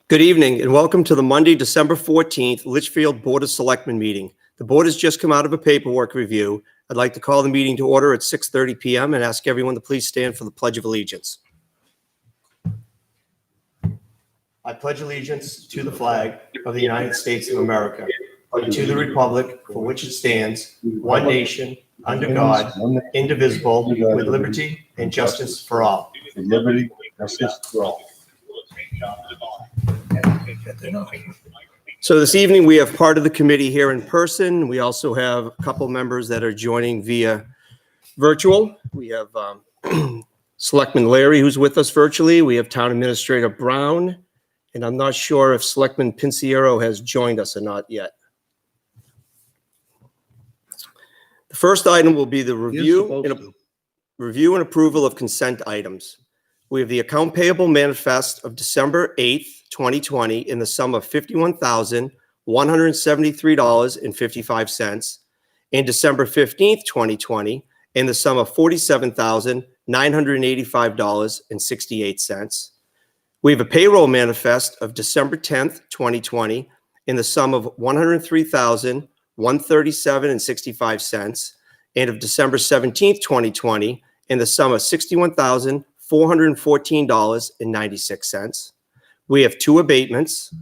Good evening and welcome to the Monday, December 14th, Litchfield Board of Selectmen meeting. The board has just come out of a paperwork review. I'd like to call the meeting to order at 6:30 p.m. and ask everyone to please stand for the Pledge of Allegiance. I pledge allegiance to the flag of the United States of America and to the republic for which it stands, one nation, under God, indivisible, with liberty and justice for all. Liberty, justice for all. So this evening, we have part of the committee here in person. We also have a couple members that are joining via virtual. We have Selectman Leary, who's with us virtually. We have Town Administrator Brown, and I'm not sure if Selectman Pinciero has joined us or not yet. The first item will be the review and approval of consent items. We have the account payable manifest of December 8th, 2020 in the sum of $51,173.55 and December 15th, 2020 in the sum of $47,985.68. We have a payroll manifest of December 10th, 2020 in the sum of $103,137.65 and of December 17th, 2020 in the sum of $61,414.96. We have two abatements.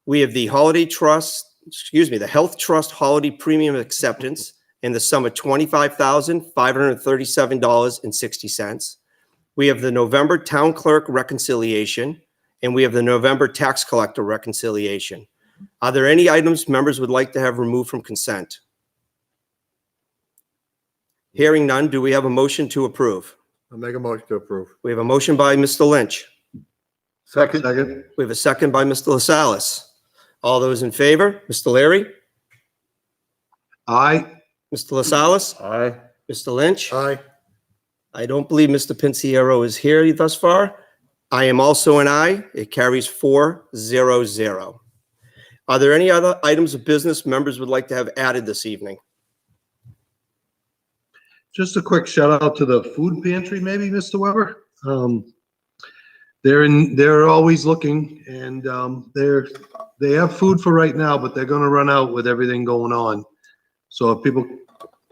We have the the Health Trust Holiday Premium Acceptance in the sum of $25,537.60. We have the November Town Clerk Reconciliation, and we have the November Tax Collector Reconciliation. Are there any items members would like to have removed from consent? Hearing none, do we have a motion to approve? I'll make a motion to approve. We have a motion by Mr. Lynch. Second. We have a second by Mr. LaSalle's. All those in favor? Mr. Leary? Aye. Mr. LaSalle's? Aye. Mr. Lynch? Aye. I don't believe Mr. Pinciero is here thus far. I am also an aye. It carries 4-0-0. Are there any other items of business members would like to have added this evening? Just a quick shout out to the food pantry, maybe, Mr. Weber. They're always looking, and they have food for right now, but they're going to run out with everything going on. So if people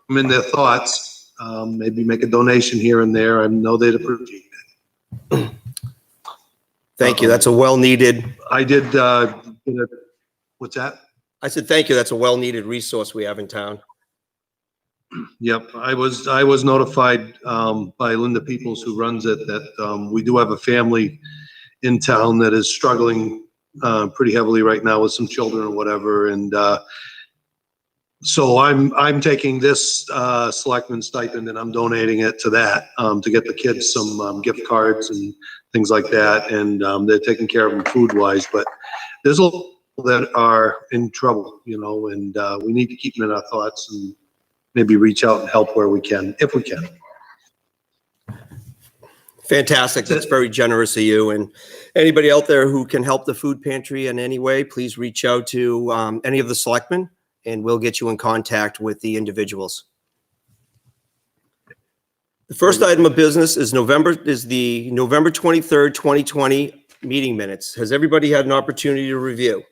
come in their thoughts, maybe make a donation here and there. I know they'd appreciate it. Thank you. That's a well-needed. I did. What's that? I said thank you. That's a well-needed resource we have in town. Yep, I was notified by Linda Peoples, who runs it, that we do have a family in town that is struggling pretty heavily right now with some children or whatever, and so I'm taking this selectman stipend and I'm donating it to that to get the kids some gift cards and things like that, and they're taking care of them food wise. But there's a lot of people that are in trouble, and we need to keep them in our thoughts and maybe reach out and help where we can, if we can. Fantastic. That's very generous of you. And anybody out there who can help the food pantry in any way, please reach out to any of the selectmen and we'll get you in contact with the individuals. The first item of business is the November 23rd, 2020 meeting minutes. Has everybody had an opportunity to review?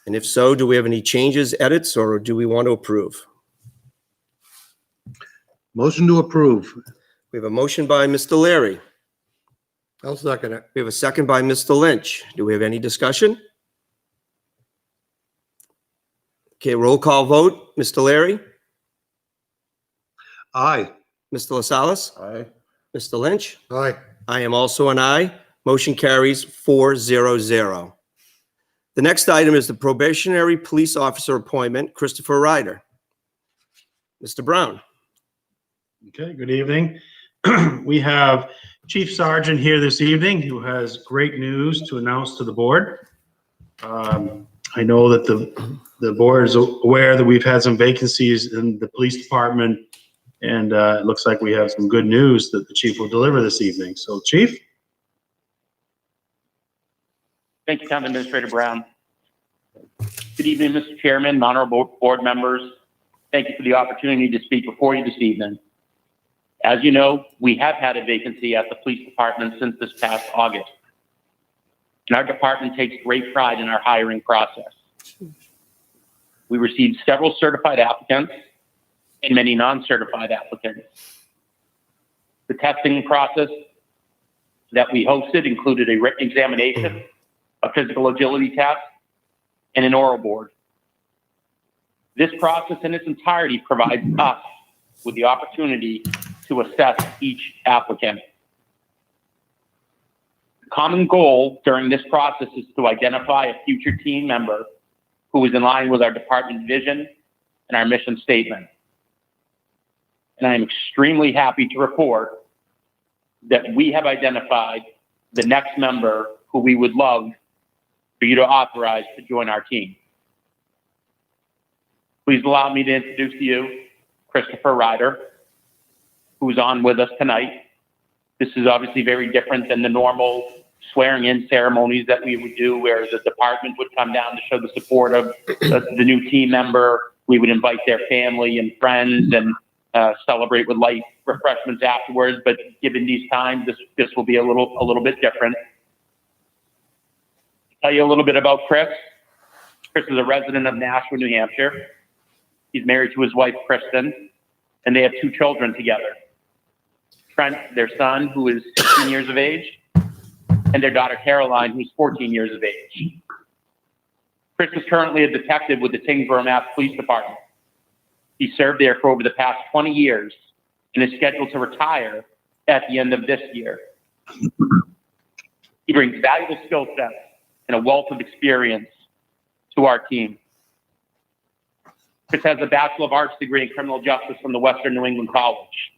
And if so, do we have any changes, edits, or do we want to approve? Motion to approve. We have a motion by Mr. Leary. I'll second it. We have a second by Mr. Lynch. Do we have any discussion? Okay, roll call vote. Mr. Leary? Aye. Mr. LaSalle's? Aye. Mr. Lynch? Aye. I am also an aye. Motion carries 4-0-0. The next item is the probationary police officer appointment, Christopher Ryder. Mr. Brown. Okay, good evening. We have Chief Sergeant here this evening who has great news to announce to the board. I know that the board is aware that we've had some vacancies in the police department, and it looks like we have some good news that the chief will deliver this evening. So, Chief. Thank you, Town Administrator Brown. Good evening, Mr. Chairman, honorable board members. Thank you for the opportunity to speak before you this evening. As you know, we have had a vacancy at the police department since this past August. and our department takes great pride in our hiring process. We received several certified applicants and many non-certified applicants. The testing process that we hosted included a written examination, a physical agility test, and an oral board. This process in its entirety provides us with the opportunity to assess each applicant. The common goal during this process is to identify a future team member who is in line with our department vision and our mission statement. And I am extremely happy to report that we have identified the next member who we would love for you to authorize to join our team. Please allow me to introduce to you Christopher Ryder, who's on with us tonight. This is obviously very different than the normal swearing-in ceremonies that we would do, where the department would come down to show the support of the new team member. We would invite their family and friends and celebrate with light refreshments afterwards. But given these times, this will be a little bit different. To tell you a little bit about Chris. Chris is a resident of Nashua, New Hampshire. He's married to his wife, Kristen, and they have 2 children together. Trent, their son, who is 16 years of age, and their daughter, Caroline, who's 14 years of age. Chris is currently a detective with the Tingsboro, Mass. Police Department. He served there for over the past 20 years and is scheduled to retire at the end of this year. He brings valuable skill sets and a wealth of experience to our team. Chris has a Bachelor of Arts degree in Criminal Justice from the Western New England College.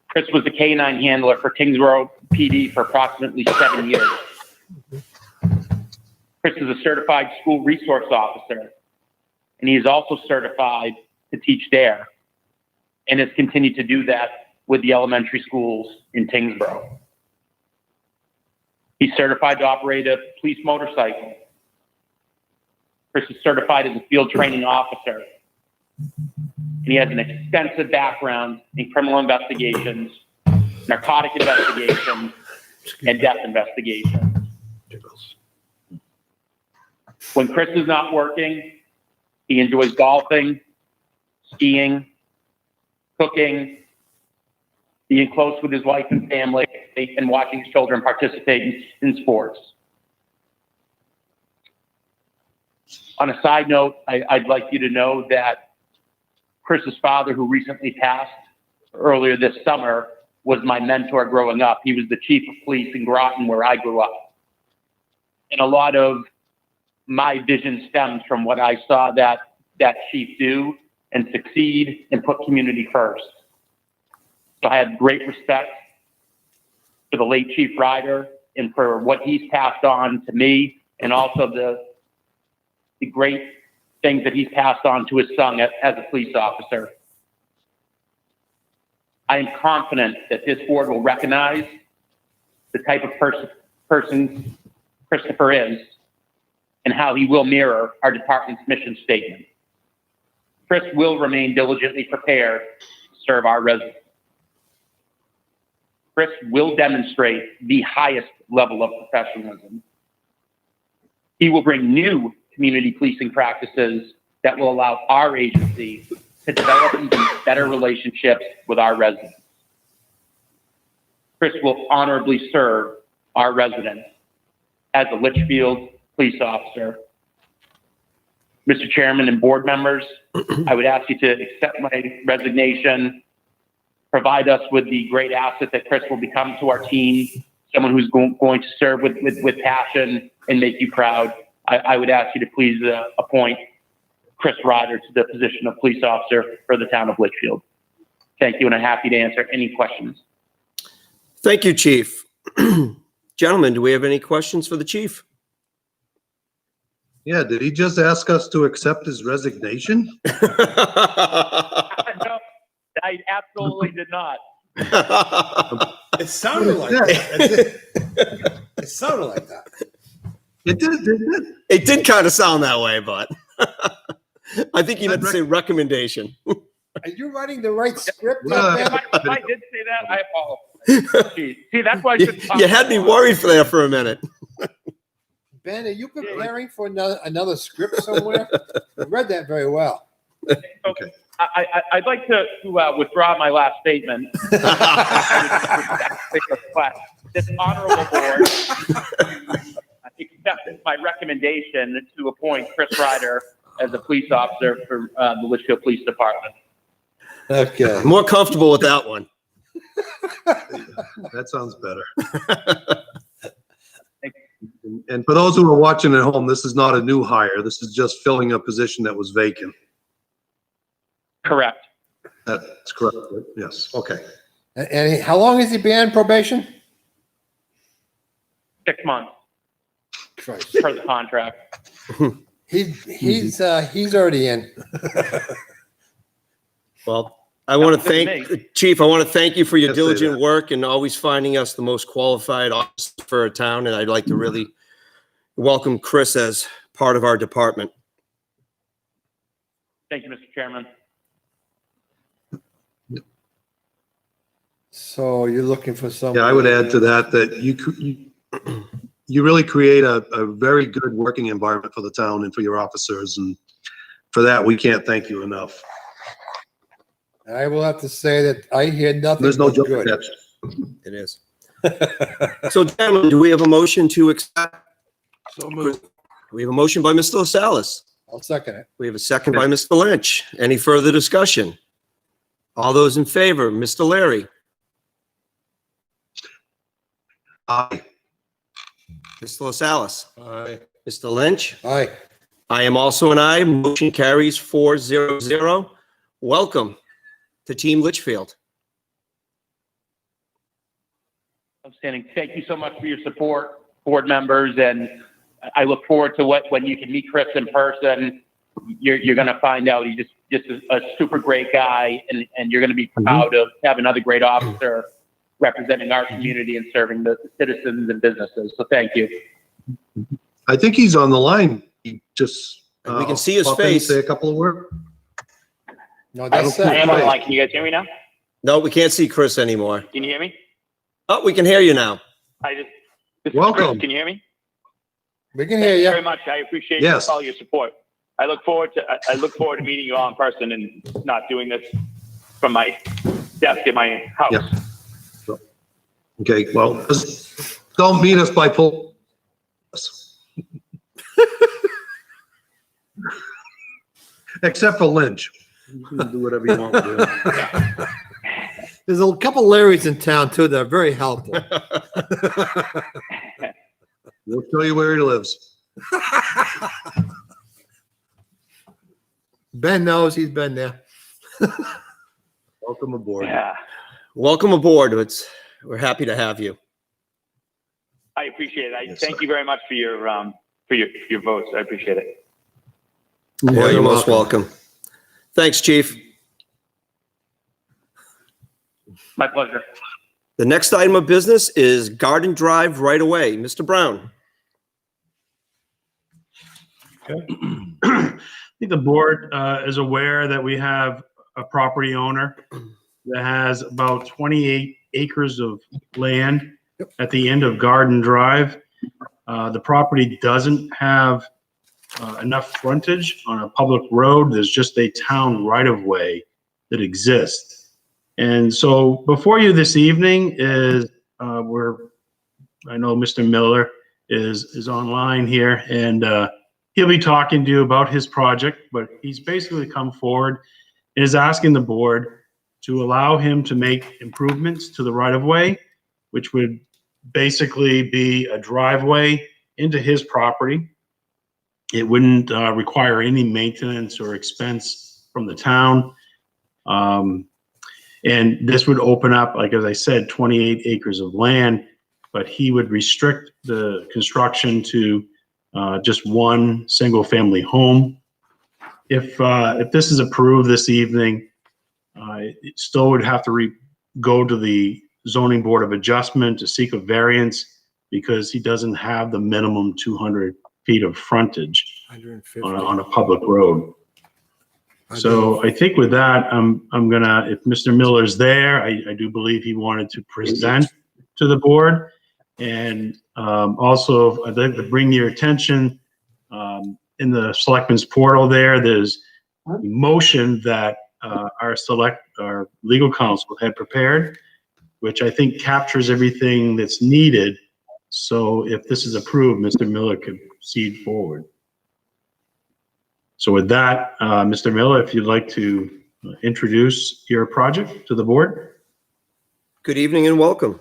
Chris was the K-9 handler for Tingsboro PD for approximately 7 years. Chris is a certified school resource officer, and he is also certified to teach there, and has continued to do that with the elementary schools in Tingsboro. He's certified to operate a police motorcycle. Chris is certified as a field training officer, and he has an extensive background in criminal investigations, narcotic investigations, and death investigations. When Chris is not working, he enjoys golfing, skiing, cooking, being close with his wife and family, and watching his children participate in sports. On a side note, I'd like you to know that Chris's father, who recently passed earlier this summer, was my mentor growing up. He was the chief of police in Groton, where I grew up. And a lot of my vision stems from what I saw that chief do and succeed and put community first. So I have great respect for the late Chief Ryder and for what he's passed on to me, and also the great things that he's passed on to his son as a police officer. I am confident that this board will recognize the type of person Christopher is and how he will mirror our department's mission statement. Chris will remain diligently prepared to serve our residents. Chris will demonstrate the highest level of professionalism. He will bring new community policing practices that will allow our agency to develop even better relationships with our residents. Chris will honorably serve our residents as a Litchfield police officer. Mr. Chairman and board members, I would ask you to accept my resignation, provide us with the great asset that Chris will become to our team, someone who's going to serve with passion and make you proud. I would ask you to please appoint Chris Ryder to the position of police officer for the town of Litchfield. Thank you, and I'm happy to answer any questions. Thank you, Chief. Gentlemen, do we have any questions for the chief? Yeah, did he just ask us to accept his resignation? No, I absolutely did not. It sounded like that. It sounded like that. It did, didn't it? It did kind of sound that way, but I think you meant to say recommendation. Are you writing the right script? Well, If I did say that, I apologize. Gee, see, that's why I should talk You had me worried for there for a minute. Ben, are you preparing for another script somewhere? I read that very well. Okay. I'd like to withdraw my last statement. This honorable board accepted my recommendation to appoint Chris Ryder as a police officer for the Litchfield Police Department. Okay. I'm more comfortable with that one. That sounds better. And for those who are watching at home, this is not a new hire. This is just filling a position that was vacant. Correct. That's correct. Yes. Okay. And how long has he been on probation? 6 months Christ. per the contract. He's already in. Well, I want to Good to thank, Chief, I want to thank you for your Yes, say diligent that. work and always finding us the most qualified officer for our town. And I'd like to really welcome Chris as part of our department. Thank you, Mr. Chairman. So you're looking for some. Yeah, I would add to that you really create a very good working environment for the town and for your officers. And for that, we can't thank you enough. I will have to say that I hear nothing. There's no but joke good. at that. It is. So, gentlemen, do we have a motion to accept? So moved. We have a motion by Mr. LaSalle's. I'll second it. We have a second by Mr. Lynch. Any further discussion? All those in favor, Mr. Leary, Aye. Mr. LaSalle's, Aye. Mr. Lynch. Aye. I am also an aye. Motion carries 4-0-0. Welcome to Team Litchfield. Outstanding. Thank you so much for your support, board members, and I look forward to when you can meet Chris in person. You're going to find out he's just a super great guy, and you're going to be proud of having another great officer representing our community and serving the citizens and businesses. So thank you. I think he's on the line. He just. We can see his pop in, face. Say a couple of words. No, that's I am on the line. Can you guys hear me now? No, we can't see Chris anymore. Can you hear me? Oh, we can hear you now. This is Welcome. Chris. Can you hear me? We can hear Thank you you. very much. I appreciate Yes. all your support. I look forward to meeting you all in person and not doing this from my desk in my house. Yeah. Okay, well, just don't meet us by pull. Except for Lynch. You can do whatever you want to do. There's a couple Larrys in town too that are very helpful. We'll show you where he lives. Ben knows he's been there. Welcome aboard. Yeah, Welcome aboard. We're happy to have you. I appreciate it. Yes, Thank sir. you very much for your votes. I appreciate it. Well, you're most welcome. Thanks, Chief. My pleasure. The next item of business is Garden Drive right away. Mr. Brown. I think the board is aware that we have a property owner that has about 28 acres of land at the end of Garden Drive. The property doesn't have enough frontage on a public road. There's just a town right-of-way that exists. And so before you this evening is I know Mr. Miller is online here, and he'll be talking to you about his project, but he's basically come forward and is asking the board to allow him to make improvements to the right-of-way, which would basically be a driveway into his property. It wouldn't require any maintenance or expense from the town. And this would open up, like as I said, 28 acres of land, but he would restrict the construction to just one single-family home. If this is approved this evening, it still would have to go to the zoning board of adjustment to seek a variance because he doesn't have the minimum 200 feet of frontage 150. on a public road. So I think with that, I'm gonna, if Mr. Miller's there, I do believe he wanted to present to the board. And also, I'd like to bring your attention, in the Selectmen's portal there's a motion that our legal counsel had prepared, which I think captures everything that's needed. So if this is approved, Mr. Miller could proceed forward. So with that, Mr. Miller, if you'd like to introduce your project to the board. Good evening and welcome.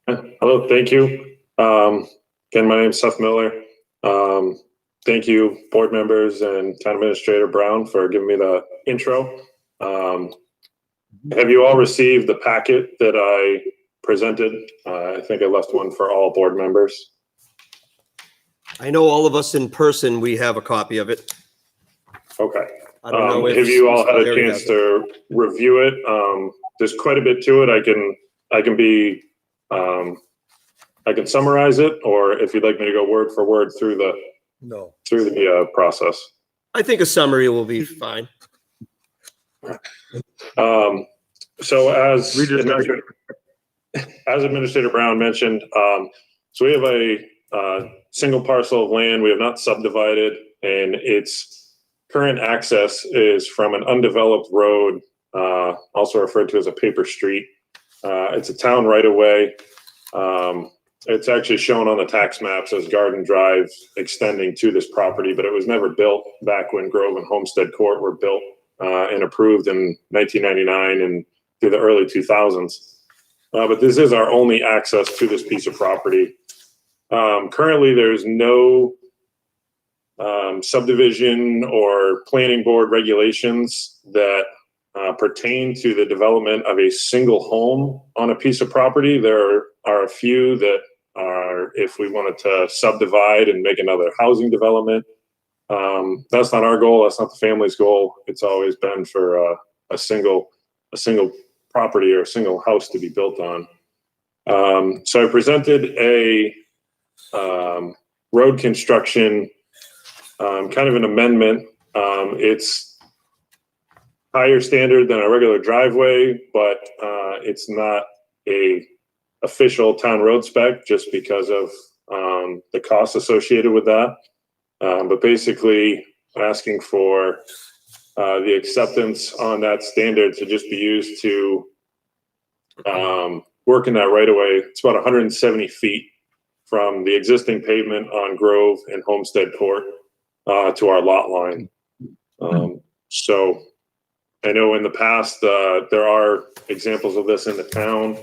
Hello, thank you. Again, my name is Seth Miller. Thank you, board members and Town Administrator Brown, for giving me the intro. Have you all received the packet that I presented? I think I left one for all board members. I know all of us in person, we have a copy of it. Okay. I don't know if have you all had a Larry chance has it. to review it? There's quite a bit to it. I can summarize it, or if you'd like me to go word for word through the process. I think a summary will be fine. So as Administrator Brown mentioned, so we have a single parcel of land. We have not subdivided, and its current access is from an undeveloped road, also referred to as a paper street. It's a town right of way. It's actually shown on the tax maps as Garden Drive extending to this property, but it was never built back when Grove and Homestead Court were built and approved in 1999 and through the early 2000s. But this is our only access to this piece of property. Currently, there's no subdivision or planning board regulations that pertain to the development of a single home on a piece of property. There are a few that are, if we wanted to subdivide and make another housing development. That's not our goal. That's not the family's goal. It's always been for a single property or a single house to be built on. So I presented a road construction, kind of an amendment. It's higher standard than a regular driveway, but it's not a official town road spec just because of the costs associated with that. But basically asking for the acceptance on that standard to just be used to work in that right of way. It's about 170 feet from the existing pavement on Grove and Homestead Court to our lot line. So I know in the past there are examples of this in the town.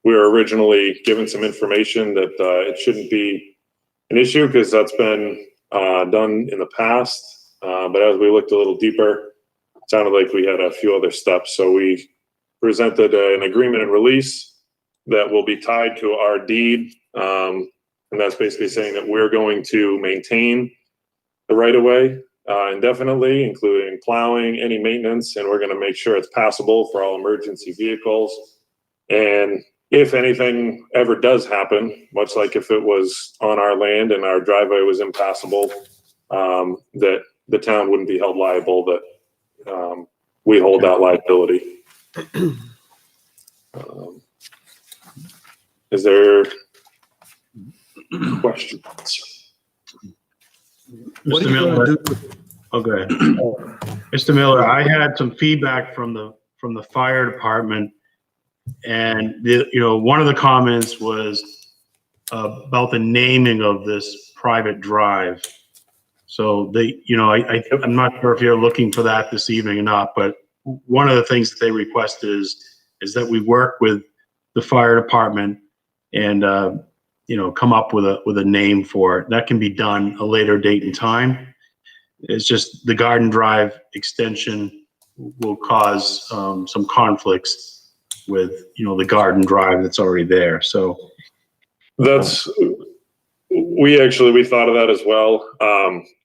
We were originally given some information that it shouldn't be an issue because that's been done in the past. But as we looked a little deeper, it sounded like we had a few other steps. So we presented an agreement and release that will be tied to our deed. And that's basically saying that we're going to maintain the right of way indefinitely, including plowing, any maintenance, and we're going to make sure it's passable for all emergency vehicles. And if anything ever does happen, much like if it was on our land and our driveway was impassable, that the town wouldn't be held liable, that we hold that liability. Is there questions? Mr. Miller. Okay. Mr. Miller, I had some feedback from the fire department, and one of the comments was about the naming of this private drive. So I'm not sure if you're looking for that this evening or not, but one of the things that they requested is that we work with the fire department and come up with a name for it. That can be done a later date and time. It's just the Garden Drive extension will cause some conflicts with the Garden Drive that's already there. So we thought of that as well.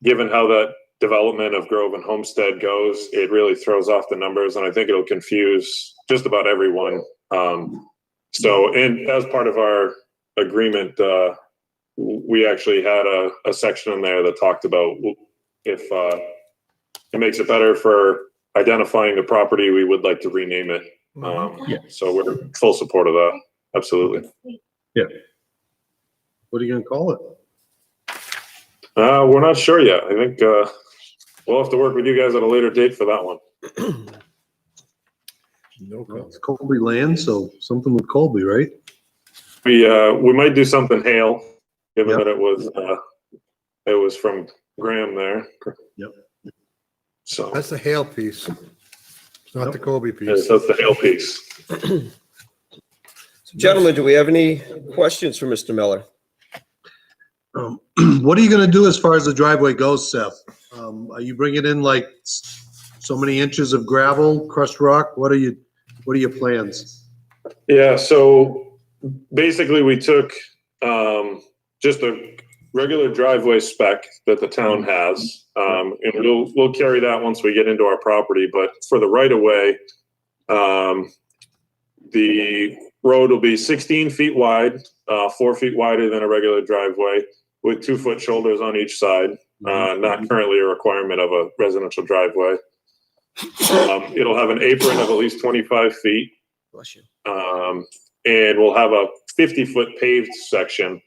Given how that development of Grove and Homestead goes, it really throws off the numbers, and I think it'll confuse just about everyone. And as part of our agreement, we actually had a section in there that talked about if it makes it better for identifying the property. We would like to rename it. Yeah. So we're in full support of that. Absolutely. What are you gonna call it? We're not sure yet. I think, we'll have to work with you guys at a later date for that one. No comment. It's Colby land, so something with Colby, right? We might do something Hale, given Yep. that it was from Graham there. Yep. So That's the Hale piece. It's not the Kobe yes, piece. that's the Hale piece. Gentlemen, do we have any questions for Mr. Miller? What are you gonna do as far as the driveway goes, Seth? Are you bringing in like so many inches of gravel, crushed rock? What are your plans? Yeah, so basically we took just a regular driveway spec that the town has. And we'll carry that once we get into our property, but for the right of way, the road will be 16 feet wide, 4 feet wider than a regular driveway, with 2-foot shoulders on each side. Not currently a requirement of a residential driveway. It'll have an apron of at least 25 feet. Bless you. And we'll have a 50-foot paved section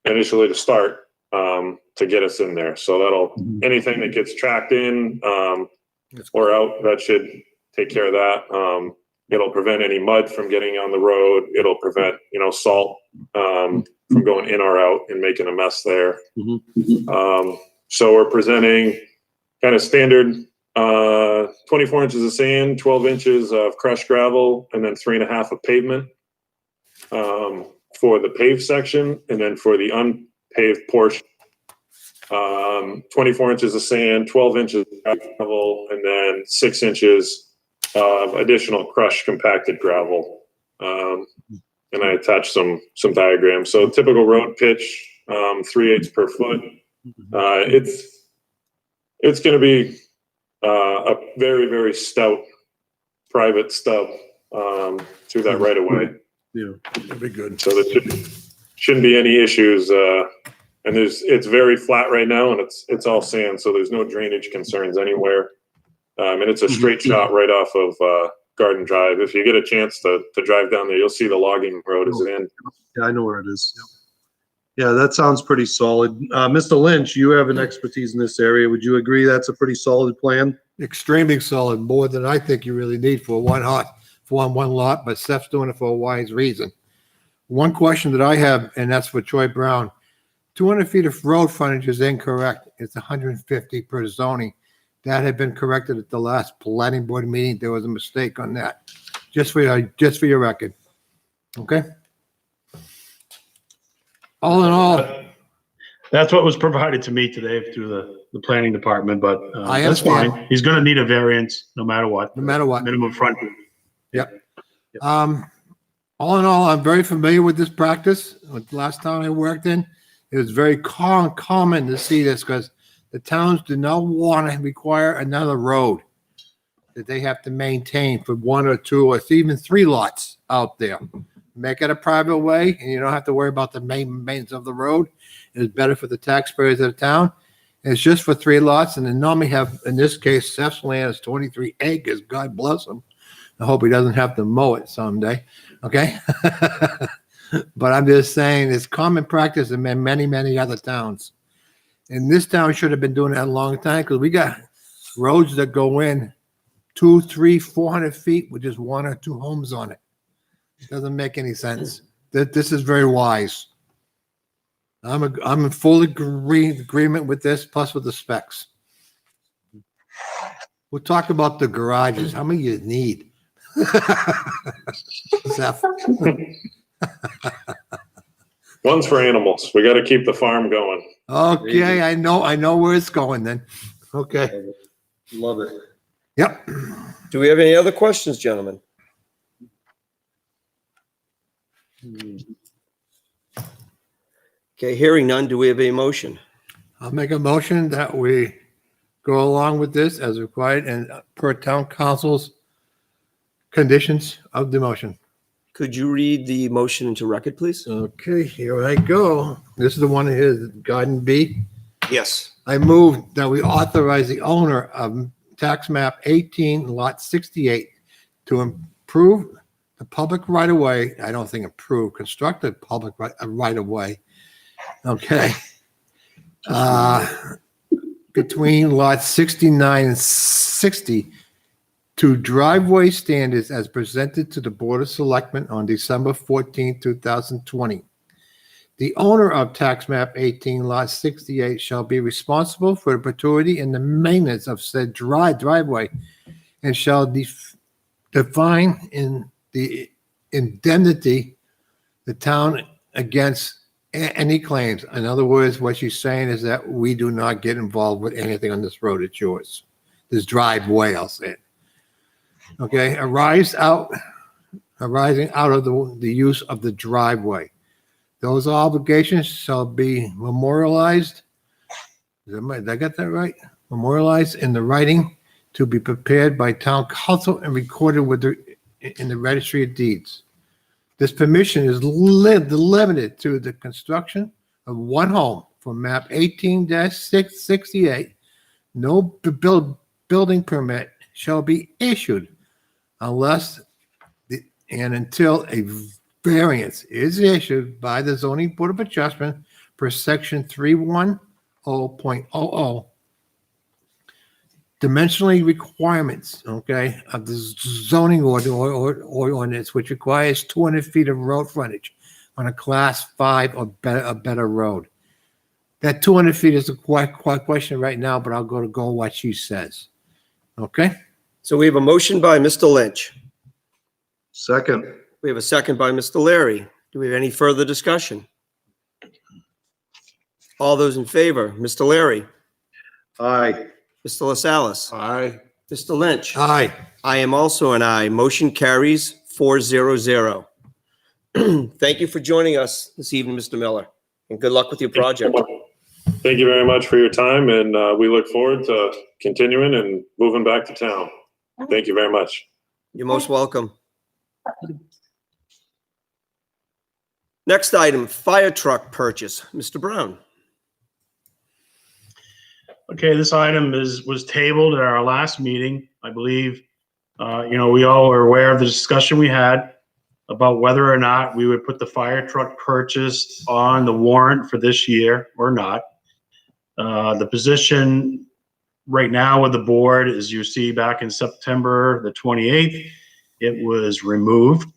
initially to start to get us in there. So that'll, anything that gets tracked in or out, that should take care of that. It'll prevent any mud from getting on the road. It'll prevent, salt from going in or out and making a mess there. So we're presenting kind of standard 24 inches of sand, 12 inches of crushed gravel, and then 3.5 of pavement for the paved section. And then for the unpaved portion, 24 inches of sand, 12 inches of gravel, and then 6 inches of additional crushed compacted gravel. And I attached some diagrams. So typical road pitch, 3/8 per foot. It's going to be a very, very stout private stub through that right of way. Yeah. That'd be good. So there shouldn't be any issues. And it's very flat right now, and it's all sand, so there's no drainage concerns anywhere. And it's a straight shot right off of Garden Drive. If you get a chance to drive down there, you'll see the logging road is in. Yeah, I know where it is. Yeah, that sounds pretty solid. Mr. Lynch, you have an expertise in this area. Would you agree that's a pretty solid plan? Extremely solid, more than I think you really need for one lot, but Seth's doing it for a wise reason. One question that I have, and that's for Troy Brown, 200 feet of road frontage is incorrect. It's 150 per zoning. That had been corrected at the last planning board meeting. There was a mistake on that. Just for your record. Okay? All in all, That's what was provided to me today through the planning department, but I that's understand. fine. He's gonna need a variance no matter what. no matter what. Minimum front. All in all, I'm very familiar with this practice. With the last town I worked in, it was very common to see this because the towns do not want to require another road that they have to maintain for 1 or 2 or even 3 lots out there. Make it a private way, and you don't have to worry about the maintenance of the road. It's better for the taxpayers of the town. It's just for 3 lots, and they normally have, in this case, Seth's land is 23 acres. God bless him. I hope he doesn't have to mow it someday. Okay. But I'm just saying it's common practice in many, many other towns. And this town should have been doing that a long time because we got roads that go in 200, 300, 400 feet with just 1 or 2 homes on it. It doesn't make any sense. This is very wise. I'm in full agreement with this, plus with the specs. We'll talk about the garages. How many you need? Seth. One's for animals. We got to keep the farm going. Okay, I know where it's going then. Okay. Love it. Yep. Do we have any other questions, gentlemen? Okay, hearing none, do we have a motion? I'll make a motion that we go along with this as required and per town council's conditions of the motion. Could you read the motion into record, please? Okay, here I go. This is the one that is Garden B. Yes. I move that we authorize the owner of tax map 18, lot 68 to improve the public right-of-way. I don't think improve, construct a public right-of-way. Okay. Between lots 69 and 60 to driveway standards as presented to the Board of Selectmen on December 14, 2020. The owner of tax map 18, lot 68 shall be responsible for the perpetuity and the maintenance of said driveway and shall define in the indemnity the town against any claims. In other words, what she's saying is that we do not get involved with anything on this road. It's yours. This driveway, I'll say it. Okay, arising out of the use of the driveway. Those obligations shall be memorialized. Did I get that right? Memorialized in the writing to be prepared by town council and recorded in the registry of deeds. This permission is limited to the construction of one home for map 18-668. No building permit shall be issued unless and until a variance is issued by the zoning board of adjustment per section 310.00 dimensionally requirements, okay, of the zoning ordinance, which requires 200 feet of road frontage on a class 5 or better road. That 200 feet is a question right now, but I'll go what she says. Okay? So we have a motion by Mr. Lynch. Second. We have a second by Mr. Leary. Do we have any further discussion? All those in favor, Mr. Leary, Aye. Mr. LaSalle's, Aye. Mr. Lynch. Aye. I am also an aye. Motion carries 4-0-0. Thank you for joining us this evening, Mr. Miller, and good luck with your project. Thank you very much for your time, and we look forward to continuing and moving back to town. Thank you very much. You're most welcome. Next item, fire truck purchase. Mr. Brown. Okay, this item was tabled at our last meeting. I believe, we all are aware of the discussion we had about whether or not we would put the fire truck purchase on the warrant for this year or not. The position right now with the board, as you see back in September the 28th, it was removed.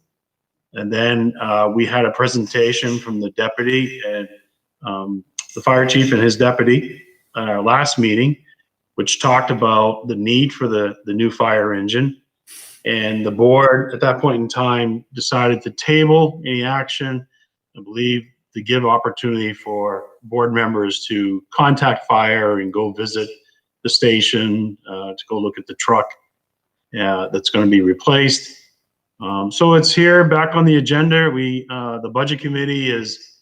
And then we had a presentation from the deputy and the fire chief and his deputy at our last meeting, which talked about the need for the new fire engine. And the board at that point in time decided to table any action, I believe, to give opportunity for board members to contact fire and go visit the station, to go look at the truck that's going to be replaced. So it's here back on the agenda. The budget committee is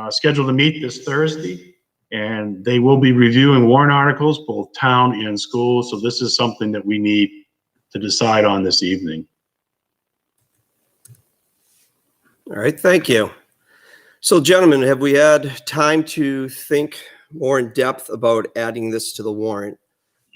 scheduled to meet this Thursday, and they will be reviewing warrant articles, both town and school. So this is something that we need to decide on this evening. All right, thank you. So gentlemen, have we had time to think more in depth about adding this to the warrant?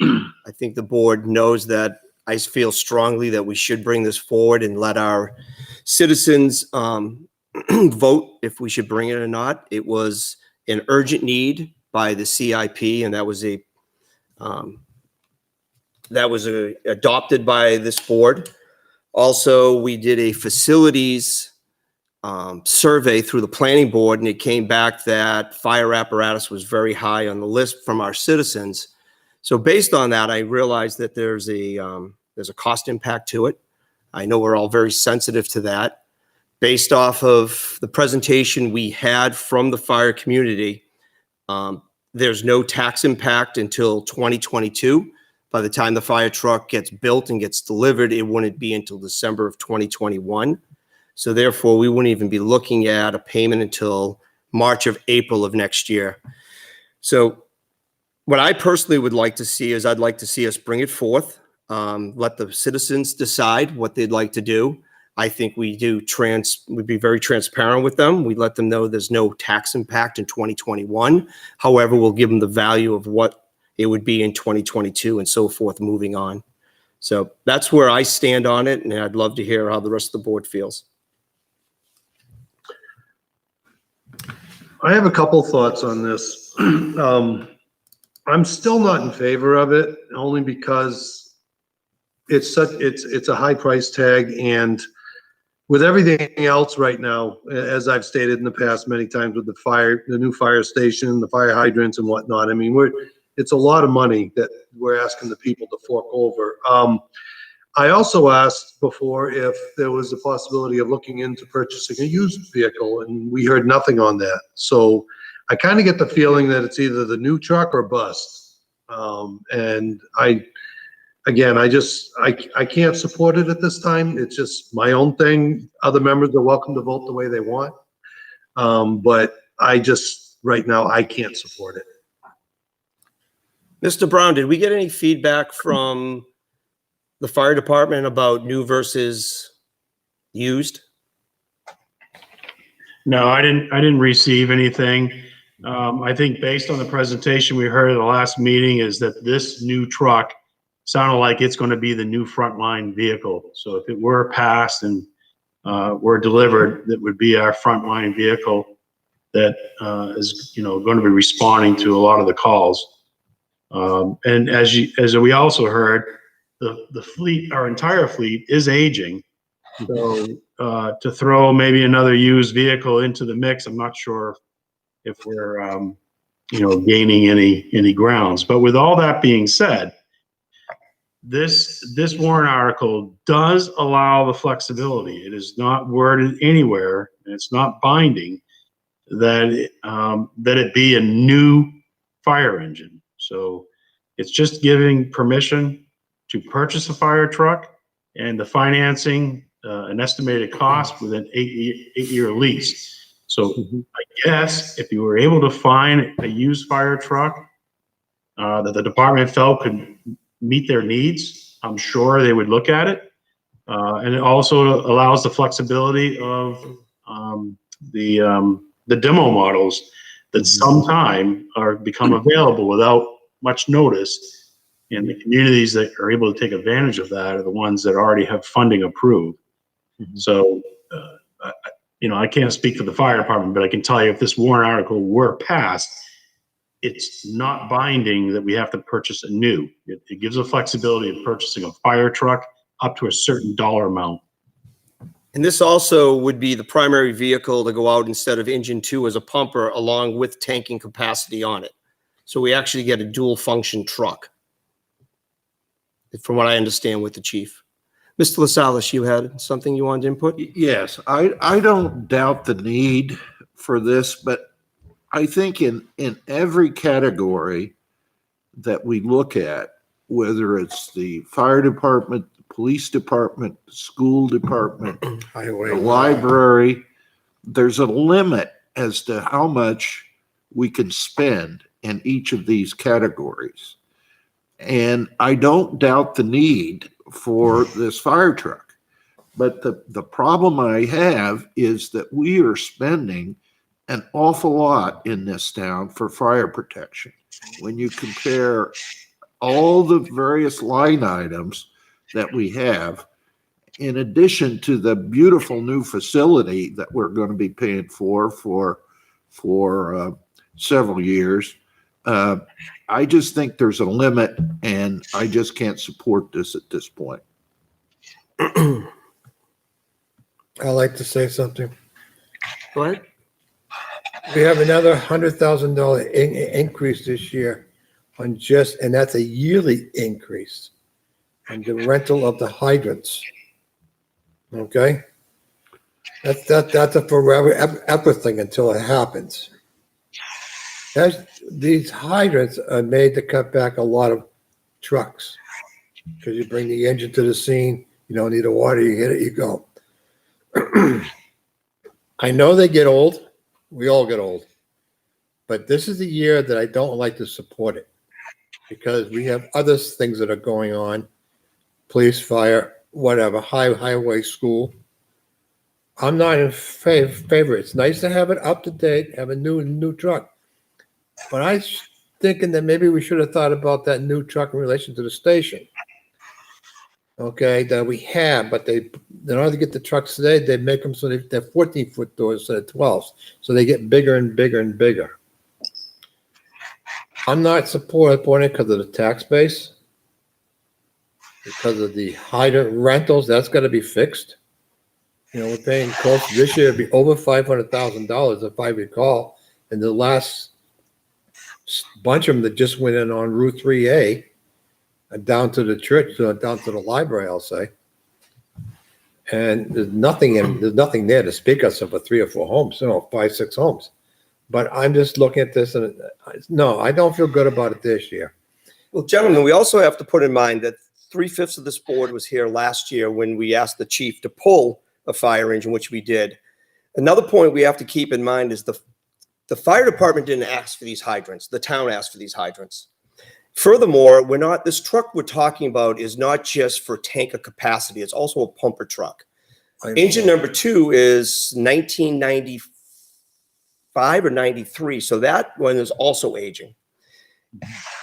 I think the board knows that I feel strongly that we should bring this forward and let our citizens vote if we should bring it or not. It was an urgent need by the CIP, and that was adopted by this board. Also, we did a facilities survey through the planning board, and it came back that fire apparatus was very high on the list from our citizens. So based on that, I realized that there's a cost impact to it. I know we're all very sensitive to that. Based off of the presentation we had from the fire community, there's no tax impact until 2022. By the time the fire truck gets built and gets delivered, it wouldn't be until December of 2021. So therefore, we wouldn't even be looking at a payment until March of April of next year. So what I personally would like to see is I'd like to see us bring it forth, let the citizens decide what they'd like to do. I think we'd be very transparent with them. We let them know there's no tax impact in 2021. However, we'll give them the value of what it would be in 2022 and so forth moving on. So that's where I stand on it, and I'd love to hear how the rest of the board feels. I have a couple thoughts on this. I'm still not in favor of it, only because it's a high price tag, and with everything else right now, as I've stated in the past many times with the new fire station, the fire hydrants and whatnot, I mean, it's a lot of money that we're asking the people to fork over. I also asked before if there was a possibility of looking into purchasing a used vehicle, and we heard nothing on that. So I kind of get the feeling that it's either the new truck or bust. And I can't support it at this time. It's just my own thing. Other members are welcome to vote the way they want. But right now, I can't support it. Mr. Brown, did we get any feedback from the fire department about new versus used? No, I didn't receive anything. I think based on the presentation we heard at the last meeting is that this new truck sounded like it's going to be the new frontline vehicle. So if it were passed and were delivered, that would be our frontline vehicle that is, going to be responding to a lot of the calls. And as we also heard, the fleet, our entire fleet, is aging. So to throw maybe another used vehicle into the mix, I'm not sure if we're gaining any grounds. But with all that being said, this warrant article does allow the flexibility. It is not worded anywhere, and it's not binding that it be a new fire engine. So it's just giving permission to purchase a fire truck and the financing, an estimated cost with an eight-year lease. So I guess if you were able to find a used fire truck that the department felt could meet their needs, I'm sure they would look at it. And it also allows the flexibility of the demo models that sometime become available without much notice. And the communities that are able to take advantage of that are the ones that already have funding approved. So, I can't speak for the fire department, but I can tell you if this warrant article were passed, it's not binding that we have to purchase a new. It gives a flexibility of purchasing a fire truck up to a certain dollar amount. And this also would be the primary vehicle to go out instead of engine 2 as a pumper, along with tanking capacity on it. So we actually get a dual function truck, from what I understand with the chief. Mr. LaSalle, you had something you wanted to input? Yes, I don't doubt the need for this, but I think in every category that we look at, whether it's the fire department, the police department, the school department, Highway. the library, there's a limit as to how much we can spend in each of these categories. And I don't doubt the need for this fire truck. But the problem I have is that we are spending an awful lot in this town for fire protection. When you compare all the various line items that we have, in addition to the beautiful new facility that we're going to be paying for several years, I just think there's a limit, and I just can't support this at this point. I'd like to say something. Go ahead. We have another $100,000 increase this year and that's a yearly increase on the rental of the hydrants. Okay? That's a forever ever thing until it happens. These hydrants are made to cut back a lot of trucks because you bring the engine to the scene, you don't need the water, you hit it, you go. I know they get old. We all get old. But this is the year that I don't like to support it because we have other things that are going on, police, fire, whatever, highway, school. I'm not in favor. It's nice to have it up to date, have a new truck. But I was thinking that maybe we should have thought about that new truck in relation to the station. Okay, that we have, but in order to get the trucks today, they make them so they're 14-foot doors instead of 12s. So they get bigger and bigger and bigger. I'm not supporting it because of the tax base. Because of the hydrant rentals, that's got to be fixed. You know, we're paying close this year, it'd be over $500,000 if I recall. And the last bunch of them that just went in on Route 3A, down to the church, down to the library, I'll say. And there's nothing there to speak of for 3 or 4 homes, 5, 6 homes. But I'm just looking at this and no, I don't feel good about it this year. Well, gentlemen, we also have to put in mind that 3/5 of this board was here last year when we asked the chief to pull a fire engine, which we did. Another point we have to keep in mind is the fire department didn't ask for these hydrants. The town asked for these hydrants. Furthermore, this truck we're talking about is not just for tanker capacity. It's also a pumper truck. Engine number 2 is 1995 or 93. So that one is also aging.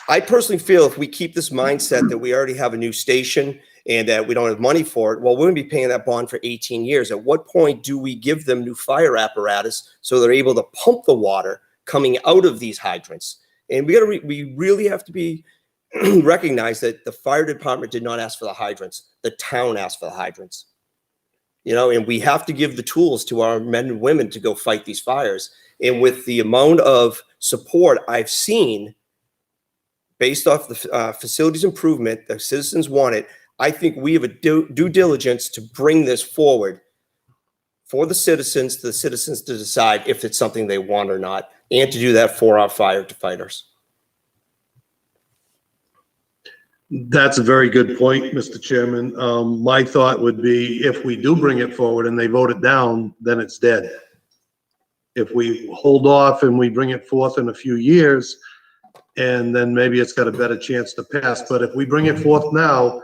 I personally feel if we keep this mindset that we already have a new station and that we don't have money for it, well, we're going to be paying that bond for 18 years. At what point do we give them new fire apparatus so they're able to pump the water coming out of these hydrants? And we really have to be recognize that the fire department did not ask for the hydrants. The town asked for the hydrants. You know, and we have to give the tools to our men and women to go fight these fires. And with the amount of support I've seen, based off the facilities improvement, the citizens want it. I think we have a due diligence to bring this forward for the citizens to decide if it's something they want or not, and to do that for our firefighters. That's a very good point, Mr. Chairman. My thought would be if we do bring it forward and they vote it down, then it's dead. If we hold off and we bring it forth in a few years, and then maybe it's got a better chance to pass. But if we bring it forth now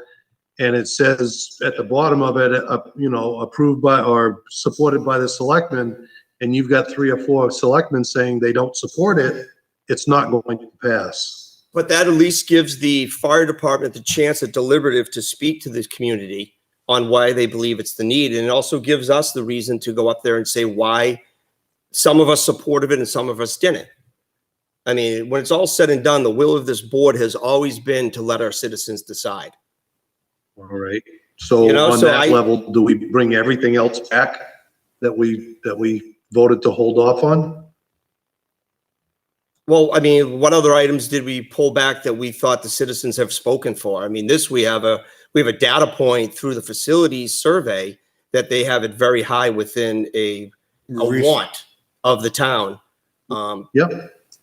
and it says at the bottom of it, approved by or supported by the selectmen, and you've got 3 or 4 selectmen saying they don't support it, it's not going to pass. But that at least gives the fire department the chance at deliberative to speak to the community on why they believe it's the need. And it also gives us the reason to go up there and say why some of us supported it and some of us didn't. I mean, when it's all said and done, the will of this board has always been to let our citizens decide. All right. So on that level, do we bring everything else back that we voted to hold off on? Well, I mean, what other items did we pull back that we thought the citizens have spoken for? I mean, we have a data point through the facilities survey that they have it very high within a want of the town. Yep.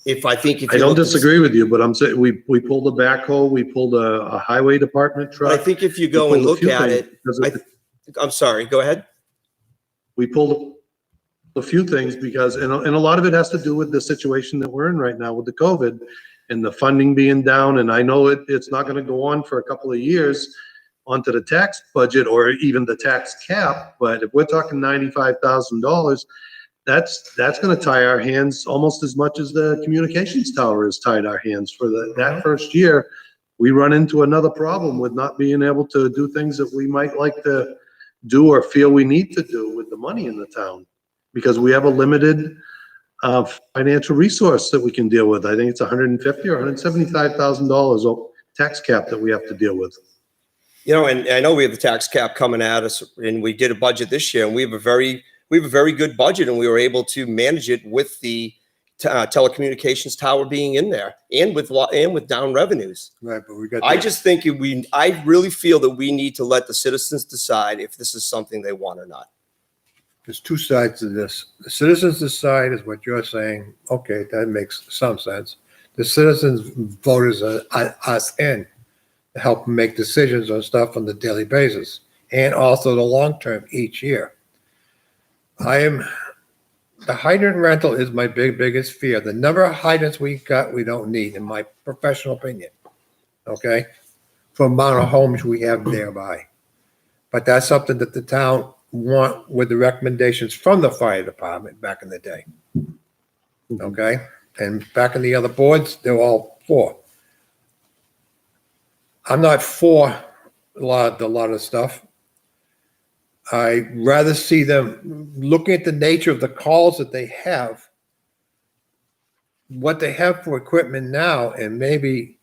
I don't disagree with you, but I'm saying we pulled a backhoe, we pulled a highway department truck. I think if you go and look at it, I'm sorry, go ahead. We pulled a few things because, and a lot of it has to do with the situation that we're in right now with the COVID and the funding being down. And I know it's not going to go on for a couple of years onto the tax budget or even the tax cap. But if we're talking $95,000, that's going to tie our hands almost as much as the communications tower has tied our hands for that first year. We run into another problem with not being able to do things that we might like to do or feel we need to do with the money in the town, because we have a limited financial resource that we can deal with. I think it's $150,000 or $175,000 of tax cap that we have to deal with. You know, and I know we have the tax cap coming at us, and we did a budget this year, and we have a very good budget, and we were able to manage it with the telecommunications tower being in there and with down revenues. Right, but we got. I really feel that we need to let the citizens decide if this is something they want or not. There's 2 sides to this. The citizens decide is what you're saying. Okay, that makes some sense. The citizens voters us in to help make decisions on stuff on the daily basis and also the long term each year. The hydrant rental is my biggest fear. The number of hydrants we don't need, in my professional opinion. Okay, for the amount of homes we have nearby, but that's something that the town want with the recommendations from the fire department back in the day. Okay? And back in the other boards, they're all for. I'm not for a lot of stuff. I'd rather see them looking at the nature of the calls that they have, what they have for equipment now, and maybe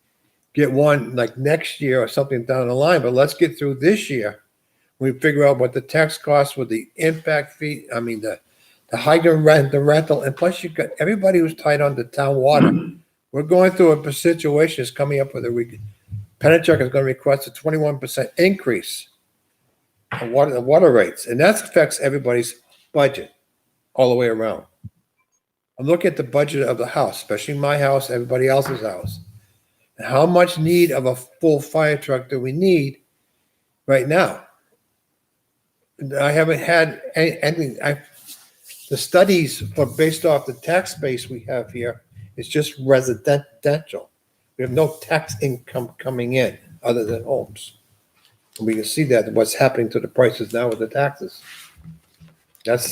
get one like next year or something down the line. But let's get through this year. We figure out what the tax costs with the impact fee. I mean, the hydrant rent, the rental, and plus you've got everybody who's tied on to town water. We're going through a situation that's coming up with Pennachuck is going to request a 21% increase on water rates, and that affects everybody's budget all the way around. I'm looking at the budget of the house, especially my house, everybody else's house. And how much need of a full fire truck do we need right now? I haven't had anything. The studies based off the tax base we have here is just residential. We have no tax income coming in other than homes. And we can see that what's happening to the prices now with the taxes. I'm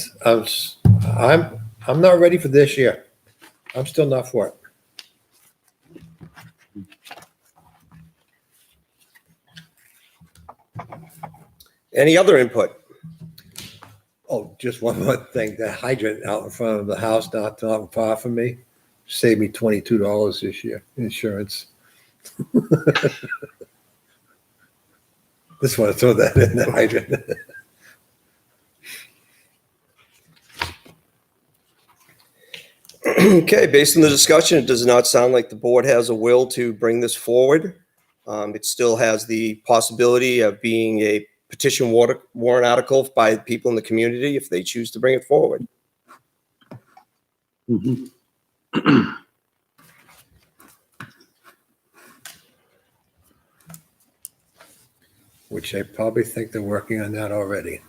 not ready for this year. I'm still not for it. Any other input? Oh, just one more thing. The hydrant out in front of the house, not far from me, saved me $22 this year, insurance. Just want to throw that in the hydrant. Okay, based on the discussion, it does not sound like the board has a will to bring this forward. It still has the possibility of being a petition warrant article by people in the community if they choose to bring it forward. Which I probably think they're working on that already.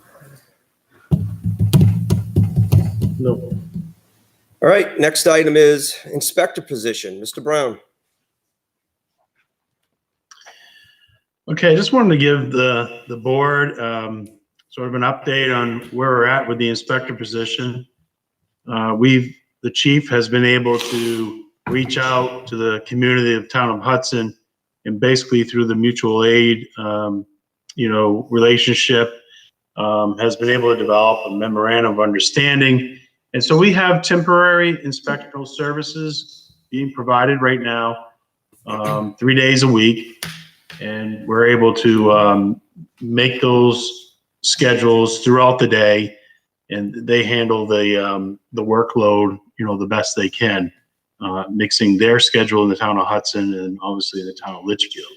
No. All right, next item is inspector position. Mr. Brown. Okay, I just wanted to give the board sort of an update on where we're at with the inspector position. The chief has been able to reach out to the community of town of Hudson, and basically through the mutual aid, relationship, has been able to develop a memorandum of understanding. And so we have temporary inspectional services being provided right now, 3 days a week. And we're able to make those schedules throughout the day, and they handle the workload, the best they can, mixing their schedule in the town of Hudson and obviously the town of Litchfield.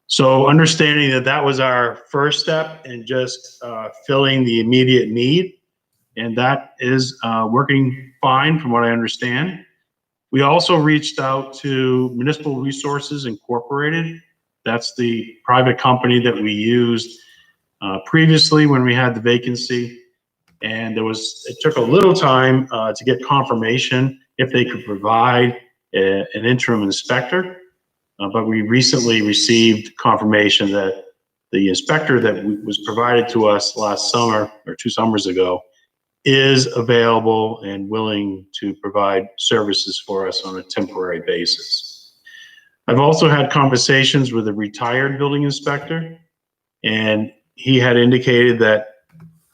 So understanding that was our first step in just filling the immediate need, and that is working fine from what I understand. We also reached out to Municipal Resources Incorporated. That's the private company that we used previously when we had the vacancy. And it took a little time to get confirmation if they could provide an interim inspector. But we recently received confirmation that the inspector that was provided to us last summer or 2 summers ago is available and willing to provide services for us on a temporary basis. I've also had conversations with a retired building inspector, and he had indicated that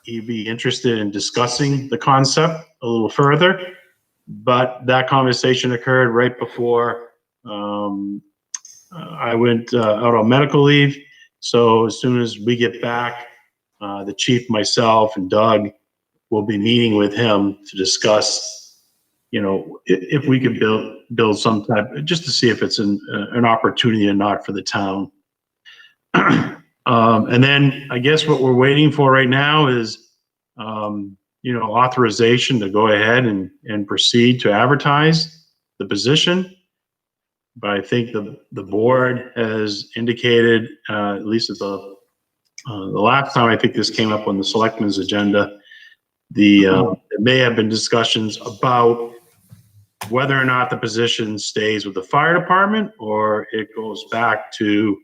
he'd be interested in discussing the concept a little further, but that conversation occurred right before I went out on medical leave. So as soon as we get back, the chief, myself, and Doug will be meeting with him to discuss, if we could build some type, just to see if it's an opportunity or not for the town. And then I guess what we're waiting for right now is, authorization to go ahead and proceed to advertise the position. But I think the board has indicated, at least at the last time I think this came up on the Selectmen's agenda, there may have been discussions about whether or not the position stays with the fire department or it goes back to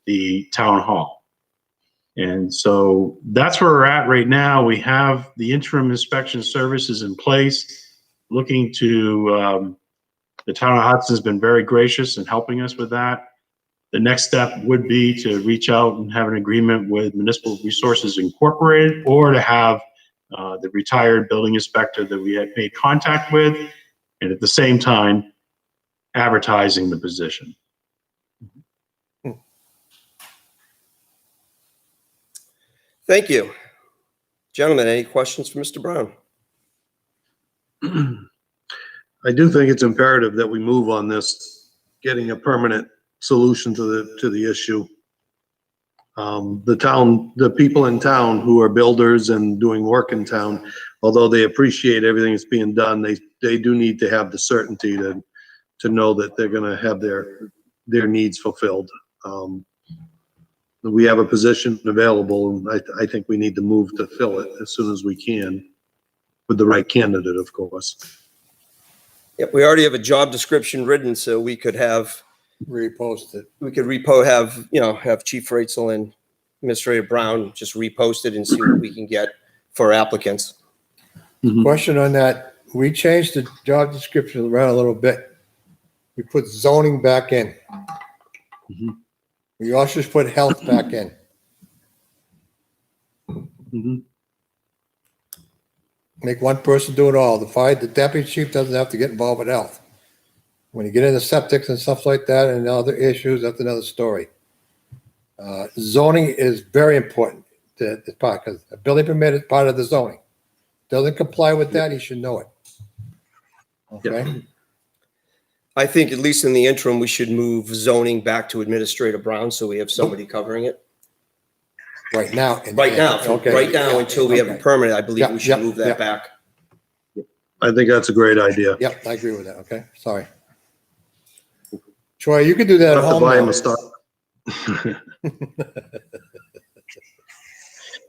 the town hall. And so that's where we're at right now. We have the interim inspection services in place, looking to, the town of Hudson has been very gracious in helping us with that. The next step would be to reach out and have an agreement with Municipal Resources Incorporated, or to have the retired building inspector that we had made contact with, and at the same time, advertising the position. Thank you. Gentlemen, any questions for Mr. Brown? I do think it's imperative that we move on this, getting a permanent solution to the issue. The people in town who are builders and doing work in town, although they appreciate everything that's being done, they do need to have the certainty to know that they're gonna have their needs fulfilled. We have a position available, and I think we need to move to fill it as soon as we can, with the right candidate, of course. Yep, we already have a job description written, so we could have, Repost it. we could have Chief Ratzel and Administrator Brown just repost it and see what we can get for applicants. Question on that. We changed the job description around a little bit. We put zoning back in. We also just put health back in. Make one person do it all. The deputy chief doesn't have to get involved with health. When you get into septics and stuff like that and other issues, that's another story. Zoning is very important to this part, because a building permit is part of the zoning. Doesn't comply with that, you should know it. Okay? I think at least in the interim, we should move zoning back to Administrator Brown, so we have somebody covering it. Right now. Okay. Right now, until we have a Okay. permanent, I believe Yeah, we should yeah, move that yeah. back. I think that's a great idea. Yep, I agree with that. Okay, sorry. Troy, you could do that at Have to home buy him now. a stock.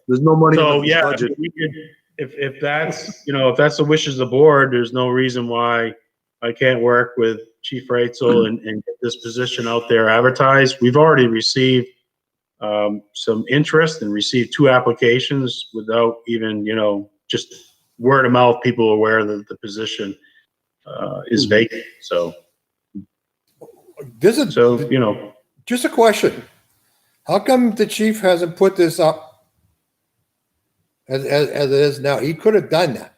There's no money in So, the yeah, budget. we could, if that's, if that's the wishes of the board, there's no reason why I can't work with Chief Ratzel and get this position out there advertised. We've already received some interest and received 2 applications without even, just word of mouth, people are aware that the position is vacant. So, This is just a question. How come the chief hasn't put this up as it is now? He could have done that.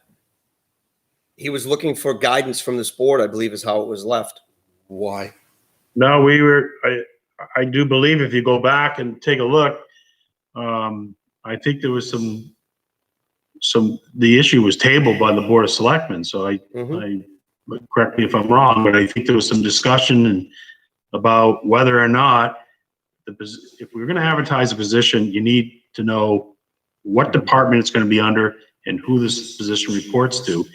He was looking for guidance from this board, I believe is how it was left. Why? no, I do believe if you go back and take a look, I think there was the issue was tabled by the Board of Selectmen. So correct me if I'm wrong, but I think there was some discussion about whether or not if we're going to advertise a position, you need to know what department it's going to be under and who this position reports to.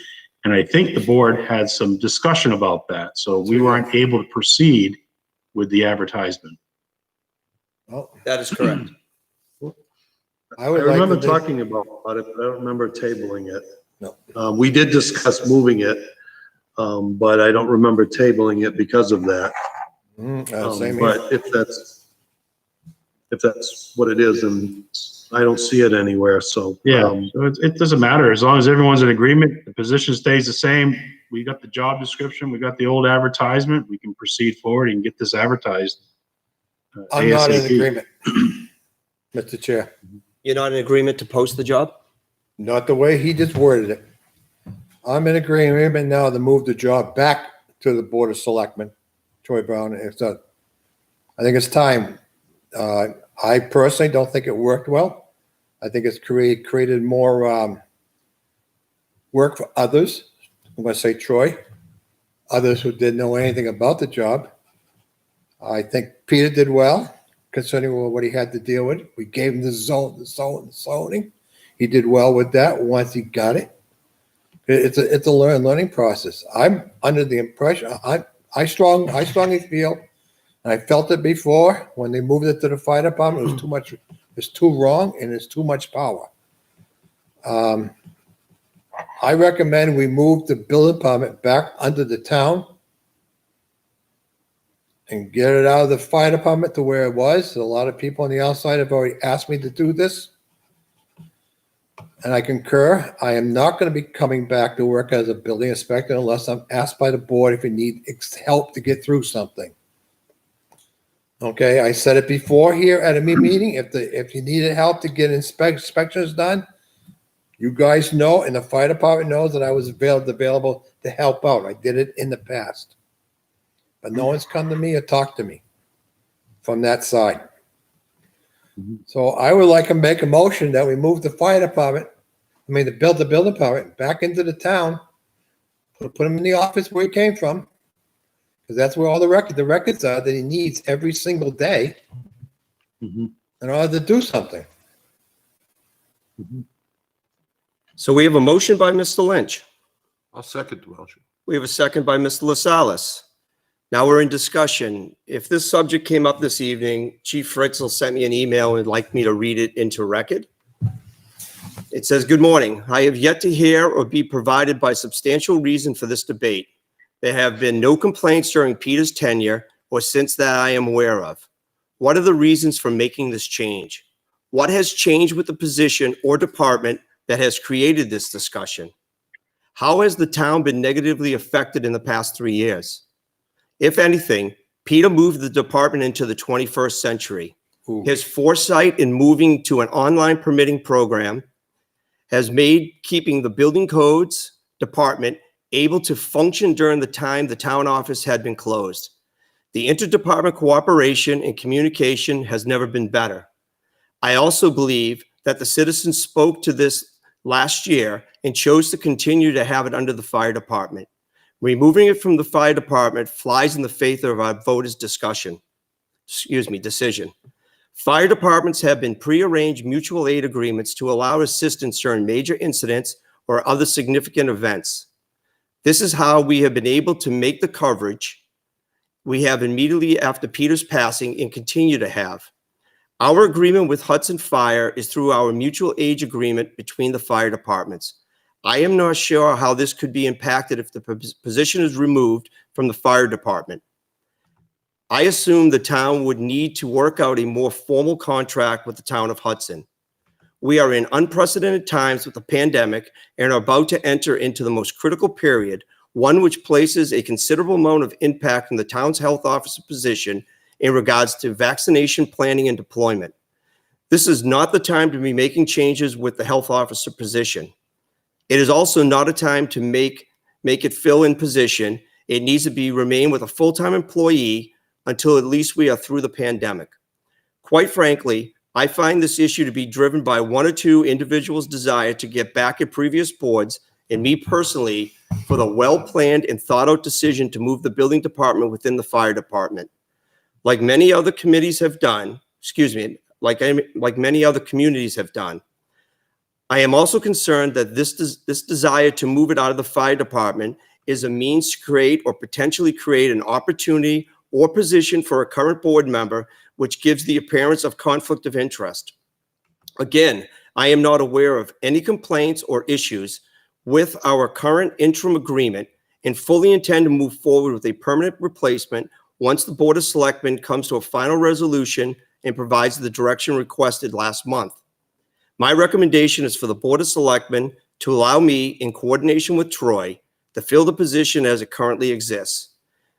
And I think the board had some discussion about that. So we weren't able to proceed with the advertisement. Oh, That is correct. I I would like remember to talking about it, but I don't remember tabling it. No. We did discuss moving it, but I don't remember tabling it because of that. Same here. But if that's what it is, and I don't see it anywhere, so. Yeah, so it doesn't matter. As long as everyone's in agreement, the position stays the same. We got the job description, we got the old advertisement, we can proceed forward and get this advertised. I'm not in ASAP. agreement, Mr. Chair. You're not in agreement to post the job? Not the way he just worded it. I'm in agreement now to move the job back to the Board of Selectmen, Troy Brown. I think it's time. I personally don't think it worked well. I think it's created more work for others. I'm going to say Troy, others who didn't know anything about the job. I think Peter did well, considering what he had to deal with. We gave him the zoning. He did well with that once he got it. It's a learning process. I'm under the impression, I strongly feel, and I felt it before, when they moved it to the fire department, it was too much, it's too wrong, and it's too much power. I recommend we move the building department back under the town and get it out of the fire department to where it was. A lot of people on the outside have already asked me to do this. And I concur. I am not going to be coming back to work as a building inspector unless I'm asked by the board if we need help to get through something. Okay, I said it before here at a meeting. If you needed help to get inspections done, you guys know, and the fire department knows that I was available to help out. I did it in the past. But no one's come to me or talked to me from that side. So I would like to make a motion that we move the fire department, the building department back into the town, put him in the office where he came from, because that's where all the records are that he needs every single day in order to do something. So we have a motion by Mr. Lynch. I'll second the motion. We have a second by Mr. LaSalle's. Now we're in discussion. If this subject came up this evening, Chief Fritzl sent me an email and would like me to read it into record. It says, "Good morning. I have yet to hear or be provided by substantial reason for this debate. There have been no complaints during Peter's tenure or since that I am aware of. What are the reasons for making this change? What has changed with the position or department that has created this discussion? How has the town been negatively affected in the past 3 years? If anything, Peter moved the department into the 21st century. Ooh. His foresight in moving to an online permitting program has made keeping the building codes department able to function during the time the town office had been closed. The interdepartment cooperation and communication has never been better. I also believe that the citizens spoke to this last year and chose to continue to have it under the fire department. Removing it from the fire department flies in the face of our voters' decision. Fire departments have been prearranged mutual aid agreements to allow assistance during major incidents or other significant events. This is how we have been able to make the coverage we have immediately after Peter's passing and continue to have. Our agreement with Hudson Fire is through our mutual aid agreement between the fire departments. I am not sure how this could be impacted if the position is removed from the fire department. I assume the town would need to work out a more formal contract with the town of Hudson. We are in unprecedented times with the pandemic and are about to enter into the most critical period, one which places a considerable amount of impact on the town's health officer position in regards to vaccination planning and deployment. This is not the time to be making changes with the health officer position. It is also not a time to make it fill in position. It needs to remain with a full-time employee until at least we are through the pandemic. Quite frankly, I find this issue to be driven by one or two individuals' desire to get back at previous boards and me personally for the well-planned and thought-out decision to move the building department within the fire department. Like many other committees have done, like many other communities have done, I am also concerned that this desire to move it out of the fire department is a means to create or potentially create an opportunity or position for a current board member, which gives the appearance of conflict of interest. Again, I am not aware of any complaints or issues with our current interim agreement and fully intend to move forward with a permanent replacement once the Board of Selectmen comes to a final resolution and provides the direction requested last month. My recommendation is for the Board of Selectmen to allow me, in coordination with Troy, to fill the position as it currently exists.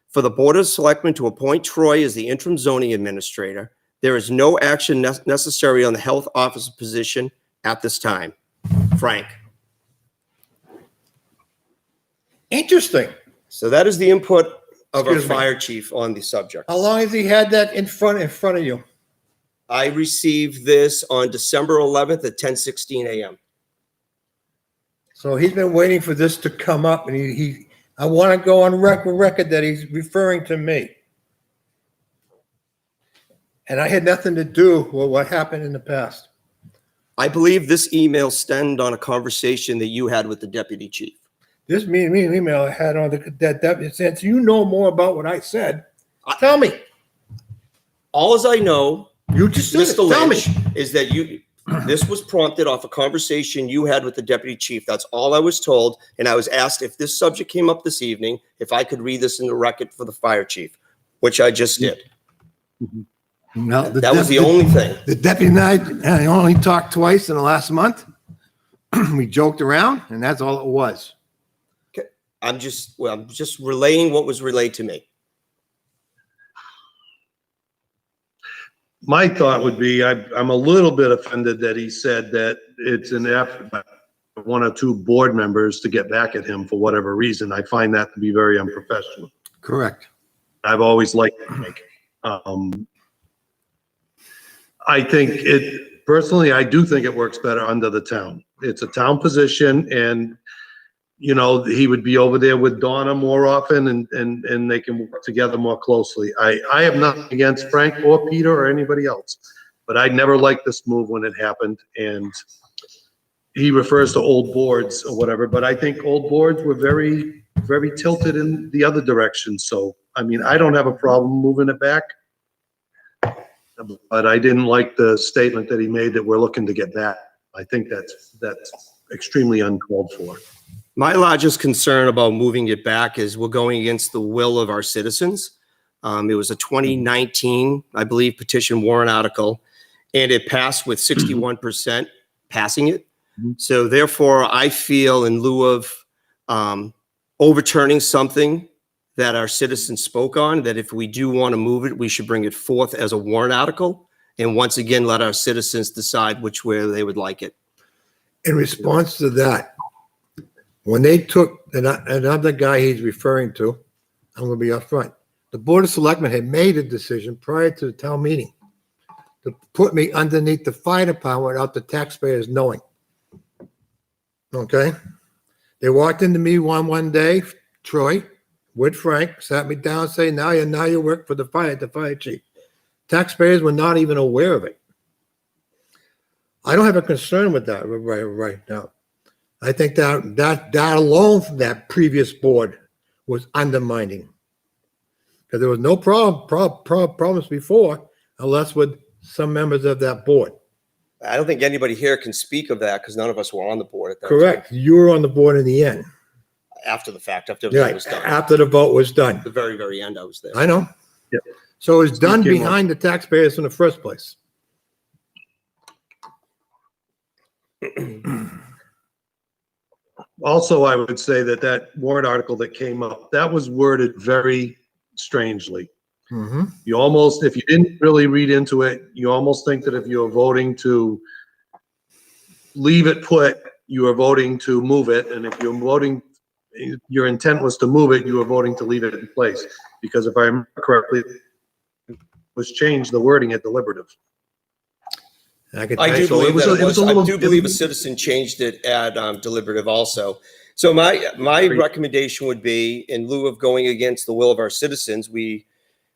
For the Board of Selectmen to appoint Troy as the interim zoning administrator, there is no action necessary on the health officer position at this time. Frank. Interesting. So that is the input of our Excuse me. fire chief on the subject. How long has he had that in front of you? I received this on December 11th at 10:16 a.m. So he's been waiting for this to come up, and I want to go on record that he's referring to me. And I had nothing to do with what happened in the past. I believe this email stemmed on a conversation that you had with the deputy chief. This email I had on that since you know more about what I said, tell me. All as I know, You just said it. Mr. Tell me. Lynch, is that this was prompted off a conversation you had with the deputy chief. That's all I was told. And I was asked if this subject came up this evening, if I could read this in the record for the fire chief. which I just did. No, That was the only thing. The deputy and I only talked twice in the last month. We joked around, and that's all it was. I'm just relaying what was relayed to me. My thought would be, I'm a little bit offended that he said that it's an effort by one or two board members to get back at him for whatever reason. I find that to be very unprofessional. Correct. I've always liked Mike. I think personally, I do think it works better under the town. It's a town position, and, you know, he would be over there with Donna more often, and they can work together more closely. I have nothing against Frank or Peter or anybody else, but I never liked this move when it happened, and he refers to old boards or whatever, but I think old boards were very, very tilted in the other direction. So, I mean, I don't have a problem moving it back. But I didn't like the statement that he made that we're looking to get back. I think that's extremely uncalled for. My largest concern about moving it back is we're going against the will of our citizens. It was a 2019, I believe, petition warrant article, and it passed with 61% passing it. So therefore, I feel in lieu of overturning something that our citizens spoke on, that if we do want to move it, we should bring it forth as a warrant article. And once again, let our citizens decide which way they would like it. In response to that, when they took another guy he's referring to, I'm going to be upfront. The Board of Selectmen had made a decision prior to the town meeting to put me underneath the fire department without the taxpayers knowing. Okay? They walked into me one day, Troy, with Frank, sat me down and say, now you work for the fire chief. Taxpayers were not even aware of it. I don't have a concern with that right now. I think that alone from that previous board was undermining. Because there was no problems before, unless with some members of that board. I don't think anybody here can speak of that because none of us were on the board at that Correct. time. You were on the board in the end. After the fact, after everything Yeah, was done. after the vote was done. At the very, very end, I was there. I know. Yep. So it's done came behind the taxpayers in the first place. Also, I would say that warrant article that came up, that was worded very strangely. Mm-hmm. You almost, if you didn't really read into it, you almost think that if you're voting to leave it put, you are voting to move it. And if you're voting, your intent was to move it, you were voting to leave it in place. Because if I remember correctly, it was changed, the wording at deliberative. I do believe that it was. I do believe a citizen changed it at deliberative also. So my recommendation would be, in lieu of going against the will of our citizens, we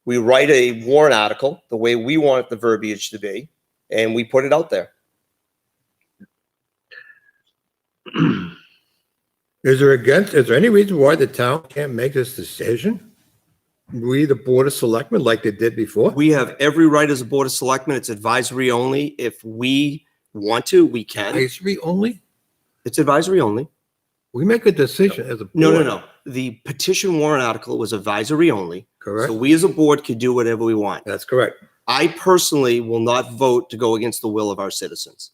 write a warrant article the way we want the verbiage to be, and we put it out there. Is there any reason why the town can't make this decision? We, the Board of Selectmen, like they did before? We have every right as a Board of Selectmen. It's advisory only. If we want to, we can. Advisory only? It's advisory only. We make a decision as a board. No. The petition warrant article was advisory only. Correct. So we as a board can do whatever we want. That's correct. I personally will not vote to go against the will of our citizens.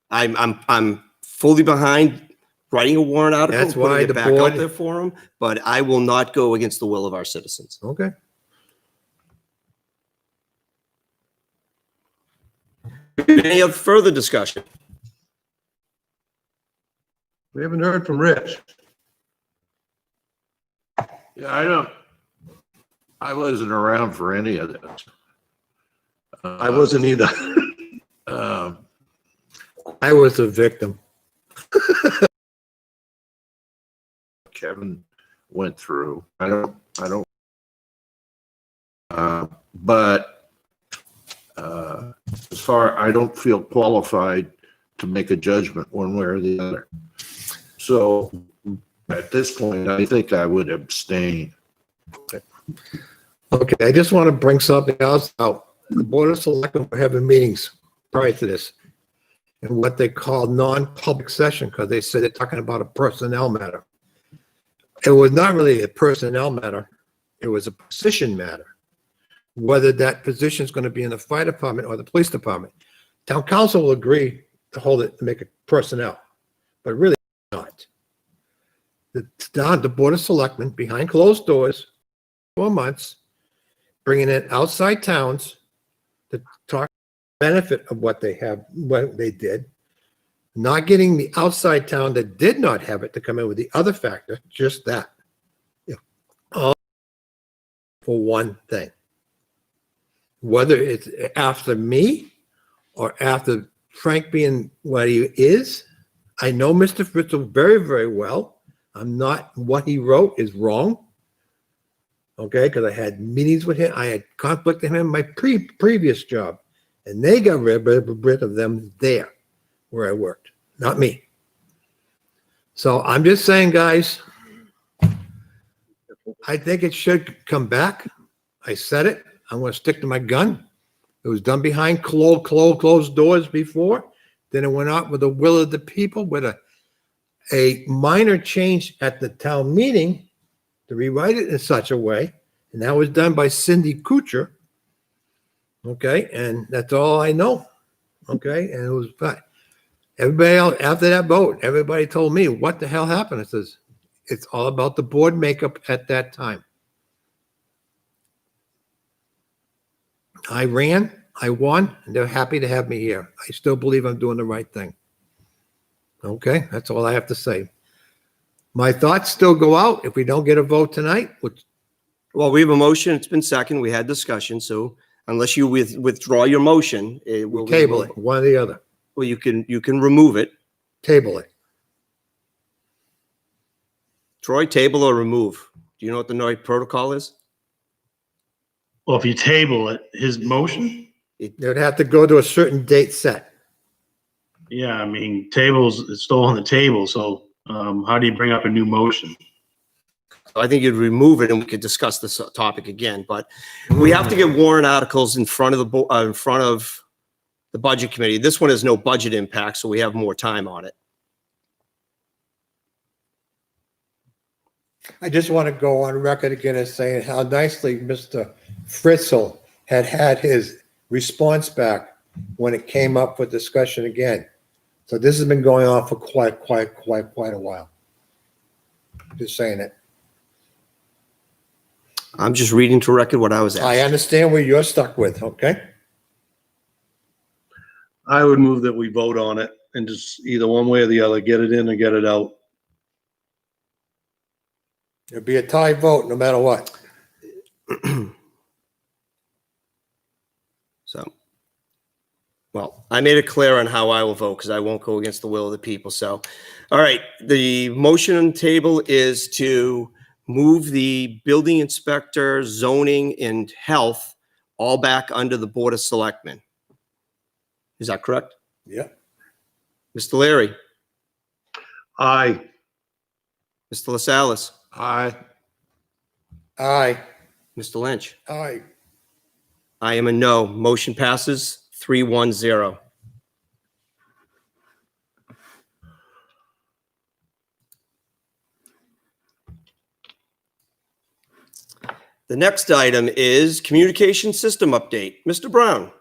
I'm fully behind writing a warrant article, That's why putting the it back board- out there for them, but I will not go against the will of our citizens. Okay. Any other further discussion? We haven't heard from Rich. Yeah, I wasn't around for any of this. I wasn't either. I was a victim. Kevin went through. I don't. But as far, I don't feel qualified to make a judgment one way or the other. So at this point, I think I would abstain. Okay, I just want to bring something else out. The Board of Selectmen were having meetings prior to this in what they call non-public session, because they said they're talking about a personnel matter. It was not really a personnel matter. It was a position matter. Whether that position is going to be in the fire department or the police department. Town council will agree to hold it, to make it personnel, but really not. The Board of Selectmen, behind closed doors, 4 months, bringing in outside towns to talk benefit of what they have, what they did, not getting the outside town that did not have it to come in with the other factor, just that. Yeah. All for one thing. Whether it's after me or after Frank being what he is, I know Mr. Fritzl very, very well. I'm not, what he wrote is wrong. Okay, because I had meetings with him. I had conflict with him in my previous job. And they got rid of them there where I worked, not me. So I'm just saying, guys, I think it should come back. I said it. I'm going to stick to my gun. It was done behind closed doors before. Then it went out with the will of the people with a minor change at the town meeting to rewrite it in such a way. And that was done by Cindy Kuchar. Okay, and that's all I know. Okay, and it was fine. Everybody else, after that vote, everybody told me, what the hell happened? I says, it's all about the board makeup at that time. I ran, I won, and they're happy to have me here. I still believe I'm doing the right thing. Okay, that's all I have to say. My thoughts still go out if we don't get a vote tonight, which, Well, we have a motion. It's been second. We had discussion. So unless you withdraw your motion, it will we'll table it, one or the other. Well, you can remove it. Table it. Troy, table or remove? Do you know what the NOI protocol is? Well, if you table it, his motion? It would have to go to a certain date set. Yeah, I mean, it's still on the table, so how do you bring up a new motion? I think you'd remove it and we could discuss this topic again, but we have to get warrant articles in front of the budget committee. This one has no budget impact, so we have more time on it. I just want to go on record again as saying how nicely Mr. Fritzl had his response back when it came up for discussion again. So this has been going on for quite a while. Just saying it. I'm just reading to record what I was asked. I understand where you're stuck with, okay? I would move that we vote on it and just either one way or the other, get it in or get it out. It'll be a tie vote no matter what. So, well, I made it clear on how I will vote because I won't go against the will of the people. So, all right, the motion on the table is to move the building inspector, zoning, and health all back under the Board of Selectmen. Is that correct? Yeah. Mr. Leary, Aye. Mr. LaSalle's, Aye. Aye. Mr. Lynch. Aye. I am a no. Motion passes 3-1-0. The next item is communication system update. Mr. Brown.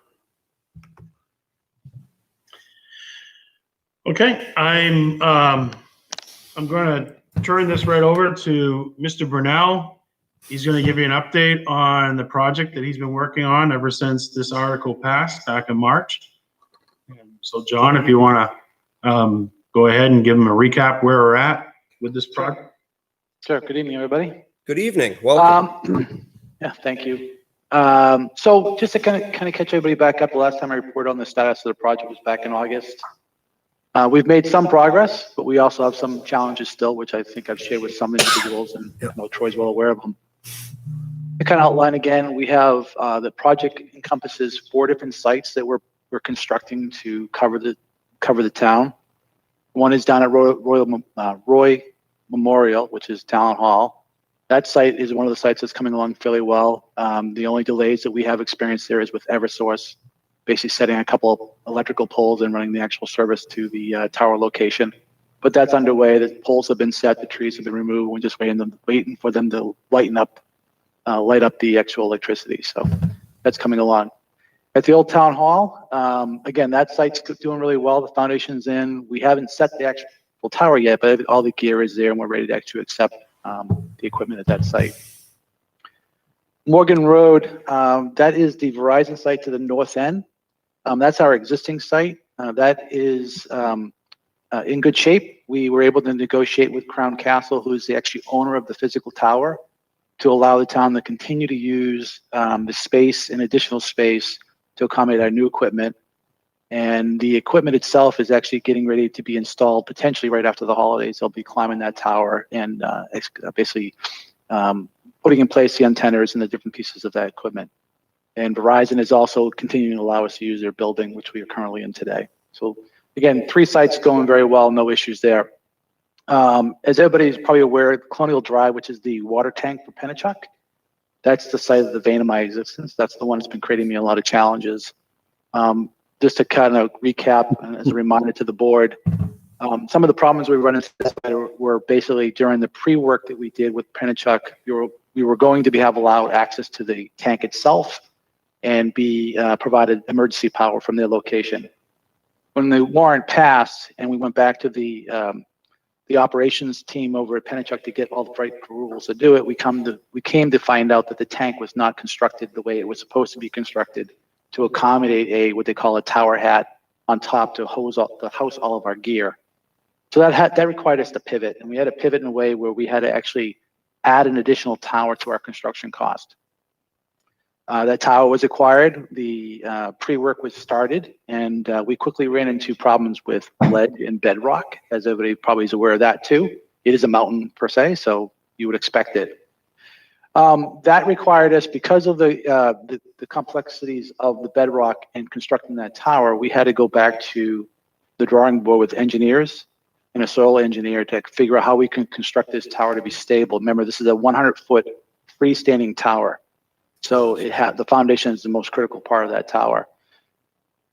Okay, I'm going to turn this right over to Mr. Brunel. He's going to give you an update on the project that he's been working on ever since this article passed back in March. So, John, if you want to go ahead and give him a recap where we're at with this project. Sure. Good evening, everybody. Good evening. Welcome. Yeah, thank you. So just to kind of catch everybody back up, the last time I reported on the status of the project was back in August. We've made some progress, but we also have some challenges still, which I think I've shared with some individuals, and I know Troy's well aware of them. To kind of outline again, we have the project encompasses 4 different sites that we're constructing to cover the town. One is down at Roy Memorial, which is Town Hall. That site is one of the sites that's coming along fairly well. The only delays that we have experienced there is with Eversource, basically setting a couple of electrical poles and running the actual service to the tower location. But that's underway. The poles have been set, the trees have been removed. We're just waiting for them to lighten up light up the actual electricity. So that's coming along. At the old town hall, again, that site's doing really well. The foundation's in. We haven't set the actual tower yet, but all the gear is there and we're ready to actually accept the equipment at that site. Morgan Road, that is the Verizon site to the north end. That's our existing site. That is in good shape. We were able to negotiate with Crown Castle, who is the actual owner of the physical tower, to allow the town to continue to use the space and additional space to accommodate our new equipment. And the equipment itself is actually getting ready to be installed potentially right after the holidays. They'll be climbing that tower and basically putting in place the antennas and the different pieces of that equipment. And Verizon is also continuing to allow us to use their building, which we are currently in today. So again, 3 sites going very well, no issues there. As everybody's probably aware, Colonial Drive, which is the water tank for Pennachuck, that's the site of the vein of my existence. That's the one that's been creating me a lot of challenges. Just to kind of recap, and as a reminder to the board, some of the problems we run into were basically during the pre-work that we did with Pennachuck. We were going to have allowed access to the tank itself and be provided emergency power from their location. When the warrant passed and we went back to the operations team over at Pennachuck to get all the right rules to do it, we came to find out that the tank was not constructed the way it was supposed to be constructed to accommodate what they call a tower hat on top to house all of our gear. So that required us to pivot, and we had to pivot in a way where we had to actually add an additional tower to our construction cost. That tower was acquired, the pre-work was started, and we quickly ran into problems with lead and bedrock, as everybody probably is aware of that too. It is a mountain per se, so you would expect it. That required us, because of the complexities of the bedrock and constructing that tower, we had to go back to the drawing board with engineers and a soil engineer to figure out how we can construct this tower to be stable. Remember, this is a 100-foot freestanding tower. So the foundation is the most critical part of that tower.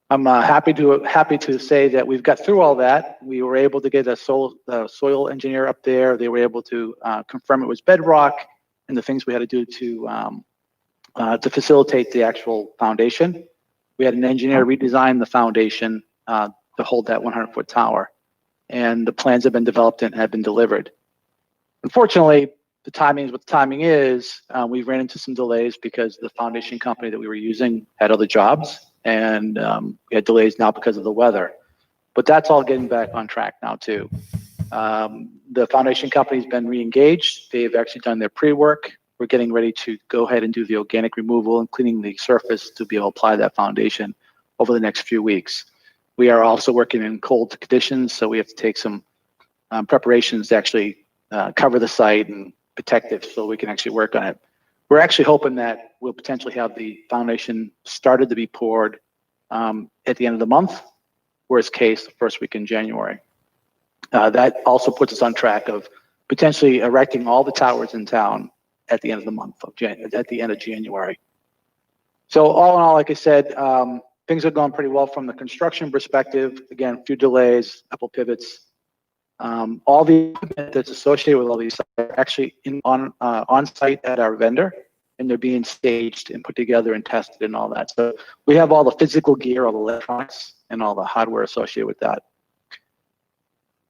I'm happy to say that we've got through all that. We were able to get a soil engineer up there. They were able to confirm it was bedrock and the things we had to do to facilitate the actual foundation. We had an engineer redesign the foundation to hold that 100-foot tower, and the plans have been developed and have been delivered. Unfortunately, the timing is what the timing is. We ran into some delays because the foundation company that we were using had other jobs, and we had delays now because of the weather. But that's all getting back on track now too. The foundation company's been re-engaged. They've actually done their pre-work. We're getting ready to go ahead and do the organic removal and cleaning the surface to be able to apply that foundation over the next few weeks. We are also working in cold conditions, so we have to take some preparations to actually cover the site and protect it so we can actually work on it. We're actually hoping that we'll potentially have the foundation started to be poured at the end of the month, worst case, the first week in January. That also puts us on track of potentially erecting all the towers in town at the end of the month, at the end of January. So all in all, like I said, things are going pretty well from the construction perspective. Again, a few delays, a couple pivots. All the equipment that's associated with all these are actually on site at our vendor, and they're being staged and put together and tested and all that. So we have all the physical gear, all the electronics, and all the hardware associated with that.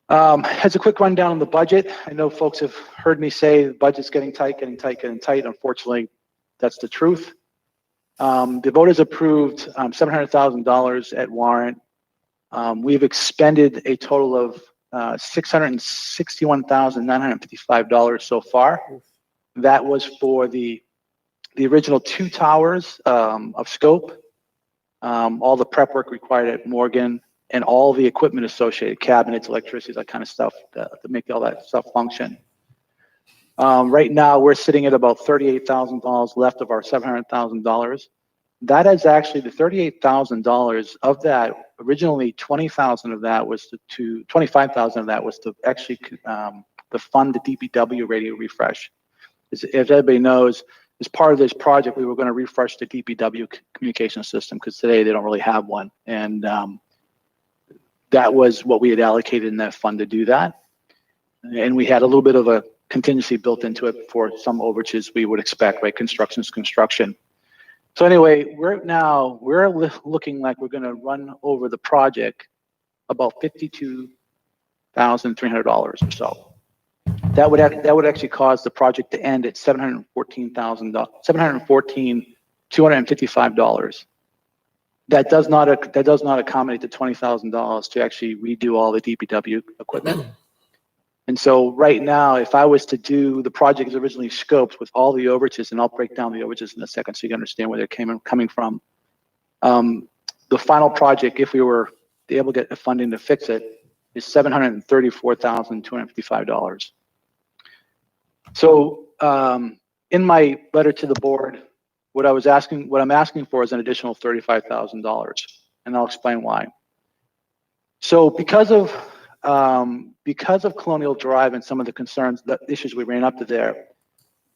As a quick rundown on the budget, I know folks have heard me say the budget's getting tight, getting tight, getting tight. Unfortunately, that's the truth. The voters approved $700,000 at warrant. We've expended a total of $661,955 so far. That was for the original 2 towers of scope, all the prep work required at Morgan, and all the equipment associated, cabinets, electricity, that kind of stuff to make all that stuff function. Right now, we're sitting at about $38,000 left of our $700,000. That is actually the $38,000 of that. Originally, $20,000 of that was to $25,000 of that was to actually to fund the Dpw Radio Refresh. As everybody knows, as part of this project, we were going to refresh the Dpw communication system because today they don't really have one, and that was what we had allocated in that fund to do that. And we had a little bit of a contingency built into it for some overages we would expect, right? Construction is construction. So anyway, we're looking like we're gonna run over the project about $52,300 or so. That would actually cause the project to end at $714,255. That does not accommodate the $20,000 to actually redo all the DPW equipment. And so right now, if I was to do the project as originally scoped with all the overages, and I'll break down the overages in a second so you can understand where they're coming from. The final project, if we were able to get the funding to fix it, is $734,255. So in my letter to the board, what I'm asking for is an additional $35,000, and I'll explain why. So because of Colonial Drive and some of the concerns, the issues we ran up to there,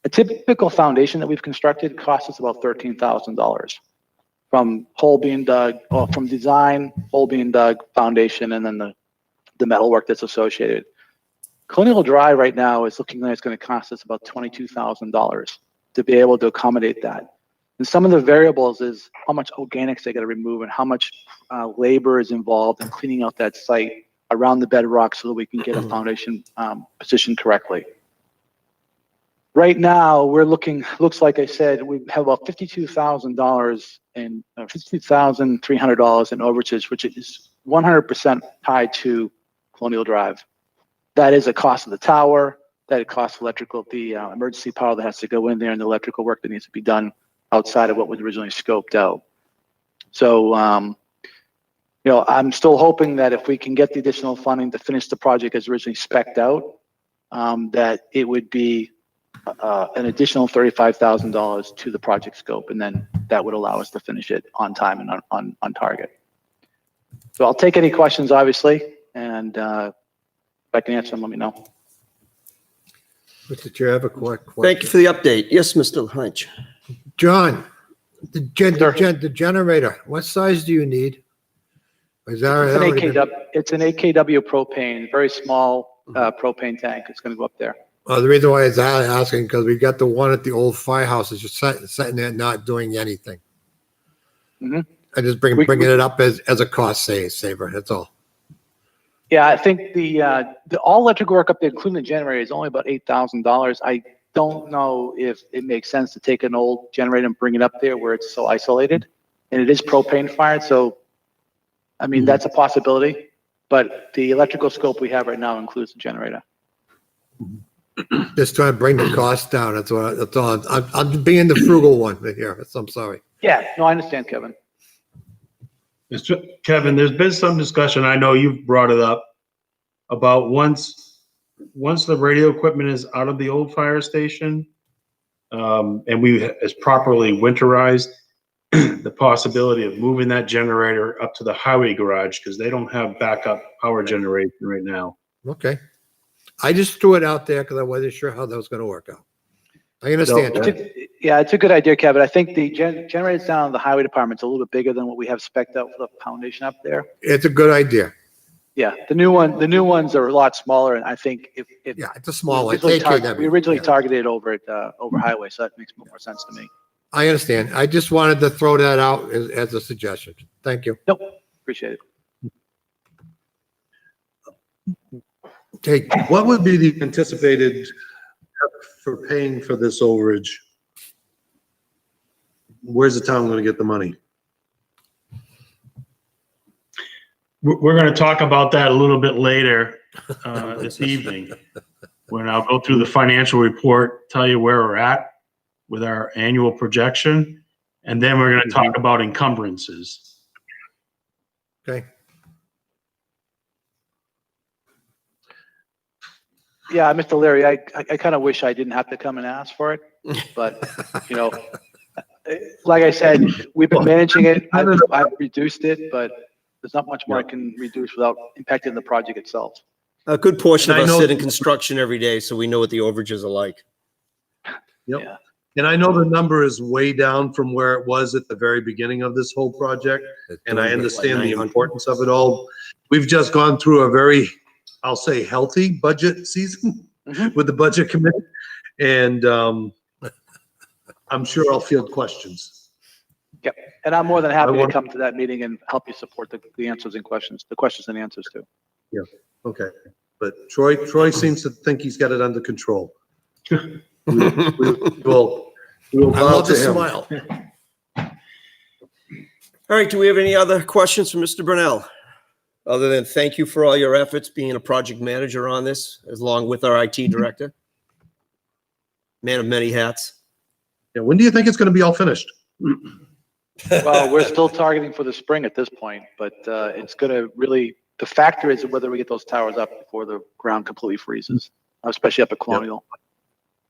a typical foundation that we've constructed costs us about $13,000 from hole being dug, or from design, hole being dug, foundation, and then the metal work that's associated. Colonial Drive right now is looking like it's going to cost us about $22,000 to be able to accommodate that. And some of the variables is how much organics they got to remove and how much labor is involved in cleaning out that site around the bedrock so that we can get a foundation positioned correctly. Right now, looks like I said, we have about $52,000 and $52,300 in overages, which is 100% tied to Colonial Drive. That is a cost of the tower, that it costs electrical, the emergency power that has to go in there, and the electrical work that needs to be done outside of what was originally scoped out. So, I'm still hoping that if we can get the additional funding to finish the project as originally spec'd out, that it would be an additional $35,000 to the project scope, and then that would allow us to finish it on time and on target. So I'll take any questions, obviously, and if I can answer them, let me know. Mr. Chair, I have a quick question. Thank you for the update. Yes, Mr. Hunch. John, the generator, what size do you need? Is that It's an 8 kW propane, very small propane tank. It's going to go up there. The reason why I was asking, because we got the one at the old firehouse is just sitting there not doing anything. Mm-hmm. I just bringing it up as a cost saver. That's all. Yeah, I think the all electrical work up there, including the generator, is only about $8,000. I don't know if it makes sense to take an old generator and bring it up there where it's so isolated, and it is propane fired. So, I mean, that's a possibility, but the electrical scope we have right now includes the generator. Just trying to bring the cost down. That's all. I'm being the frugal one here. I'm sorry. Yeah, no, I understand, Kevin. Kevin, there's been some discussion, I know you've brought it up, about once the radio equipment is out of the old fire station, and is properly winterized, the possibility of moving that generator up to the highway garage, because they don't have backup power generation right now. Okay. I just threw it out there because I wasn't sure how that was going to work out. I understand. Yeah, it's a good idea, Kevin. I think the generators down in the highway department's a little bit bigger than what we have spec'd out for the foundation up there. It's a good idea. Yeah, the new ones are a lot smaller, and I think if Yeah, it's a small one. we originally targeted over at over highway, so that makes more sense to me. I understand. I just wanted to throw that out as a suggestion. Thank you. Nope, appreciate it. Okay. What would be the anticipated for paying for this overage? Where's the town gonna get the money? We're going to talk about that a little bit later this evening, when I'll go through the financial report, tell you where we're at with our annual projection, and then we're going to talk about encumbrances. Okay. Yeah, Mr. Leary, I kind of wish I didn't have to come and ask for it, but like I said, we've been managing it. I've reduced it, but there's not much more I can reduce without impacting the project itself. A good portion of And I us know- sit in construction every day, so we know what the overages are like. Yep. Yeah. And I know the number is way down from where it was at the very beginning of this whole project, and I understand the importance of it all. We've just gone through a very, I'll say, healthy budget season. with the budget committee. And I'm sure I'll field questions. Yep. And I'm more than happy I to want- come to that meeting and help you support the answers and questions, the questions and answers too. Okay. But Troy seems to think he's got it under control. We'll I bow love to the him. smile. All right, do we have any other questions for Mr. Brunel? Other than thank you for all your efforts being a project manager on this, along with our IT director. Man of many hats. Yeah, when do you think it's going to be all finished? Well, we're still targeting for the spring at this point, but it's going to really, the factor is whether we get those towers up before the ground completely freezes, especially up at Colonial.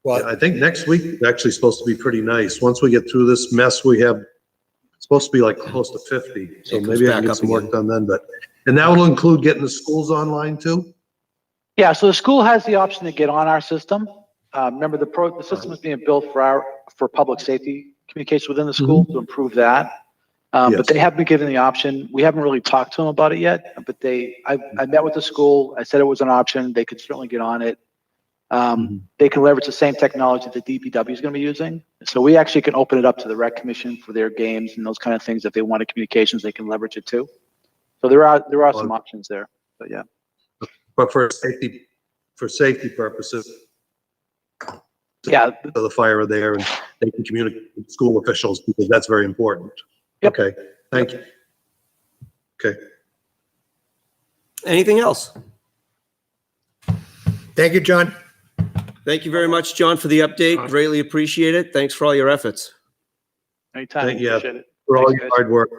Well, I think next week is actually supposed to be pretty nice. Once we get through this mess we have, it's supposed to be like close to 50. So It goes maybe I back can get up some work again. done then, and that will include getting the schools online too? Yeah, so the school has the option to get on our system. Remember, the system is being built for public safety communication within the school to improve that. Yes. But they have been given the option. We haven't really talked to them about it yet, but I met with the school. I said it was an option. They could certainly get on it. They can leverage the same technology that DPW is going to be using. So we actually can open it up to the rec commission for their games and those kind of things. If they wanted communications, they can leverage it too. So there are some options there, but yeah. But for safety purposes, Yeah, so the fire there and they can communicate with school officials because that's very important. Yep. Okay, thank you. Okay. Anything else? thank you, John. Thank you very much, John, for the update. Greatly appreciate it. Thanks for all your efforts. anytime. Yeah. Appreciate it. For all Thanks, your guys. hard work.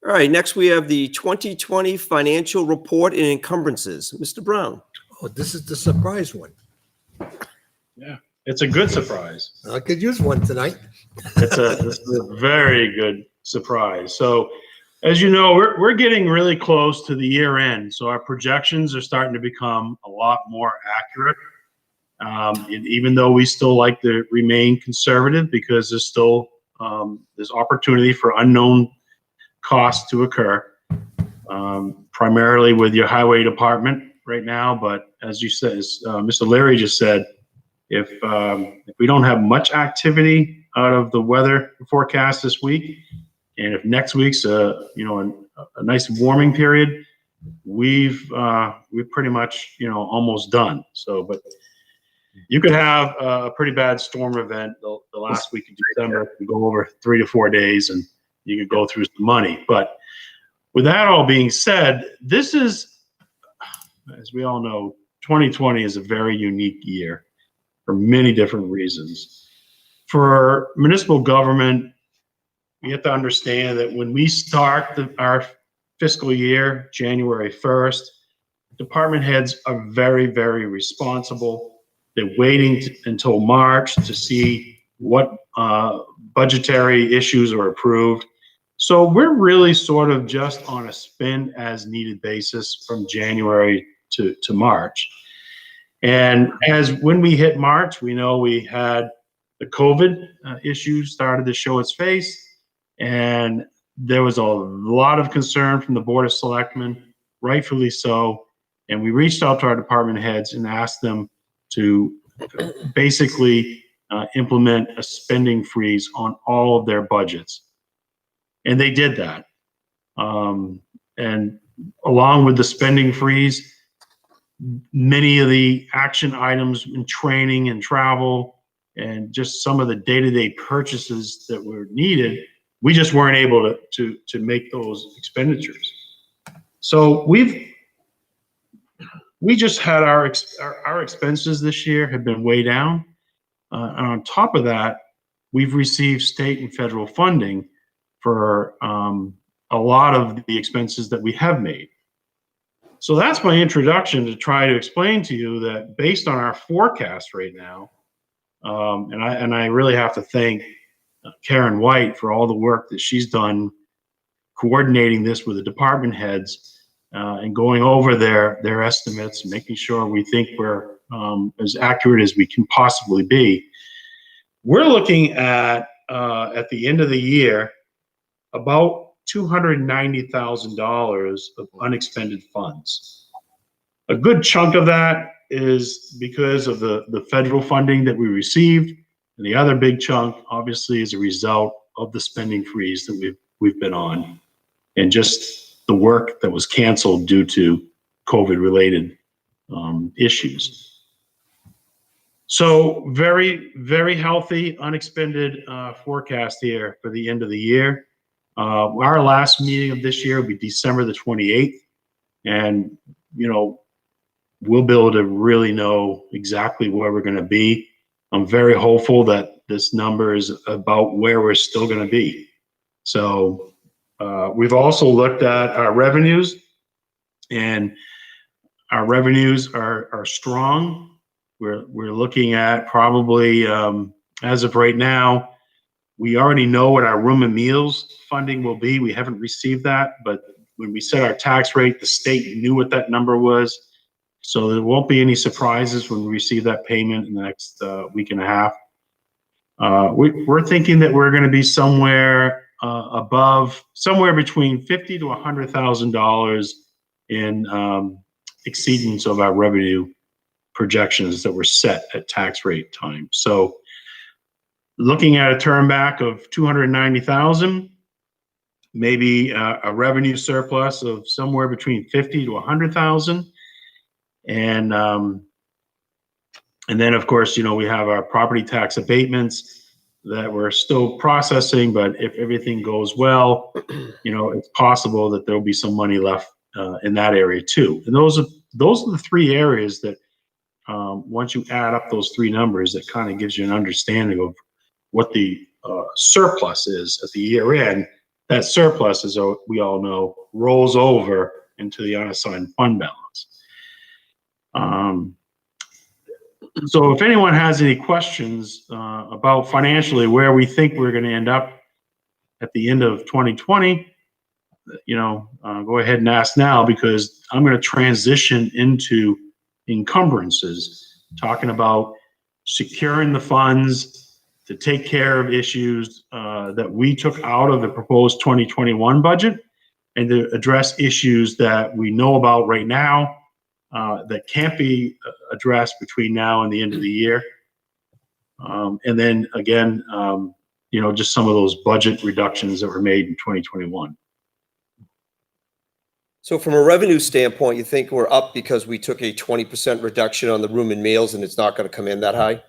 All right, next we have the 2020 financial report and encumbrances. Mr. Brown. Oh, this is the surprise one. It's a good surprise. I could use one tonight. This is a very good surprise. So, as you know, we're getting really close to the year end. So our projections are starting to become a lot more accurate. And even though we still like to remain conservative because there's still there's opportunity for unknown costs to occur, primarily with your highway department right now. But as you said, as Mr. Leary just said, if we don't have much activity out of the weather forecast this week, and if next week's a nice warming period, we're pretty much almost done. So, but you could have a pretty bad storm event the last week of December, go over 3 to 4 days, and you could go through some money. But with that all being said, this is, as we all know, 2020 is a very unique year for many different reasons. For municipal government, we have to understand that when we start our fiscal year, January 1st, department heads are very, very responsible. They're waiting until March to see what budgetary issues are approved. So we're really sort of just on a spend as needed basis from January to March. And as when we hit March, we know we had the COVID issue started to show its face, and there was a lot of concern from the Board of Selectmen, rightfully so. And we reached out to our department heads and asked them to basically implement a spending freeze on all of their budgets. And they did that. And along with the spending freeze, many of the action items in training and travel and just some of the day-to-day purchases that were needed, we just weren't able to make those expenditures. So we just had our expenses this year have been way down. And on top of that, we've received state and federal funding for a lot of the expenses that we have made. So that's my introduction to try to explain to you that based on our forecast right now, and I really have to thank Karen White for all the work that she's done coordinating this with the department heads and going over their estimates, making sure we think we're as accurate as we can possibly be. We're looking at the end of the year, about $290,000 of unexpended funds. A good chunk of that is because of the federal funding that we received. And the other big chunk, obviously, is a result of the spending freeze that we've been on, and just the work that was canceled due to COVID-related issues. So very, very healthy, unexpended forecast here for the end of the year. Our last meeting of this year will be December the 28th. And, you know, we'll be able to really know exactly where we're going to be. I'm very hopeful that this number is about where we're still going to be. So we've also looked at our revenues, and our revenues are strong. We're looking at probably, as of right now, we already know what our room and meals funding will be. We haven't received that, but when we set our tax rate, the state knew what that number was. So there won't be any surprises when we receive that payment in the next week and a half. We're thinking that we're going to be somewhere somewhere between $50,000 to $100,000 in exceedance of our revenue projections that were set at tax rate time. So looking at a turn back of 290,000, maybe a revenue surplus of somewhere between 50 to 100,000. And then, of course, you know, we have our property tax abatements that we're still processing, but if everything goes well, you know, it's possible that there'll be some money left in that area too. And those are the three areas that, once you add up those three numbers, that kind of gives you an understanding of what the surplus is at the year end. That surplus, as we all know, rolls over into the unassigned fund balance. So if anyone has any questions about financially where we think we're going to end up at the end of 2020, you know, go ahead and ask now, because I'm going to transition into encumbrances, talking about securing the funds to take care of issues that we took out of the proposed 2021 budget, and to address issues that we know about right now that can't be addressed between now and the end of the year. And then again, you know, just some of those budget reductions that were made in 2021. So from a revenue standpoint, you think we're up because we took a 20% reduction on the room and meals, and it's not going to come in that high?